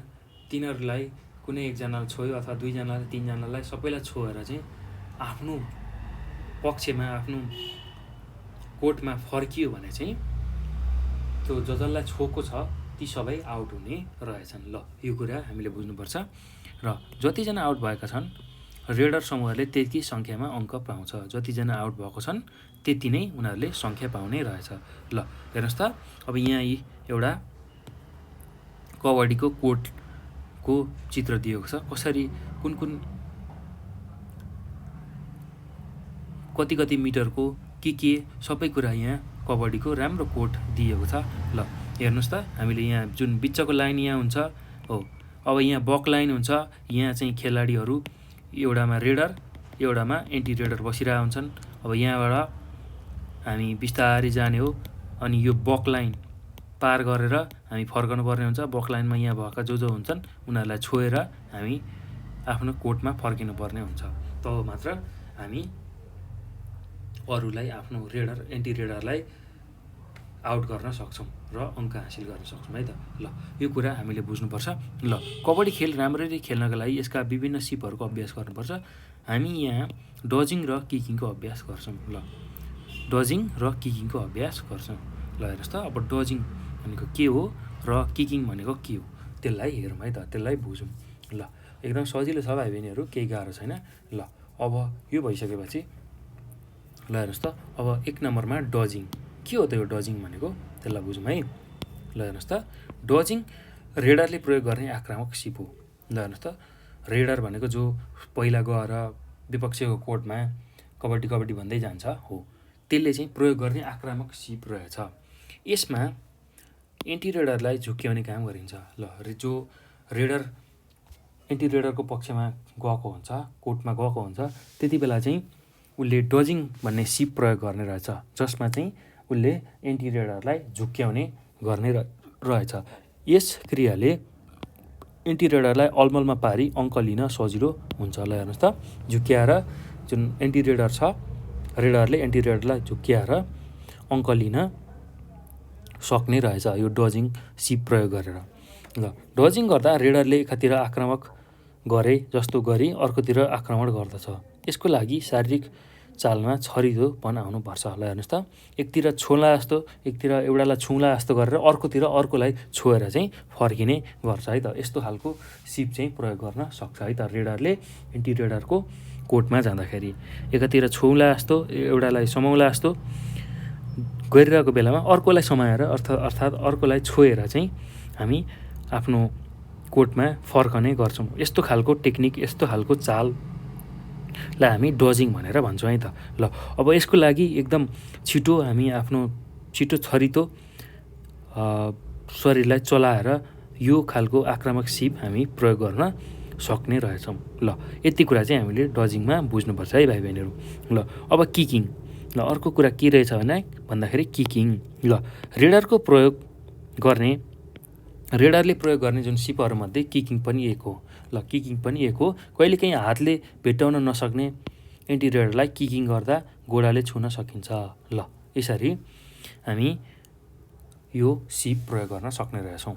तिनीहरूलाई कुनै एकजनालाई छोयो अथवा 2 जनालाई 3 जनालाई सबैलाई छोएर चाहिँ आफ्नो पक्षमा आफ्नो कोर्टमा फर्कियो भने चाहिँ त्यो जसलाई छोएको छ ती सबै आउट हुने रहेछन्। ल यो कुरा हामीले बुझ्नुपर्छ। र जतिजना आउट भएका छन् रेडर समूहले त्यति सङ्ख्यामा अङ्क पाउँछ, जतिजना आउट भएको छन् त्यति नै उनीहरूले सङ्ख्या पाउने रहेछ। ल हेर्नुहोस् त, अब यहाँ एउटा कबड्डीको कोर्टको चित्र दिएको छ, कसरी कुन कति मिटरको के सबै कुरा यहाँ कबड्डीको राम्रो कोर्ट दिएको छ। ल हेर्नुहोस् त, हामीले यहाँ जुन बिचको लाइन यहाँ हुन्छ हो, अब यहाँ बक लाइन हुन्छ, यहाँ चाहिँ खेलाडीहरू एउटामा रेडर एउटामा एन्टी रेडर बसिरहेका हुन्छन्। अब यहाँबाट हामी बिस्तारै जाने हो अनि यो बक लाइन पार गरेर हामी फर्कनु पर्ने हुन्छ। बक लाइनमा यहाँ भएका जो हुन्छन् उनीहरूलाई छोएर हामी आफ्नो कोर्टमा फर्किनु पर्ने हुन्छ। तब मात्र हामी अरूलाई आफ्नो रेडर एन्टी रेडरलाई आउट गर्न सक्छौँ र अङ्क हासिल गर्न सक्छौँ है त। ल यो कुरा हामीले बुझ्नुपर्छ। ल कबड्डी खेल राम्ररी खेल्नका लागि यसका विभिन्न सिपहरूको अभ्यास गर्नुपर्छ। हामी यहाँ डजिङ र किकिङको अभ्यास गर्छौँ। ल डजिङ र किकिङको अभ्यास गर्छौँ। ल हेर्नुहोस् त, अब डजिङ भनेको के हो र किकिङ भनेको के हो त्यसलाई हेरौँ है त, त्यसलाई बुझौँ। ल एकदम सजिलो छ भाइ बहिनीहरू, केही गाह्रो छैन। ल अब यो भइसकेपछि ल हेर्नुहोस् त, अब 1 नम्बरमा डजिङ के हो त? यो डजिङ भनेको त्यसलाई बुझौँ है। ल हेर्नुहोस् त, डजिङ रेडरले प्रयोग गर्ने आक्रामक सिप हो। ल हेर्नुहोस् त, रेडर भनेको जो पहिला गएर विपक्षीको कोर्टमा कबड्डी भन्दै जान्छ हो, त्यसले चाहिँ प्रयोग गर्ने आक्रामक सिप रहेछ। यसमा एन्टी रेडरलाई झुक्क्याउने काम गरिन्छ। ल जो रेडर एन्टी रेडरको पक्षमा गएको हुन्छ, कोर्टमा गएको हुन्छ, त्यति बेला चाहिँ उसले डजिङ भन्ने सिप प्रयोग गर्ने रहेछ, जसमा चाहिँ उसले एन्टी रेडरलाई झुक्क्याउने गर्ने रहेछ। यस क्रियाले एन्टी रेडरलाई अलमलमा पारी अङ्क लिन सजिलो हुन्छ। ल हेर्नुहोस् त, झुक्क्याएर जुन एन्टी रेडर छ, रेडरले एन्टी रेडरलाई झुक्क्याएर अङ्क लिन सक्ने रहेछ यो डजिङ सिप प्रयोग गरेर। ल डजिङ गर्दा रेडरले एकातिर आक्रामक गरे जस्तो गरी अर्कोतिर आक्रमण गर्दछ। यसको लागि शारीरिक चालमा छरिदोपन आउनुपर्छ। ल हेर्नुहोस् त, एकतिर छोला जस्तो एकतिर एउटालाई छुङ्ला जस्तो गरेर अर्कोतिर अर्कोलाई छोएर चाहिँ फर्किने गर्छ है त। यस्तो खालको सिप चाहिँ प्रयोग गर्न सक्छ है त रेडरले एन्टी रेडरको कोर्टमा जाँदाखेरि। एकातिर छुङ्ला जस्तो एउटालाई समाउला जस्तो गरिरहेको बेलामा अर्कोलाई समाएर अर्थात् अर्कोलाई छोएर चाहिँ हामी आफ्नो कोर्टमा फर्कने गर्छौँ। यस्तो खालको टेक्निक, यस्तो खालको चाललाई हामी डजिङ भनेर भन्छौँ है त। ल अब यसको लागि एकदम छिटो हामी आफ्नो छिटो छरितो शरीरलाई चलाएर यो खालको आक्रामक सिप हामी प्रयोग गर्न सक्ने रहेछौँ। ल यति कुरा चाहिँ हामीले डजिङमा बुझ्नुपर्छ है भाइ बहिनीहरू। ल अब किकिङ। ल अर्को कुरा के रहेछ भन्दाखेरि किकिङ। ल रेडरले प्रयोग गर्ने जुन सिपहरूमध्ये किकिङ पनि एक हो। ल किकिङ पनि एक हो। कहिलेकाहीँ हातले भेट्टाउन नसक्ने एन्टी रेडरलाई किकिङ गर्दा गोडाले छुन सकिन्छ। ल यसरी हामी यो सिप प्रयोग गर्न सक्ने रहेछौँ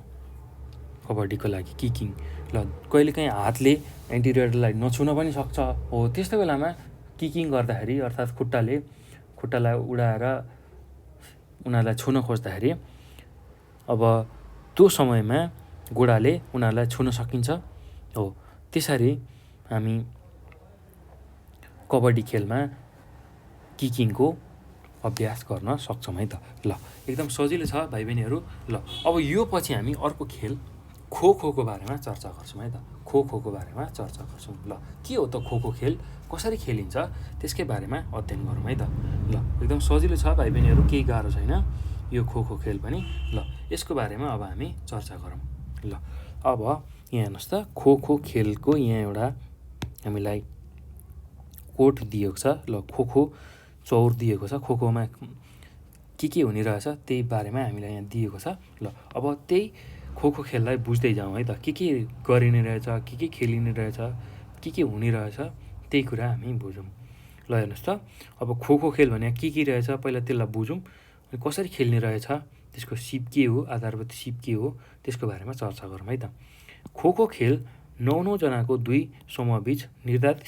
कबड्डीको लागि किकिङ। ल कहिलेकाहीँ हातले एन्टी रेडरलाई नछुन पनि सक्छ हो, त्यस्तो बेलामा किकिङ गर्दाखेरि अर्थात् खुट्टालाई उडाएर उनीहरूलाई छुन खोज्दाखेरि अब त्यो समयमा गोडाले उनीहरूलाई छुन सकिन्छ। हो, त्यसरी हामी कबड्डी खेलमा किकिङको अभ्यास गर्न सक्छौँ है त। ल, एकदम सजिलो छ भाइ बहिनीहरू। ल, अब यो पछि हामी अर्को खेल खो-खोको बारेमा चर्चा गर्छौँ है त। खो-खोको बारेमा चर्चा गर्छौँ। ल, के हो त खो-खो खेल, कसरी खेलिन्छ त्यसकै बारेमा अध्ययन गरौँ है त। ल, एकदम सजिलो छ भाइ बहिनीहरू, केही गाह्रो छैन यो खो-खो खेल पनि। ल, यसको बारेमा अब हामी चर्चा गरौँ। ल, अब यहाँ हेर्नुहोस् त, खो-खो खेलको यहाँ एउटा हामीलाई कोड दिएको छ। ल, खो-खो चौर दिएको छ। खो-खोमा के हुने रहेछ त्यही बारेमा हामीलाई यहाँ दिएको छ। ल, अब त्यही खो-खो खेललाई बुझ्दै जाउँ है त। के गरिने रहेछ, के खेलिने रहेछ, के हुने रहेछ त्यही कुरा हामी बुझौँ। ल, हेर्नुहोस् त, अब खो-खो खेल भने के रहेछ पहिला त्यसलाई बुझौँ। अनि कसरी खेल्ने रहेछ, त्यसको सिप के हो, आधारभूत सिप के हो, त्यसको बारेमा चर्चा गरौँ है त। खो-खो खेल 9 जनाको 2 समूहबीच निर्धारित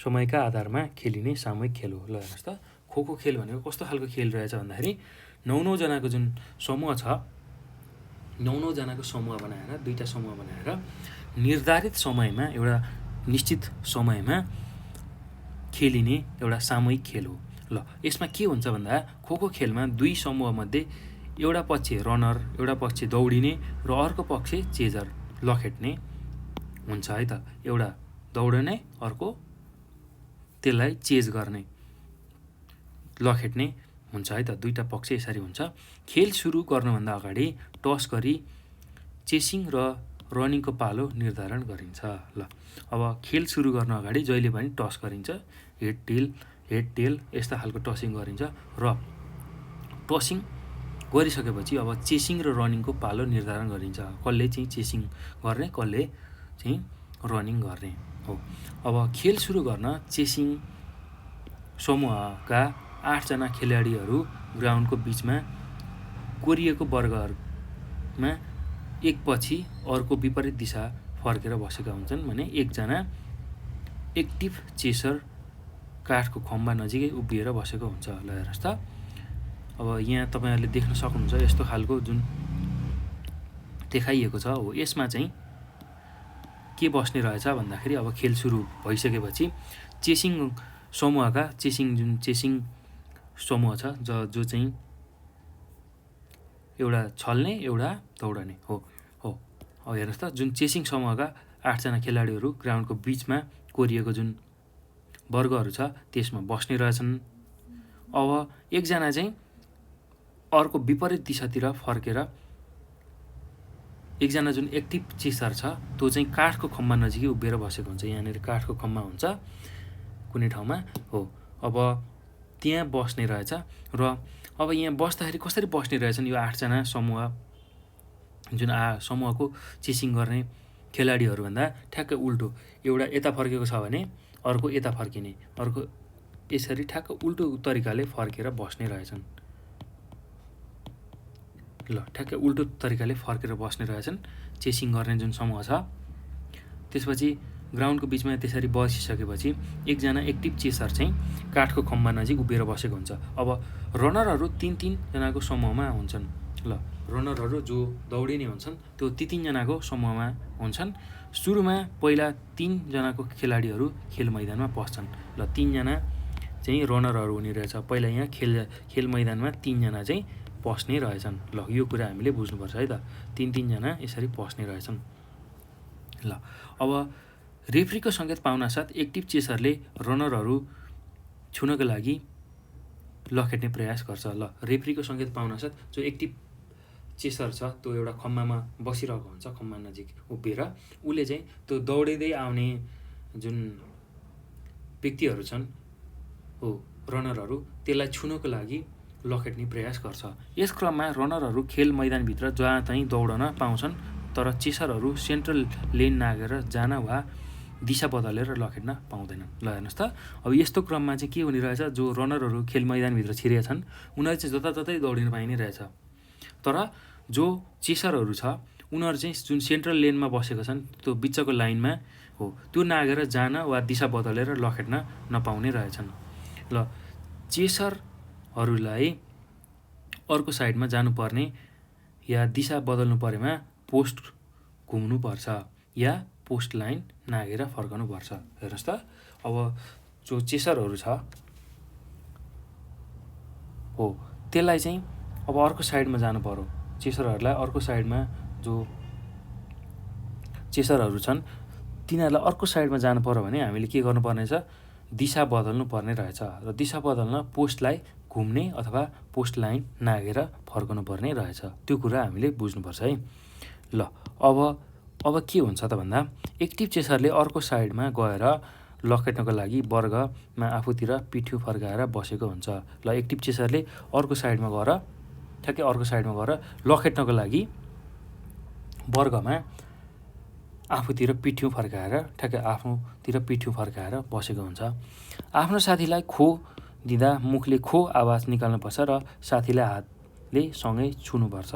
समयका आधारमा खेलिने सामूहिक खेल हो। ल, हेर्नुहोस् त, खो-खो खेल भनेको कस्तो खालको खेल रहेछ भन्दाखेरि 9 जनाको जुन समूह छ, 9 जनाको समूह बनाएर 2टा समूह बनाएर निर्धारित समयमा एउटा निश्चित समयमा खेलिने एउटा सामूहिक खेल हो। ल, यसमा के हुन्छ भन्दा खो-खो खेलमा 2 समूहमध्ये एउटा पक्ष रनर, एउटा पक्ष दौडिने र अर्को पक्ष चेजर लखेट्ने हुन्छ है त। एउटा दौडने, अर्को त्यसलाई चेज गर्ने लखेट्ने हुन्छ है त। 2टा पक्ष यसरी हुन्छ। खेल सुरु गर्नुभन्दा अगाडि टस गरी चेसिङ र रनिङको पालो निर्धारण गरिन्छ। ल, अब खेल सुरु गर्न अगाडि जहिले पनि टस गरिन्छ, हेड टेल यस्ता खालको टसिङ गरिन्छ र टसिङ गरिसकेपछि अब चेसिङ र रनिङको पालो निर्धारण गरिन्छ। कसले चाहिँ चेसिङ गर्ने, कसले चाहिँ रनिङ गर्ने हो। अब खेल सुरु गर्न चेसिङ समूहका 8 जना खेलाडीहरू ग्राउन्डको बिचमा कोरिएको वर्गमा एकपछि अर्को विपरीत दिशा फर्केर बसेका हुन्छन् भने एकजना एक्टिभ चेसर काठको खम्बा नजिकै उभिएर बसेको हुन्छ। ल, हेर्नुहोस् त, अब यहाँ तपाईँहरूले देख्न सक्नुहुन्छ यस्तो खालको जुन देखाइएको छ हो। यसमा चाहिँ के बस्ने रहेछ भन्दाखेरि अब खेल सुरु भइसकेपछि चेसिङ समूह छ जो चाहिँ एउटा छल्ने, एउटा दौडने हो। अब हेर्नुहोस् त, जुन चेसिङ समूहका 8 जना खेलाडीहरू ग्राउन्डको बिचमा कोरिएको जुन वर्गहरू छ त्यसमा बस्ने रहेछन्। अब एकजना चाहिँ अर्को विपरीत दिशातिर फर्केर एकजना जुन एक्टिभ चेसर छ त्यो चाहिँ काठको खम्बा नजिकै उभिएर बसेको हुन्छ। यहाँनिर काठको खम्बा हुन्छ कुनै ठाउँमा हो। अब त्यहाँ बस्ने रहेछ र अब यहाँ बस्दाखेरि कसरी बस्ने रहेछन् यो 8 जना जुन समूहको चेसिङ गर्ने खेलाडीहरूभन्दा ठ्याक्कै उल्टो। एउटा यता फर्केको छ भने अर्को यता फर्किने, अर्को यसरी ठ्याक्क उल्टो तरिकाले फर्केर बस्ने रहेछन्। ल, ठ्याक्कै उल्टो तरिकाले फर्केर बस्ने रहेछन् चेसिङ गर्ने जुन समूह छ। त्यसपछि ग्राउन्डको बिचमा त्यसरी बसिसकेपछि एकजना एक्टिभ चेसर चाहिँ काठको खम्बा नजिक उभिएर बसेको हुन्छ। अब रनरहरू 3 जनाको समूहमा हुन्छन्। ल, रनरहरू जो दौडिने हुन्छन् त्यो 3 जनाको समूहमा हुन्छन्। सुरुमा पहिला 3 जनाको खेलाडीहरू खेल मैदानमा पस्छन्। ल, 3 जना चाहिँ रनरहरू हुने रहेछ। पहिला यहाँ खेल मैदानमा 3 जना चाहिँ पस्ने रहेछन्। ल, यो कुरा हामीले बुझ्नुपर्छ है त। 3 जना यसरी पस्ने रहेछन्। ल, अब रेफ्रीको सङ्केत पाउनासाथ एक्टिभ चेसरले रनरहरू छुनको लागि लखेट्ने प्रयास गर्छ। ल, रेफ्रीको सङ्केत पाउनासाथ जो एक्टिभ चेसर छ त्यो एउटा खम्बामा बसिरहेको हुन्छ, खम्बा नजिक उभिएर। उसले चाहिँ त्यो दौडिँदै आउने जुन व्यक्तिहरू छन् हो, रनरहरू, त्यसलाई छुनको लागि लखेट्ने प्रयास गर्छ। यस क्रममा रनरहरू खेल मैदानभित्र जहाँ चाहिँ दौडन पाउँछन्, तर चेसरहरू सेन्ट्रल लेन नागेर जान वा दिशा बदलेर लखेट्न पाउँदैनन्। ल, हेर्नुहोस् त, अब यस्तो क्रममा चाहिँ के हुने रहेछ, जो रनरहरू खेल मैदानभित्र छिरेका छन् उनीहरू चाहिँ जताततै दौडिन पाइने रहेछ। तर जो चेसरहरू छ उनीहरू चाहिँ जुन सेन्ट्रल लेनमा बसेका छन् त्यो बिचको लाइनमा हो त्यो नागेर जान वा दिशा बदलेर लखेट्न नपाउने रहेछन्। ल चेसरहरूलाई अर्को साइडमा जानुपर्ने या दिशा बदल्नु परेमा पोस्ट घुम्नुपर्छ या पोस्ट लाइन नागेर फर्कनुपर्छ। हेर्नुहोस् त, अब जो चेसरहरू छ हो त्यसलाई चाहिँ अब अर्को साइडमा जानु पर्यो। चेसरहरूलाई अर्को साइडमा जो चेसरहरू छन् तिनीहरूलाई अर्को साइडमा जानु पर्यो भने हामीले के गर्नुपर्ने छ, दिशा बदल्नु पर्ने रहेछ। र दिशा बदल्न पोस्टलाई घुम्ने अथवा पोस्ट लाइन नागेर फर्कनु पर्ने रहेछ। त्यो कुरा हामीले बुझ्नुपर्छ है। ल अब के हुन्छ त भन्दा एक्टिभ चेसरले अर्को साइडमा गएर लखेट्नको लागि वर्गमा आफूतिर पिठ्यु फर्काएर बसेको हुन्छ। ल एक्टिभ चेसरले अर्को साइडमा गएर ठ्याक्कै अर्को साइडमा गएर लखेट्नको लागि वर्गमा आफूतिर पिठ्यु फर्काएर ठ्याक्कै आफूतिर पिठ्यु फर्काएर बसेको हुन्छ। आफ्नो साथीलाई खो दिँदा मुखले खो आवाज निकाल्नुपर्छ र साथीलाई हातले सँगै छुनुपर्छ।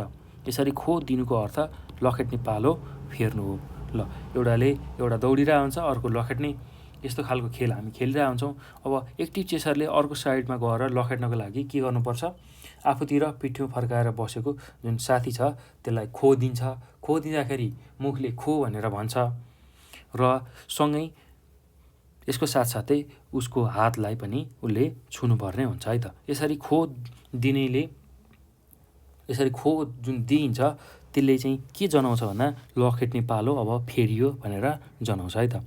यसरी खो दिनुको अर्थ लखेट्ने पालो फेर्नु हो। ल एउटाले एउटा दौडिरहेको हुन्छ, अर्को लखेट्ने, यस्तो खालको खेल हामी खेलिरहेको हुन्छौँ। अब एक्टिभ चेसरले अर्को साइडमा गएर लखेट्नको लागि के गर्नुपर्छ, आफूतिर पिठ्यु फर्काएर बसेको जुन साथी छ त्यसलाई खो दिन्छ। खो दिँदाखेरि मुखले खो भनेर भन्छ र सँगै यसको साथसाथै उसको हातलाई पनि उसले छुनुपर्ने हुन्छ है त। यसरी खो दिनेले, यसरी खो जुन दिइन्छ त्यसले चाहिँ के जनाउँछ भन्दा लखेट्ने पालो अब फेरियो भनेर जनाउँछ है त।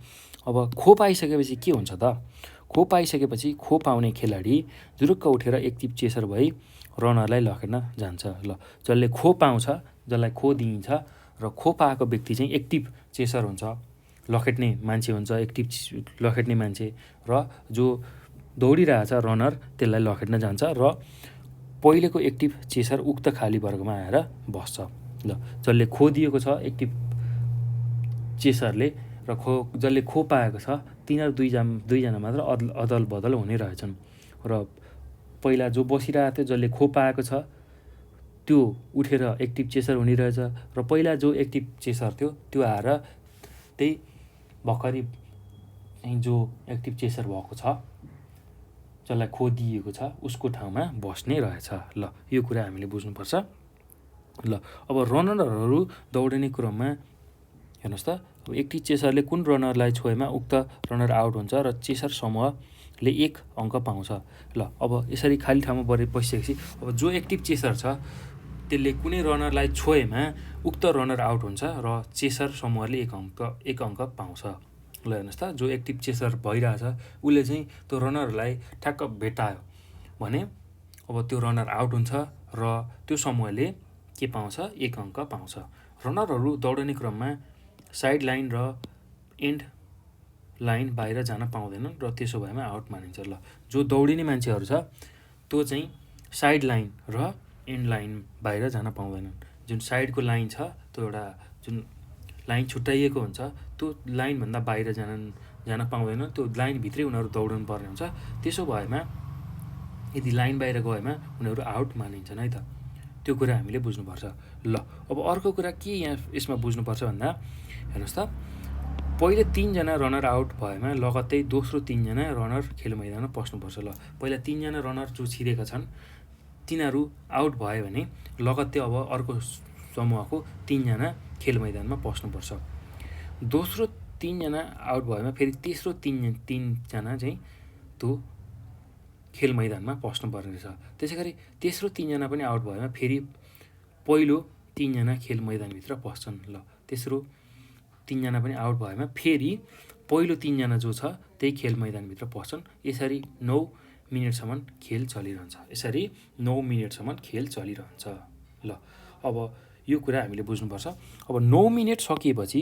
अब खो पाइसकेपछि के हुन्छ त, खो पाइसकेपछि खो पाउने खेलाडी जुरुक्क उठेर एक्टिभ चेसर भई रनरलाई लखेट्न जान्छ। ल जसले खो पाउँछ, जसलाई खो दिइन्छ र खो पाएको व्यक्ति चाहिँ एक्टिभ चेसर हुन्छ, लखेट्ने मान्छे हुन्छ, एक्टिभ लखेट्ने मान्छे, र जो दौडिरहेछ रनर त्यसलाई लखेट्न जान्छ र पहिलेको एक्टिभ चेसर उक्त खाली वर्गमा आएर बस्छ। ल जसले खो दिएको छ एक्टिभ चेसरले र जसले खो पाएको छ तिनीहरू दुईजना मात्र अदल बदल हुने रहेछन्। र पहिला जो बसिरहेको थियो जसले खो पाएको छ त्यो उठेर एक्टिभ चेसर हुने रहेछ र पहिला जो एक्टिभ चेसर थियो त्यो आएर त्यही भर्खरै जो एक्टिभ चेसर भएको छ, जसलाई खो दिएको छ उसको ठाउँमा बस्ने रहेछ। ल यो कुरा हामीले बुझ्नुपर्छ। ल अब रनरहरू दौडिने क्रममा हेर्नुहोस् त, अब एक्टिभ चेसरले कुन रनरलाई छोएमा उक्त रनर आउट हुन्छ र चेसर समूहले 1 अङ्क पाउँछ। ल अब यसरी खाली ठाउँमा बसिसकेपछि अब जो एक्टिभ चेसर छ त्यसले कुनै रनरलाई छोएमा उक्त रनर आउट हुन्छ र चेसर समूहले 1 अङ्क पाउँछ। ल हेर्नुहोस् त, जो एक्टिभ चेसर भइरहेछ उसले चाहिँ त्यो रनरलाई ठ्याक्क भेटायो भने अब त्यो रनर आउट हुन्छ र त्यो समूहले के पाउँछ, 1 अङ्क पाउँछ। रनरहरू दौडने क्रममा साइड लाइन र एन्ड लाइन बाहिर जान पाउँदैनन् र त्यसो भएमा आउट मानिन्छ। ल जो दौडिने मान्छेहरू छ त्यो चाहिँ साइड लाइन र एन्ड लाइन बाहिर जान पाउँदैनन्। जुन साइडको लाइन छ त्यो एउटा जुन लाइन छुट्याइएको हुन्छ त्यो लाइनभन्दा बाहिर जान पाउँदैन, त्यो लाइनभित्रै उनीहरू दौडनु पर्ने हुन्छ। त्यसो भएमा यदि लाइन बाहिर गएमा उनीहरू आउट मानिन्छन् है त। त्यो कुरा हामीले बुझ्नुपर्छ। ल अब अर्को कुरा के यहाँ यसमा बुझ्नुपर्छ भन्दा हेर्नुहोस् त, पहिले 3 जना रनर आउट भएमा लगत्तै दोस्रो 3 जना रनर खेल मैदानमा पस्नुपर्छ। ल पहिला 3 जना रनर जो छिरेका छन् तिनीहरू आउट भयो भने लगत्तै अब अर्को समूहको 3 जना खेल मैदानमा पस्नुपर्छ। दोस्रो 3 जना आउट भएमा फेरि तेस्रो 3 जना चाहिँ त्यो खेल मैदानमा पस्नुपर्ने रहेछ। त्यसै गरी तेस्रो 3 जना पनि आउट भएमा फेरि पहिलो 3 जना खेल मैदानभित्र पस्छन्। ल तेस्रो 3 जना पनि आउट भएमा फेरि पहिलो 3 जना जो छ त्यही खेल मैदानभित्र पस्छन्। यसरी 9 मिनेटसम्म खेल चलिरहन्छ। यसरी 9 मिनेटसम्म खेल चलिरहन्छ। ल अब यो कुरा हामीले बुझ्नुपर्छ। अब 9 मिनेट सकिएपछि,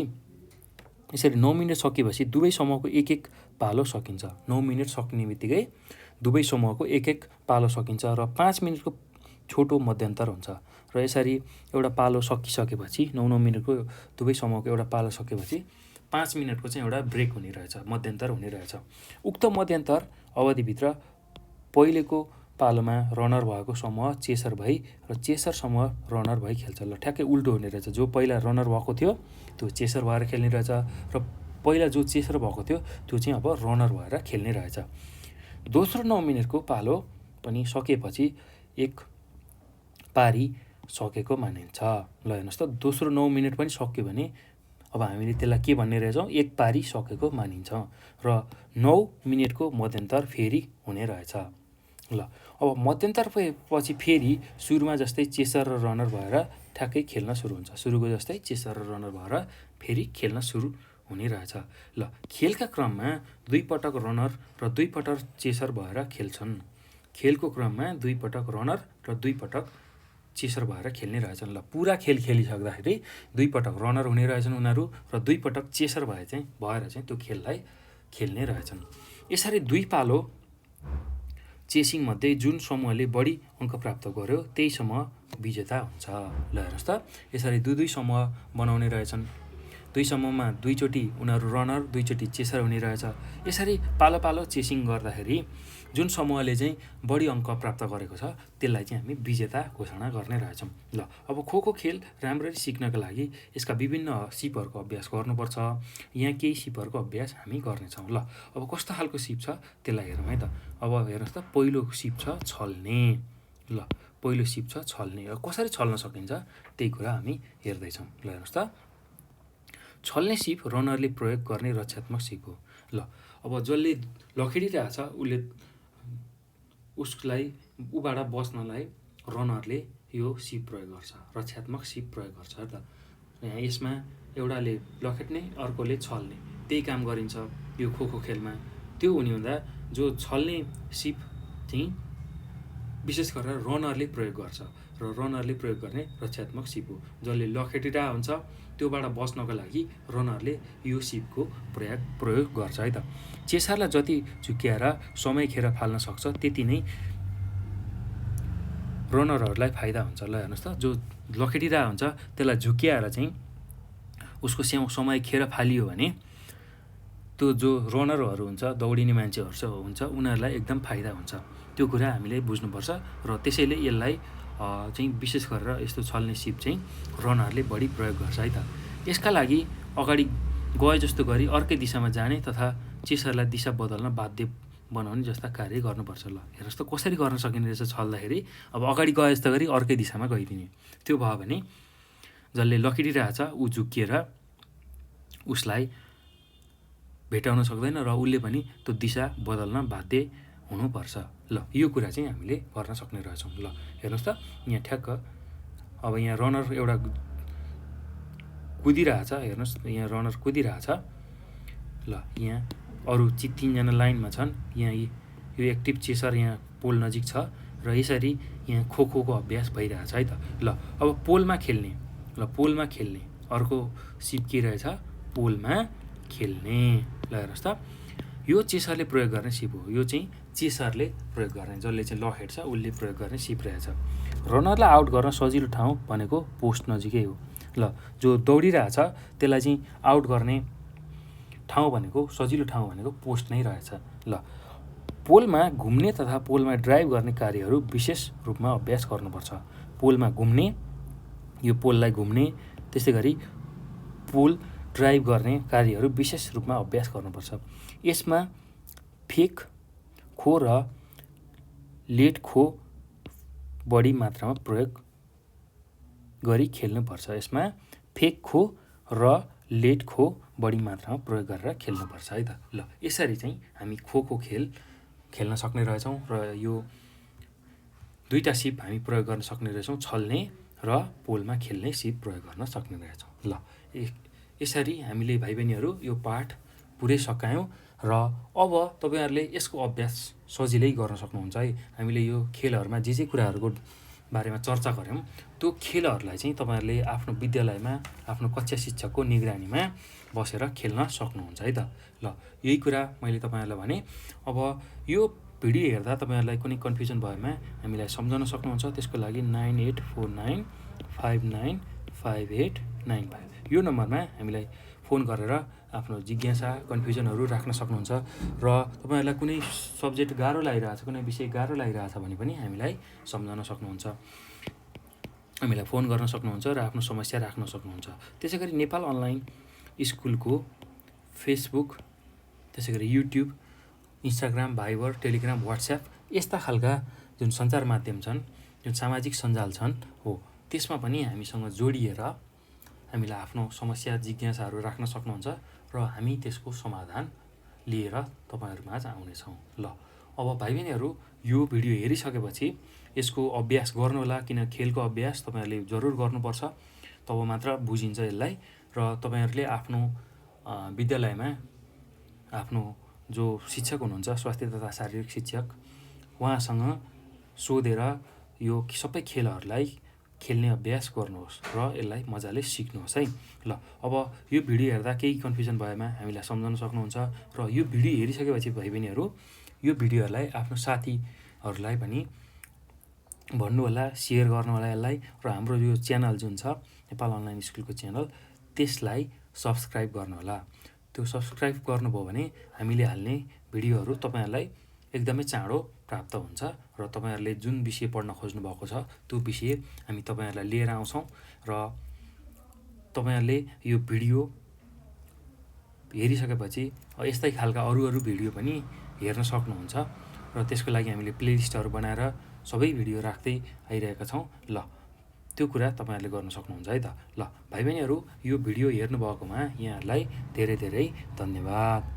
यसरी 9 मिनेट सकिएपछि दुवै समूहको 1-1 पालो सकिन्छ। 9 मिनेट सकिने बित्तिकै दुवै समूहको 1-1 पालो सकिन्छ र 5 मिनेटको छोटो मध्यन्तर हुन्छ। र यसरी एउटा पालो सकिसकेपछि 9 मिनेटको दुवै समूहको एउटा पालो सकेपछि 5 मिनेटको चाहिँ एउटा ब्रेक हुने रहेछ, मध्यन्तर हुने रहेछ। उक्त मध्यन्तर अवधिभित्र पहिलेको पालोमा रनर भएको समूह चेसर भई र चेसर समूह रनर भई खेल्छ। ल ठ्याक्कै उल्टो हुने रहेछ। जो पहिला रनर भएको थियो त्यो चेसर भएर खेल्ने रहेछ र पहिला जो चेसर भएको थियो त्यो चाहिँ अब रनर भएर खेल्ने रहेछ। दोस्रो 9 मिनटको पालो पनि सकेपछि एक पारी सकेको मानिन्छ। ल हेर्नुहोस् त, दोस्रो 9 मिनट पनि सक्यो भने अब हामीले त्यसलाई के भन्ने रहेछौँ, एक पारी सकेको मानिन्छ र 9 मिनटको मध्यन्तर फेरि हुने रहेछ। ल अब मध्यन्तर पछि फेरि सुरुमा जस्तै चेसर र रनर भएर ठ्याक्कै खेल्न सुरु हुन्छ। सुरुको जस्तै चेसर र रनर भएर फेरि खेल्न सुरु हुने रहेछ। ल खेलका क्रममा 2 पटक रनर र 2 पटक चेसर भएर खेल्छन्। खेलको क्रममा 2 पटक रनर र 2 पटक चेसर भएर खेल्ने रहेछन्। ल पुरा खेल खेलिसक्दाखेरि 2 पटक रनर हुने रहेछन् उनीहरू र 2 पटक चेसर भएर चाहिँ त्यो खेललाई खेल्ने रहेछन्। यसरी 2 पालो चेसिङमध्ये जुन समूहले बढी अङ्क प्राप्त गर्यो त्यही समूह विजेता हुन्छ। ल हेर्नुहोस् त, यसरी 2-2 समूह बनाउने रहेछन्। 2 समूहमा 2 चोटि उनीहरू रनर 2 चोटि चेसर हुने रहेछ। यसरी पालो पालो चेसिङ गर्दाखेरि जुन समूहले चाहिँ बढी अङ्क प्राप्त गरेको छ त्यसलाई चाहिँ हामी विजेता घोषणा गर्ने रहेछौँ। ल अब खो खेल राम्ररी सिक्नका लागि यसका विभिन्न सिपहरूको अभ्यास गर्नुपर्छ। यहाँ केही सिपहरूको अभ्यास हामी गर्नेछौँ। ल अब कस्तो खालको सिप छ त्यसलाई हेरौँ है त। अब हेर्नुहोस् त, पहिलो सिप छ छल्ने। ल पहिलो सिप छ छल्ने। कसरी छल्न सकिन्छ त्यही कुरा हामी हेर्दैछौँ। ल हेर्नुहोस् त, छल्ने सिप रनरले प्रयोग गर्ने रक्षात्मक सिप हो। ल अब जसले लखेडिरहेछ उसलाई उबाट बस्नलाई रनरले यो सिप प्रयोग गर्छ, रक्षात्मक सिप प्रयोग गर्छ त। यहाँ यसमा एउटाले लखेट्ने अर्कोले छल्ने, त्यही काम गरिन्छ यो खो खेलमा। त्यो हुने हुँदा जो छल्ने सिप चाहिँ विशेष गरेर रनरले प्रयोग गर्छ र रनरले प्रयोग गर्ने रक्षात्मक सिप हो। जसले लखेटिरहेको हुन्छ त्योबाट बस्नको लागि रनरले यो सिपको प्रयोग गर्छ है त। चेसरलाई जति झुक्क्याएर समय खेर फाल्न सक्छ त्यति नै रनरहरूलाई फाइदा हुन्छ। ल हेर्नुहोस् त, जो लखेटिरहेको हुन्छ त्यसलाई झुक्क्याएर चाहिँ उसको समय खेर फालियो भने त्यो जो रनरहरू हुन्छ, दौडिने मान्छेहरू हुन्छ, उनीहरूलाई एकदम फाइदा हुन्छ। त्यो कुरा हामीले बुझ्नुपर्छ र त्यसैले यसलाई चाहिँ विशेष गरेर यस्तो छल्ने सिप चाहिँ रनरले बढी प्रयोग गर्छ है त। यसका लागि अगाडि गए जस्तो गरी अर्कै दिशामा जाने तथा चेसरलाई दिशा बदल्न बाध्य बनाउने जस्ता कार्य गर्नुपर्छ। ल हेर्नुहोस् त कसरी गर्न सकिने रहेछ छल्दाखेरि। अब अगाडि गए जस्तो गरी अर्कै दिशामा गइदिने। त्यो भयो भने जसले लखेटिरहेछ ऊ झुक्किएर उसलाई भेटाउन सक्दैन र उसले पनि त्यो दिशा बदल्न बाध्य हुनुपर्छ। ल यो कुरा चाहिँ हामीले गर्न सक्ने रहेछौँ। ल हेर्नुहोस् त, यहाँ ठ्याक्क अब यहाँ रनर एउटा कुदिरहेछ। हेर्नुहोस् यहाँ रनर कुदिरहेछ। ल यहाँ अरू 3जना लाइनमा छन्। यहाँ यो एक्टिभ चेसर यहाँ पोल नजिक छ र यसरी यहाँ खो अभ्यास भइरहेछ है त। ल अब पोलमा खेल्ने। ल पोलमा खेल्ने अर्को सिप के रहेछ, पोलमा खेल्ने। ल हेर्नुहोस् त, यो चेसरले प्रयोग गर्ने सिप हो। यो चाहिँ चेसरले प्रयोग गर्ने, जसले चाहिँ लखेट्छ उसले प्रयोग गर्ने सिप रहेछ। रनरलाई आउट गर्न सजिलो ठाउँ भनेको पोस्ट नजिकै हो। ल जो दौडिरहेछ त्यसलाई चाहिँ आउट गर्ने ठाउँ भनेको, सजिलो ठाउँ भनेको पोस्ट नै रहेछ। ल पोलमा घुम्ने तथा पोलमा ड्राइभ गर्ने कार्यहरू विशेष रूपमा अभ्यास गर्नुपर्छ। पोलमा घुम्ने, यो पोललाई घुम्ने, त्यस्तै गरी पोल ड्राइभ गर्ने कार्यहरू विशेष रूपमा अभ्यास गर्नुपर्छ। यसमा फेक खो र लेट खो बढी मात्रामा प्रयोग गरी खेल्नुपर्छ। यसमा फेक खो र लेट खो बढी मात्रामा प्रयोग गरेर खेल्नुपर्छ है त। ल यसरी चाहिँ हामी खो खेल खेल्न सक्ने रहेछौँ र यो 2टा सिप हामी प्रयोग गर्न सक्ने रहेछौँ, छल्ने र पोलमा खेल्ने सिप प्रयोग गर्न सक्ने रहेछौँ। ल यसरी हामीले भाइ बहिनीहरू यो पाठ पुरै सकायौँ र अब तपाईँहरूले यसको अभ्यास सजिलै गर्न सक्नुहुन्छ है। हामीले यो खेलहरूमा जे कुराहरूको बारेमा चर्चा गऱ्यौँ त्यो खेलहरूलाई चाहिँ तपाईँहरूले आफ्नो विद्यालयमा आफ्नो कक्षा शिक्षकको निगरानीमा बसेर खेल्न सक्नुहुन्छ है त। ल यही कुरा मैले तपाईँहरूलाई भने। अब यो भिडियो हेर्दा तपाईँहरूलाई कुनै कन्फ्युजन भएमा हामीलाई सम्झाउन सक्नुहुन्छ। त्यसको लागि 9849595895 यो नम्बरमा हामीलाई फोन गरेर आफ्नो जिज्ञासा कन्फ्युजनहरू राख्न सक्नुहुन्छ। र तपाईँहरूलाई कुनै सब्जेक्ट गाह्रो लागिरहेछ, कुनै विषय गाह्रो लागिरहेछ भने पनि हामीलाई सम्झाउन सक्नुहुन्छ, हामीलाई फोन गर्न सक्नुहुन्छ र आफ्नो समस्या राख्न सक्नुहुन्छ। त्यसै गरी नेपाल अनलाइन स्कुलको फेसबुक, त्यसै गरी YouTube, Instagram, Viber, Telegram, WhatsApp यस्ता खालका जुन सञ्चार माध्यम छन्, जुन सामाजिक सञ्जाल छन् हो, त्यसमा पनि हामीसँग जोडिएर हामीलाई आफ्नो समस्या जिज्ञासाहरू राख्न सक्नुहुन्छ र हामी त्यसको समाधान लिएर तपाईँहरूमाझ आउनेछौँ। ल अब भाइ बहिनीहरू, यो भिडियो हेरिसकेपछि यसको अभ्यास गर्नुहोला, किन खेलको अभ्यास तपाईँहरूले जरुर गर्नुपर्छ, तब मात्र बुझिन्छ यसलाई। र तपाईँहरूले आफ्नो विद्यालयमा आफ्नो जो शिक्षक हुनुहुन्छ, स्वास्थ्य तथा शारीरिक शिक्षक, उहाँसँग सोधेर यो सबै खेलहरूलाई खेल्ने अभ्यास गर्नुहोस् र यसलाई मजाले सिक्नुहोस् है। ल अब यो भिडियो हेर्दा केही कन्फ्युजन भएमा हामीलाई सम्झाउन सक्नुहुन्छ र यो भिडियो हेरिसकेपछि भाइ बहिनीहरू यो भिडियोहरूलाई आफ्नो साथीहरूलाई पनि भन्नुहोला, सेयर गर्नुहोला यसलाई, र हाम्रो यो च्यानल जुन छ नेपाल अनलाइन स्कुलको च्यानल, त्यसलाई सब्सक्राइब गर्नुहोला। त्यो सब्सक्राइब गर्नुभयो भने हामीले हाल्ने भिडियोहरू तपाईँहरूलाई एकदमै चाँडो प्राप्त हुन्छ र तपाईँहरूले जुन विषय पढ्न खोज्नु भएको छ त्यो विषय हामी तपाईँहरूलाई लिएर आउँछौँ र तपाईँहरूले यो भिडियो हेरिसकेपछि यस्तै खालका अरू भिडियो पनि हेर्न सक्नुहुन्छ र त्यसको लागि हामीले प्लेलिस्टहरू बनाएर सबै भिडियो राख्दै आइरहेका छौँ। ल त्यो कुरा तपाईँहरूले गर्न सक्नुहुन्छ है त। ल भाइ बहिनीहरू, यो भिडियो हेर्नुभएकोमा यहाँहरूलाई धेरै धेरै धन्यवाद।